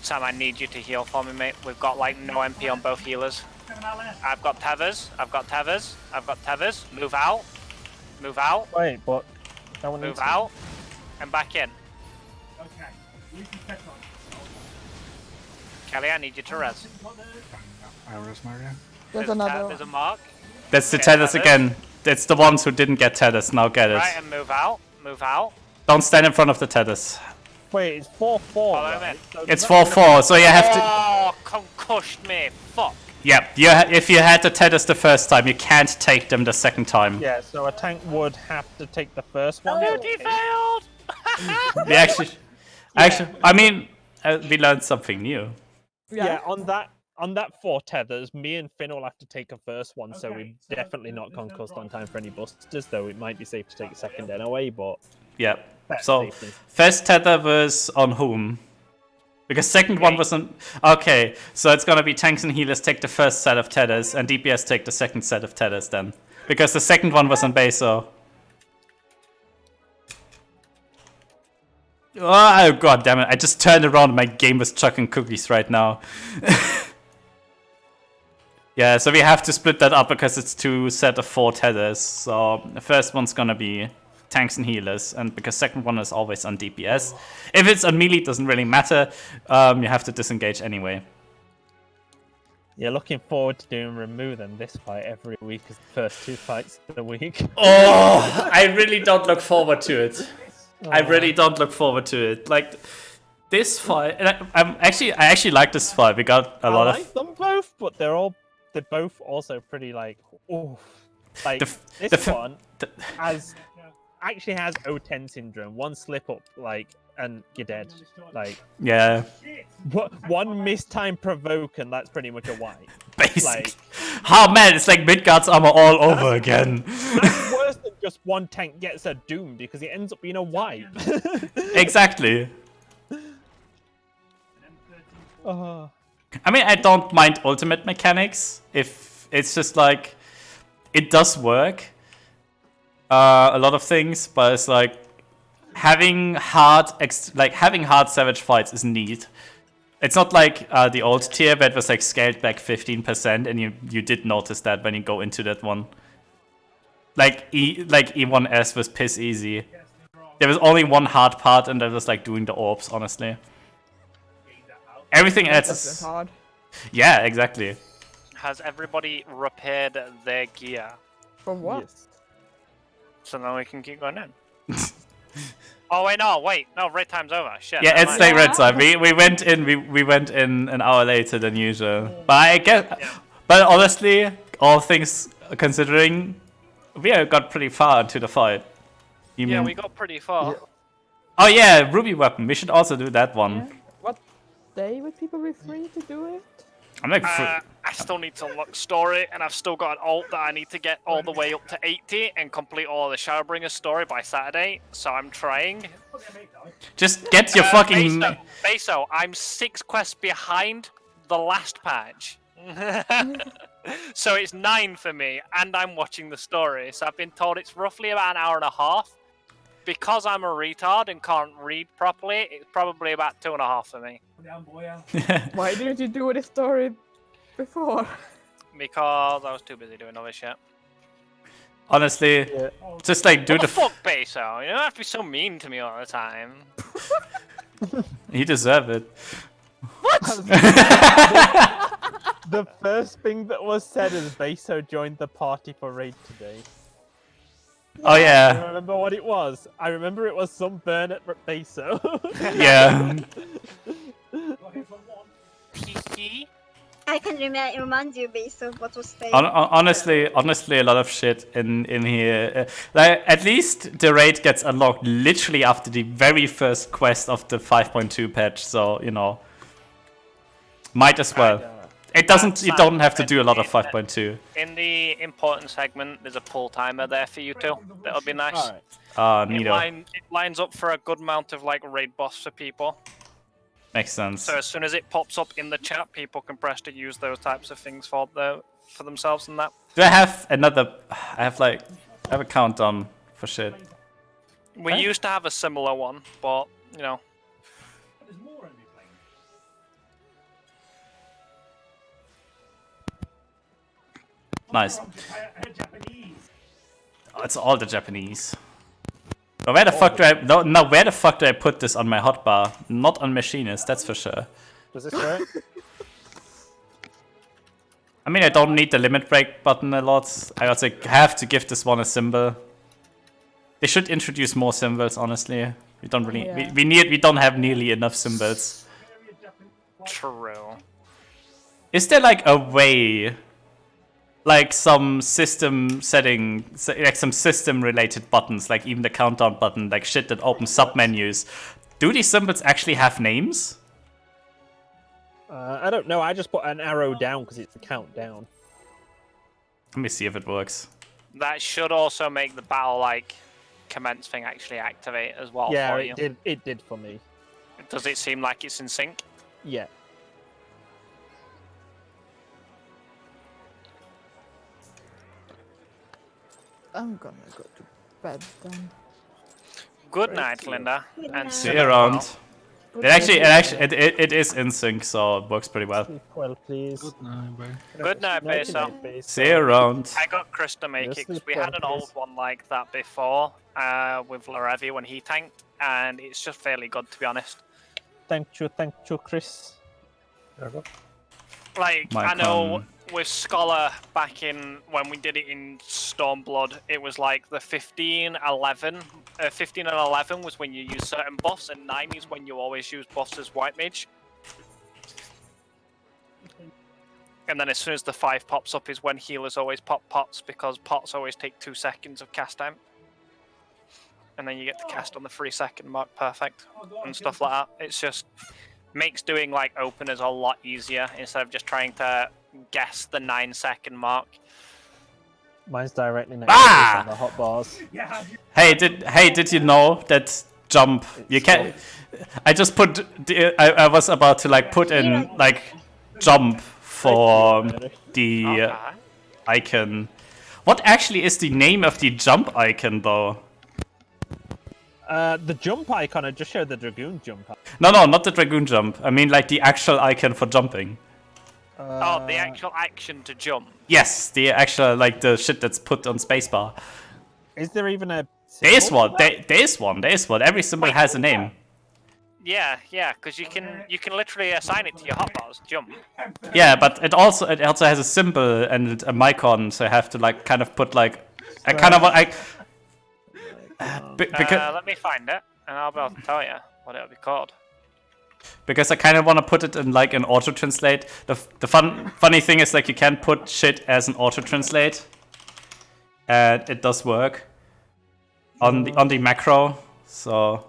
Sam, I need you to heal for me, mate. We've got like no MP on both healers. I've got tethers. I've got tethers. I've got tethers. Move out. Move out. Wait, but no one Move needs to. out. And back in. Okay. You can catch on. Kelly, I need you to res. Iris Maria. There's There's another there's a one. mark. That's the Okay, tethers tethers. again. That's the ones who didn't get tethers. Now get it. Right, and move out. Move out. Don't stand in front of the tethers. Wait, it's 4-4. Follow right? me. So It's does that 4-4, so you have to. Oh, concussed me. Fuck. Yeah, if you had the tethers the first time, you can't take them the second time. Yeah, so a tank would have to take the first one. Oh. He failed. We actually, I mean, we learned something new. Yeah, on that 4 tethers, me and Finn will have to take a first one, so we're definitely not concussed on time for any busters, though it might be safe to take a second anyway, but Yeah. that's So safety. first tether was on whom? Because second one was on. Okay, so it's gonna be tanks and healers take the first set of tethers, and DPS take the second set of tethers then, because the second one was on Beso. Oh god damn it! I just turned around and my game was chucking cookies right now. Yeah, so we have to split that up because it's 2 set of 4 tethers. So the first one's gonna be tanks and healers, and because second one is always on DPS. If it's on melee, it doesn't really matter. You have to disengage anyway. Yeah, looking forward to doing remove them this fight every week as the first 2 fights of the week. Oh, I really don't look forward to it. I really don't look forward to it. Like this fight, and I actually like this fight. We got a lot I of. like them both, but they're both also pretty like oof. Like The this f- one actually has O10 syndrome. One slip up, like, and you're dead. Like Yeah, one mistime provoke, and that's pretty much a wipe. basic. Like Oh man, it's like Midgard's armor all over again. that's worse than just one tank gets a doom because it ends up being a wipe. Exactly. Oh. I mean, I don't mind ultimate mechanics if it's just like it does work. A lot of things, but it's like having hard savage fights is neat. It's not like the old tier where it was like scaled back 15%, and you did notice that when you go into that one. Like E1S was piss easy. There was only one hard part, and that was like doing the orbs. Honestly, everything else That's is hard. yeah, exactly. Has everybody repaired their gear? For what? Yes. So now we can keep going in. Oh wait, no, red time's over. Shit. Yeah, never it's mind. like red time. We went in an hour later than usual. But I guess, but honestly, all things considering, we got pretty far into the fight. You Yeah, mean- we got pretty far. Oh yeah, Ruby weapon. We should also do that one. Yeah. What day would people be free to do it? I'm like, I still need to look story, and I've still got an alt that I need to get all the way up to 80 and complete all of the Shadowbringer story by Saturday. So I'm trying. just get your fucking. Beso, I'm 6 quests behind the last patch. So it's 9 for me, and I'm watching the story. So I've been told it's roughly about an hour and a half. Because I'm a retard and can't read properly, it's probably about 2.5 for me. Why didn't you do this story before? Because I was too busy doing other shit. Honestly, just like do What the the. fuck, Beso? You don't have to be so mean to me all the time. You deserve it. The first thing that was said is Beso joined the party for raid today. Oh I yeah, remember what it was. I remember it was some burn at Beso. yeah. I can remind you based on what was stated. Honestly, a lot of shit in here. Like, at least the raid gets unlocked literally after the very first quest of the 5.2 patch. So you know, might as well. It doesn't. You don't have to do a lot of 5.2. In the important segment, there's a pull timer there for you two. That'll be nice. Alright. neato. It lines up for a good amount of like raid boss for people. Makes sense. So as soon as it pops up in the chat, people can press to use those types of things for themselves and that. Do I have another? I have a countdown for shit. We used to have a similar one, but you know. There's more enemy playing. Nice. Japanese. Oh, it's all the Japanese. But where the fuck do I? No, where the fuck do I put this on my hotbar? Not on machinist, that's for sure. Does this work? I mean, I don't need the limit break button a lot. I also have to give this one a symbol. They should introduce more symbols, honestly. We don't really, Yeah. we don't have nearly enough symbols. True. Is there like a way, like some system setting, like some system related buttons, like even the countdown button, like shit that opens submenus? Do these symbols actually have names? I don't know. I just put an arrow down because it's the countdown. Let me see if it works. That should also make the battle like commence thing actually activate as well Yeah, for it you. did. It did for me. Does it seem like it's in sync? Yeah. I'm gonna go to bed then. Good night, Linda. Good And night. See you around. It is in sync, so it works pretty well. Sleep well, please. Good night, bye. Good night, Besa. See you around. I got Chris to make Yes, it because please, we had an please. old one like that before with Larevi when he tanked, and it's just fairly good to be honest. Thank you, Chris. Like My I know con. with Scholar back in when we did it in Stormblood, it was like the 15 and 11 was when you use certain buffs, and 9 is when you always use buffs as White Mage. And then as soon as the 5 pops up is when healers always pop pots, because pots always take 2 seconds of cast time. And then you get to cast on the 3-second mark perfect and stuff like that. It's just makes doing like openers a lot easier instead of just trying to guess the 9-second mark. Mine's directly next Ah! to the hot bars. Yeah. Hey, did you know that jump? You can. I just put. I was about to like put in like jump for the Okay. icon. What actually is the name of the jump icon though? The jump icon, I just showed the Dragoon jump. No, not the dragoon jump. I mean like the actual icon for jumping. Oh, the actual action to jump. Yes, the actual like the shit that's put on spacebar. Is there even a? There is symbol? one. There is one. Every symbol has a name. Yeah, because you can literally assign it to your hotbars. Jump. Yeah, but it also has a symbol and a micon, so I have to like kind of put like I kind of because Let me find it, and I'll be able to tell you what it'll be called. because I kind of want to put it in like an auto translate. The funny thing is like you can put shit as an auto translate, and it does work on the macro. So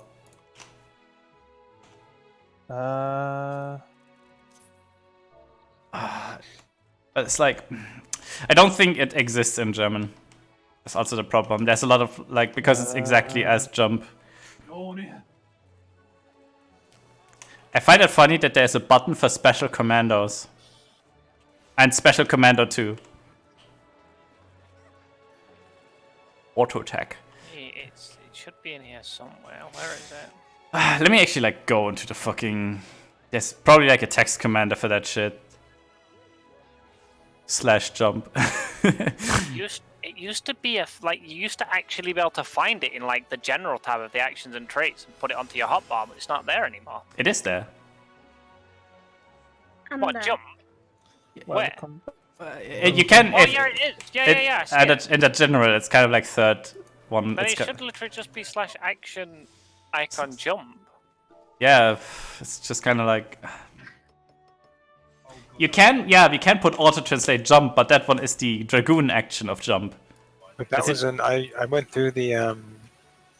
it's like I don't think it exists in German. That's also the problem. There's a lot of like because it's exactly as jump. Oh, yeah. I find it funny that there's a button for special commandos. And special commando 2. Auto attack. It should be in here somewhere. Where is it? Let me actually like go into the fucking. There's probably like a text commander for that shit. /jump. It used to be you used to actually be able to find it in like the general tab of the actions and traits and put it onto your hotbar, but it's not there anymore. It is there. I'm What back. jump? Where? You can. Oh if yeah, it is. Yeah. I see it. In the general, it's kind of like third one. But It's it should literally just be /action icon jump. yeah, it's just kind of like. You can put auto translate jump, but that one is the dragoon action of jump. But that Is it- was in I went through the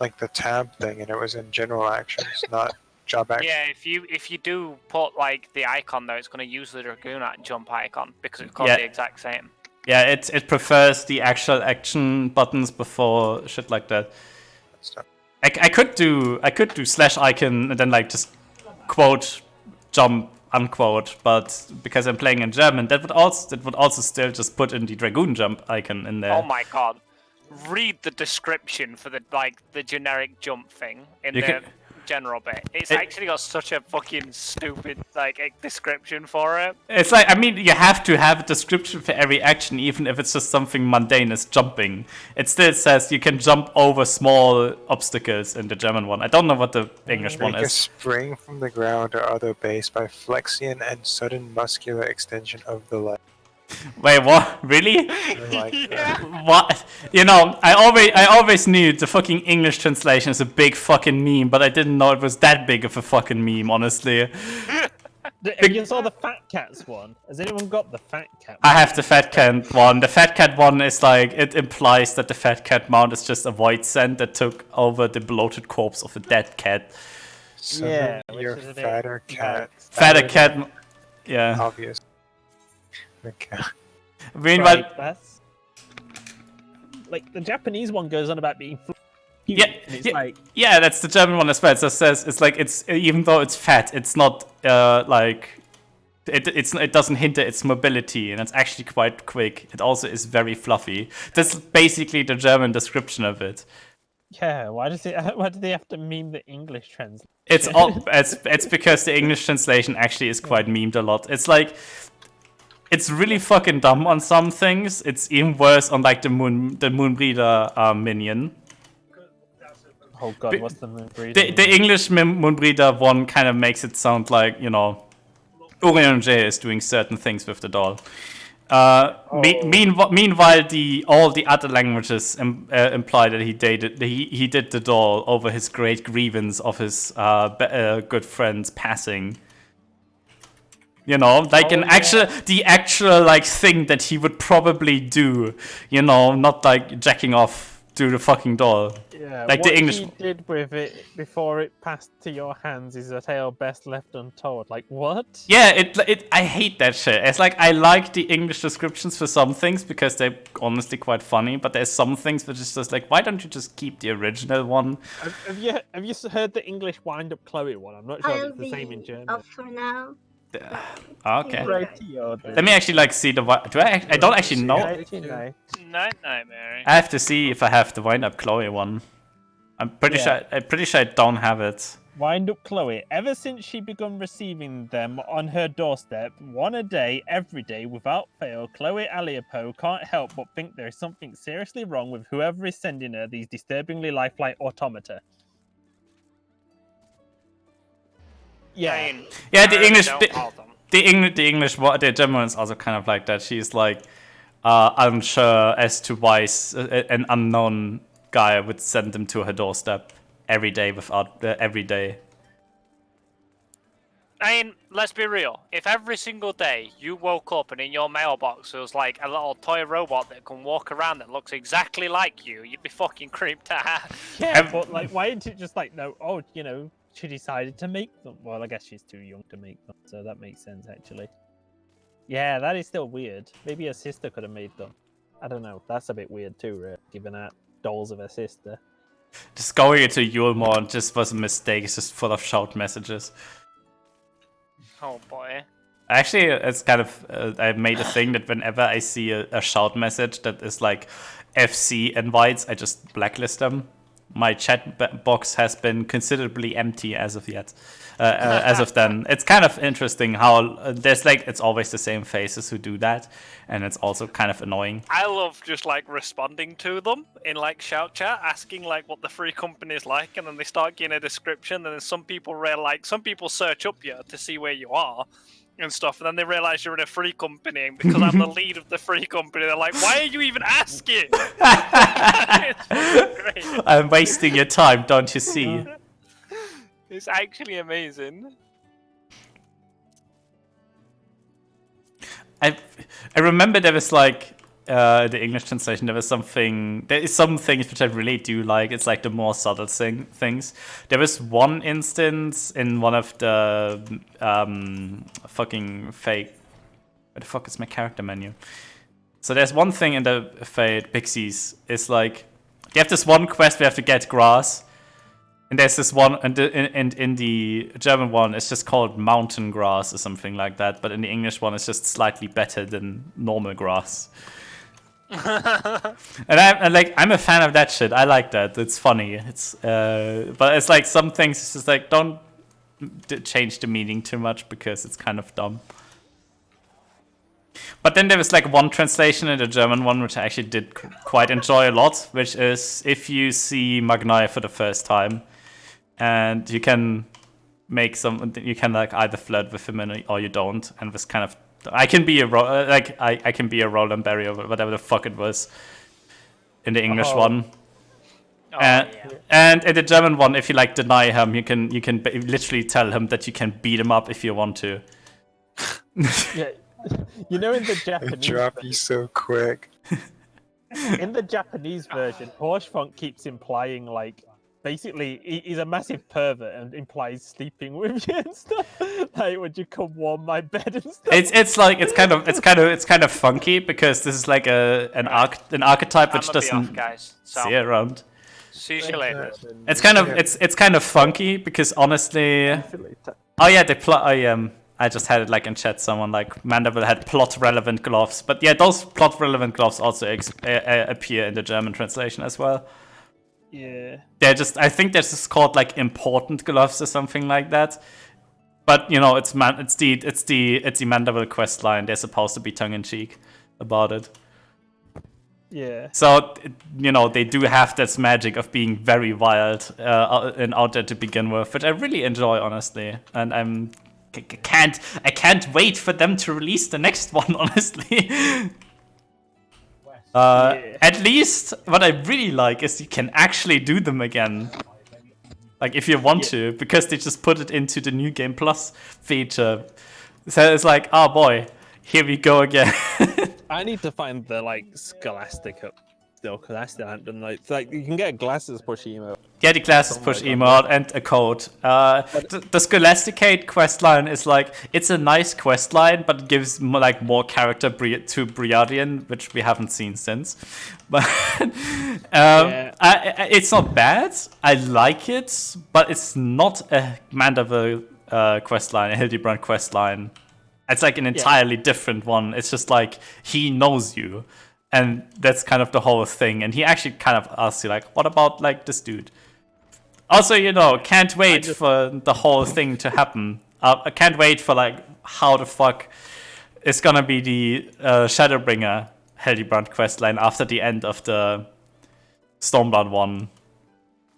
like the tab thing, and it was in general actions, not job actions. Yeah, if you do put like the icon though, it's going to use the dragoon jump icon because it's called Yeah. the exact same. Yeah, it prefers the actual action buttons before shit like that. stuff. I could do slash icon and then like just quote jump unquote, but because I'm playing in German, that would also still just put in the dragoon jump icon in there. Oh my god. Read the description for the generic jump thing in the general bit. It's actually got such a fucking stupid description for it. It's like, I mean, you have to have a description for every action, even if it's just something mundane as jumping. It still says you can jump over small obstacles in the German one. I don't know what the English one Make a is. spring from the ground or other base by flexion and sudden muscular extension of the leg. Wait, what? Really? Like What? You know, I always knew the fucking English translation is a big fucking meme, but I didn't know it was that big of a fucking meme, honestly. You saw the Fat Cats one? Has anyone got the Fat Cat one? I have the Fat Cat one. The Fat Cat one is like, it implies that the Fat Cat mount is just a white scent that took over the bloated corpse of a dead cat. Summon which your is a bit fatter cat. Fatter cat, yeah. Obvious. Okay. Meanwhile, Right, that's like the Japanese one goes on about being Yeah, and it's yeah, like yeah, that's the German one as well. It just says it's like it's even though it's fat, it's not like it doesn't hinder its mobility, and it's actually quite quick. It also is very fluffy. That's basically the German description of it. yeah, why do they have to meme the English translation? It's because the English translation actually is quite memed a lot. It's like it's really fucking dumb on some things. It's even worse on like the Moonbreeder minion. Oh god, what's the Moonbreeder? The English Moonbreeder one kind of makes it sound like, you know, Orion J is doing certain things with the doll. Meanwhile, all the other languages imply that he did the doll over his great grievance of his good friend's passing. You know, like the actual like thing that he would probably do. You know, not like jacking off to the fucking doll. Yeah, like what the English. he did with it before it passed to your hands is a tale best left untold. Like what? Yeah, I hate that shit. It's like I like the English descriptions for some things because they're honestly quite funny, but there's some things which is just like, why don't you just keep the original one? Have you heard the English Wind Up Chloe one? I'm not sure if it's the same in German. Off for now. Okay. Righty-o, dude. Let me actually like see the. Do I don't actually know. Righty-night. Night, Mary. I have to see if I have the Wind Up Chloe one. I'm pretty sure I don't have it. Wind Up Chloe. Ever since she begun receiving them on her doorstep, one a day, every day, without fail, Chloe Aliapo can't help but think there is something seriously wrong with whoever is sending her these disturbingly lifelike automata. Yeah. Yeah, the English, the German is also kind of like that. She's like unsure as to why an unknown guy would send them to her doorstep every day every day. I mean, let's be real. If every single day you woke up and in your mailbox there was like a little toy robot that can walk around that looks exactly like you, you'd be fucking creeped out. Yeah, but like, why didn't it just like no? Oh, you know, she decided to make them. Well, I guess she's too young to make them, so that makes sense actually. Yeah, that is still weird. Maybe her sister could have made them. I don't know. That's a bit weird too, right? Giving out dolls of her sister. Just going into Yulmore just was a mistake. It's just full of shout messages. Oh boy. Actually, it's kind of I made a thing that whenever I see a shout message that is like FC invites, I just blacklist them. My chat box has been considerably empty as of yet. As of then, it's kind of interesting how there's like it's always the same faces who do that, and it's also kind of annoying. I love just like responding to them in like shout chat, asking like what the free company is like, and then they start getting a description, and then some people search up you to see where you are and stuff, and then they realize you're in a free company, and because I'm the lead of the free company, they're like, why are you even asking? It's great. I'm wasting your time, don't you see? It's actually amazing. I remember there was like the English translation. There is some things which I really do like. It's like the more subtle things. There was one instance in one of the fucking fake. Where the fuck is my character menu? So there's one thing in the Fate Pixies. It's like have this one quest we have to get grass. And there's this one, and in the German one, it's just called mountain grass or something like that. But in the English one, it's just slightly better than normal grass. And I'm a fan of that shit. I like that. It's funny. But it's like some things. It's just like don't change the meaning too much because it's kind of dumb. But then there was like one translation in the German one which I actually did quite enjoy a lot, which is if you see Magnai for the first time, and you can like either flirt with him or you don't, and this kind of I can be I can be a Roland Berry or whatever the fuck it was in the English one. And in the German one, if you like deny him, you can literally tell him that you can beat him up if you want to. Yeah, you know, in the They Japanese drop you so quick. in the Japanese version, Hirschfunk keeps implying like basically he's a massive pervert and implies sleeping with you and stuff. Like, would you come warm my bed and stuff? It's kind of funky because this is like an archetype which I'ma be doesn't off, guys. So, see around. see you later. It's kind of funky because honestly, oh yeah, I just had it like in chat. Someone like Mandeville had plot relevant gloves, but yeah, those plot relevant gloves also appear in the German translation as well. Yeah. I think they're just called like important gloves or something like that. But you know, it's the Mandeville quest line. They're supposed to be tongue in cheek about it. Yeah. So you know, they do have this magic of being very wild and out there to begin with, which I really enjoy, honestly. And I can't wait for them to release the next one, honestly. At least what I really like is you can actually do them again. Like if you want to, because they just put it into the New Game Plus feature. So it's like, oh boy, here we go again. I need to find the like Scholastic up still, because I still haven't done like you can get glasses push emote. Yeah, the glasses push emote and a code. The Scholasticate questline is like, it's a nice questline, but it gives more character to Briardian, which we haven't seen since. But it's not bad. I like it, but it's not a Mandeville questline, a Hildebrand questline. It's like an entirely different one. It's just like he knows you. And that's kind of the whole thing. And he actually kind of asks you, like, what about, like, this dude? Also, you know, can't wait for the whole thing to happen. I can't wait for, like, how the fuck is gonna be the Shadowbringer Hildebrand questline after the end of the Stormblood one.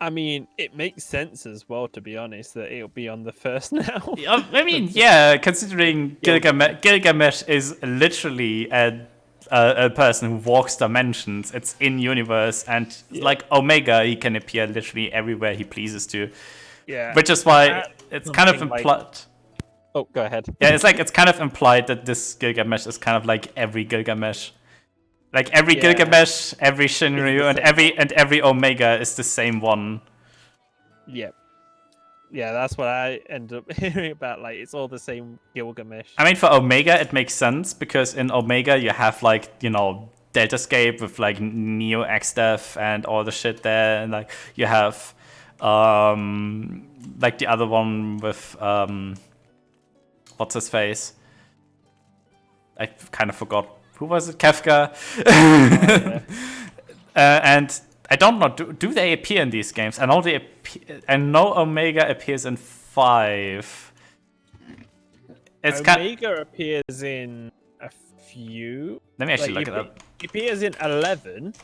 I mean, it makes sense as well, to be honest, that it'll be on the first now. I mean, yeah, considering Gilgamesh is literally a person who walks dimensions. It's in universe, and like Omega, he can appear literally everywhere he pleases to. Yeah. Which is why it's kind of implied. Oh, go ahead. Yeah, it's kind of implied that this Gilgamesh is kind of like every Gilgamesh. Like every Gilgamesh, every Shinryu, and every Omega is the same one. Yep. Yeah, that's what I end up hearing about. Like, it's all the same Gilgamesh. I mean, for Omega, it makes sense because in Omega you have like, you know, Deltascape with like Neo Exdeath and all the shit there, and like you have like the other one with what's his face? I kind of forgot. Who was it? Kefka. And I don't know. Do they appear in these games? I know I know Omega appears in 5. Omega appears in a few. Let me actually look it up. He appears in 11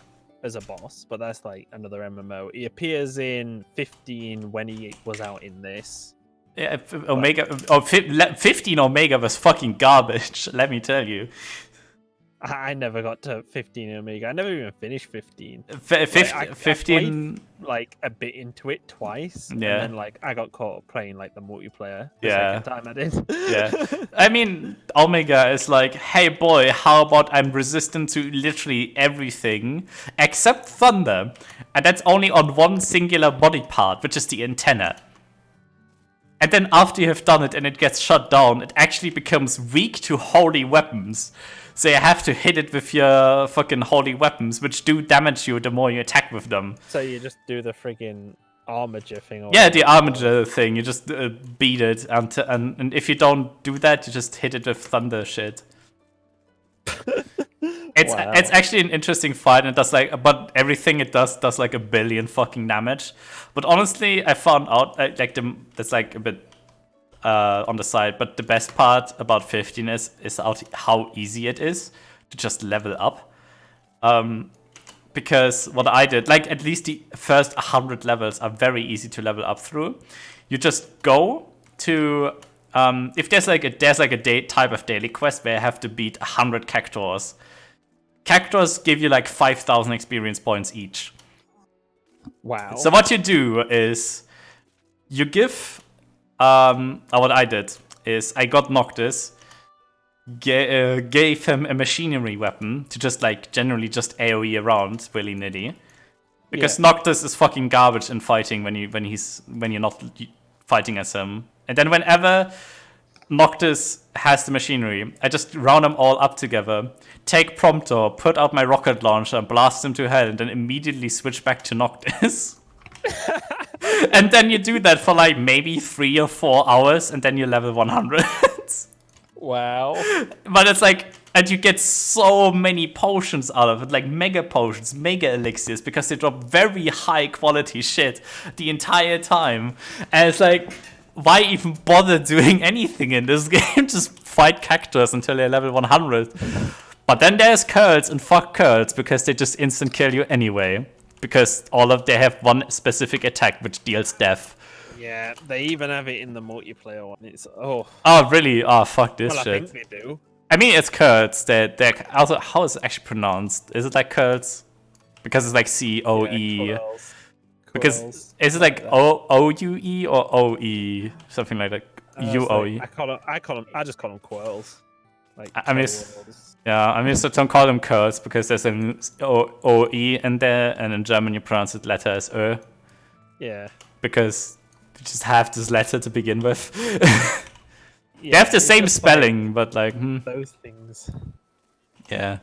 as a boss, but that's like another MMO. He appears in 15 when he was out in this. Yeah, Omega. 15 Omega was fucking garbage. Let me tell you. I never got to 15 Omega. I never even finished 15. 15. I played, like a bit into it twice. Yeah. And then like I got caught up playing like the multiplayer. Yeah. The second time I did. Yeah. I mean, Omega is like, hey boy, how about I'm resistant to literally everything except thunder, and that's only on one singular body part, which is the antenna. And then after you have done it and it gets shut down, it actually becomes weak to holy weapons. So you have to hit it with your fucking holy weapons, which do damage you the more you attack with them. So you just do the friggin' armature thing. Or Yeah, the armature thing. You just beat it, and if you don't do that, you just hit it with thunder shit. It's actually an interesting fight, and it does but everything it does like a billion fucking damage. But honestly, I found out that's like a bit on the side. But the best part about 15 is how easy it is to just level up. Because what I did, like at least the first 100 levels are very easy to level up through. You just go to if there's like a type of daily quest where you have to beat 100 cactuars. Cactuars give you like 5,000 experience points each. Wow. So what you do is you give what I did is I got Noctis, gave him a machinery weapon to just like generally just AoE around willy-nilly. Because Noctis is fucking garbage in fighting when you're not fighting as him. And then whenever Noctis has the machinery, I just round them all up together, take Promptor, put out my rocket launcher, blast him to hell, and then immediately switch back to Noctis. And then you do that for like maybe 3 or 4 hours, and then you level 100. Wow. But it's like, and you get so many potions out of it, like mega potions, mega elixirs, because they drop very high quality shit the entire time. And it's like, why even bother doing anything in this game? Just fight cactuars until they're level 100. But then there's curls, and fuck curls, because they just instant kill you anyway. Because they have one specific attack which deals death. Yeah, they even have it in the multiplayer one. It's oh really? Oh, fuck this well, shit. I think they do. I mean, it's curls. They're also, how is it actually pronounced? Is it like curls? Because it's like C-O-E. Yeah, Because is it like O-U-E or O-E? Something like that. U-O-E. I just call them quirls. Like I'm used to don't call them curls because there's an O-E in there, and in German you pronounce it letter as Ö. Yeah. Because you just have this letter to begin with. They have the same spelling, but like those things. Yeah.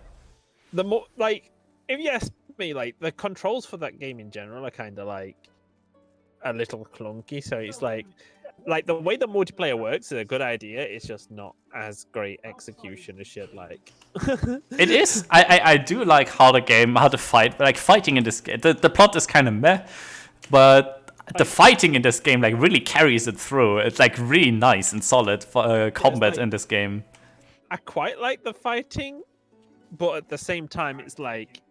The more like, if you ask me, like the controls for that game in general are kind of like a little clunky. So it's like the way the multiplayer works is a good idea. It's just not as great execution as shit. Like it is. I do like how to fight. But like fighting in this game, the plot is kind of meh, but the fighting in this game like really carries it through. It's like really nice and solid for combat in this game. I quite like the fighting, but at the same time, it's like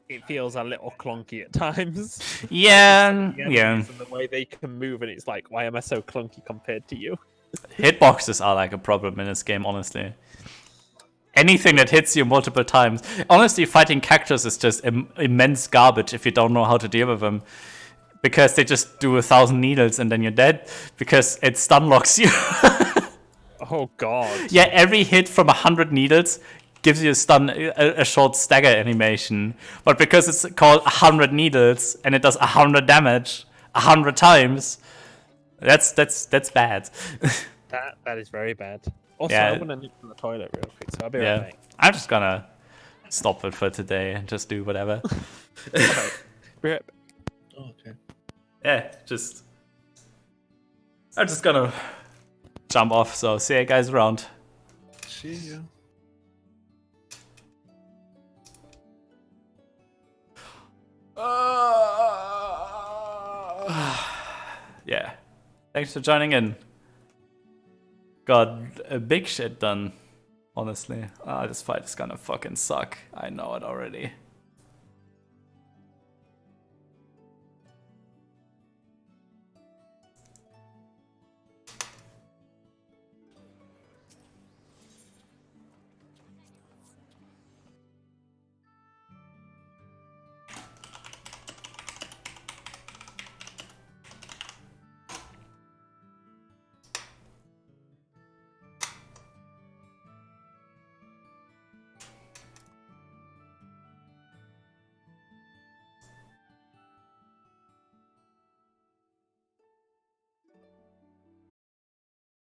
it feels a little clunky at times. Yeah. And the way they can move, and it's like, why am I so clunky compared to you? Hitboxes are like a problem in this game, honestly. Anything that hits you multiple times. Honestly, fighting cactuars is just immense garbage if you don't know how to deal with them. Because they just do 1,000 needles and then you're dead. Because it stun locks you. Oh god. Yeah, every hit from 100 needles gives you a short stagger animation. But because it's called 100 needles and it does 100 damage 100 times, that's bad. that is very bad. Also, Yeah. I'm gonna nip to the toilet real quick, so I'll be right back. I'm just gonna stop it for today and just do whatever. Okay. Be right back. Oh, okay. Yeah, I'm just gonna jump off, so see you guys around. See you. Yeah. Thanks for joining in. Got a big shit done, honestly. This fight is gonna fucking suck. I know it already.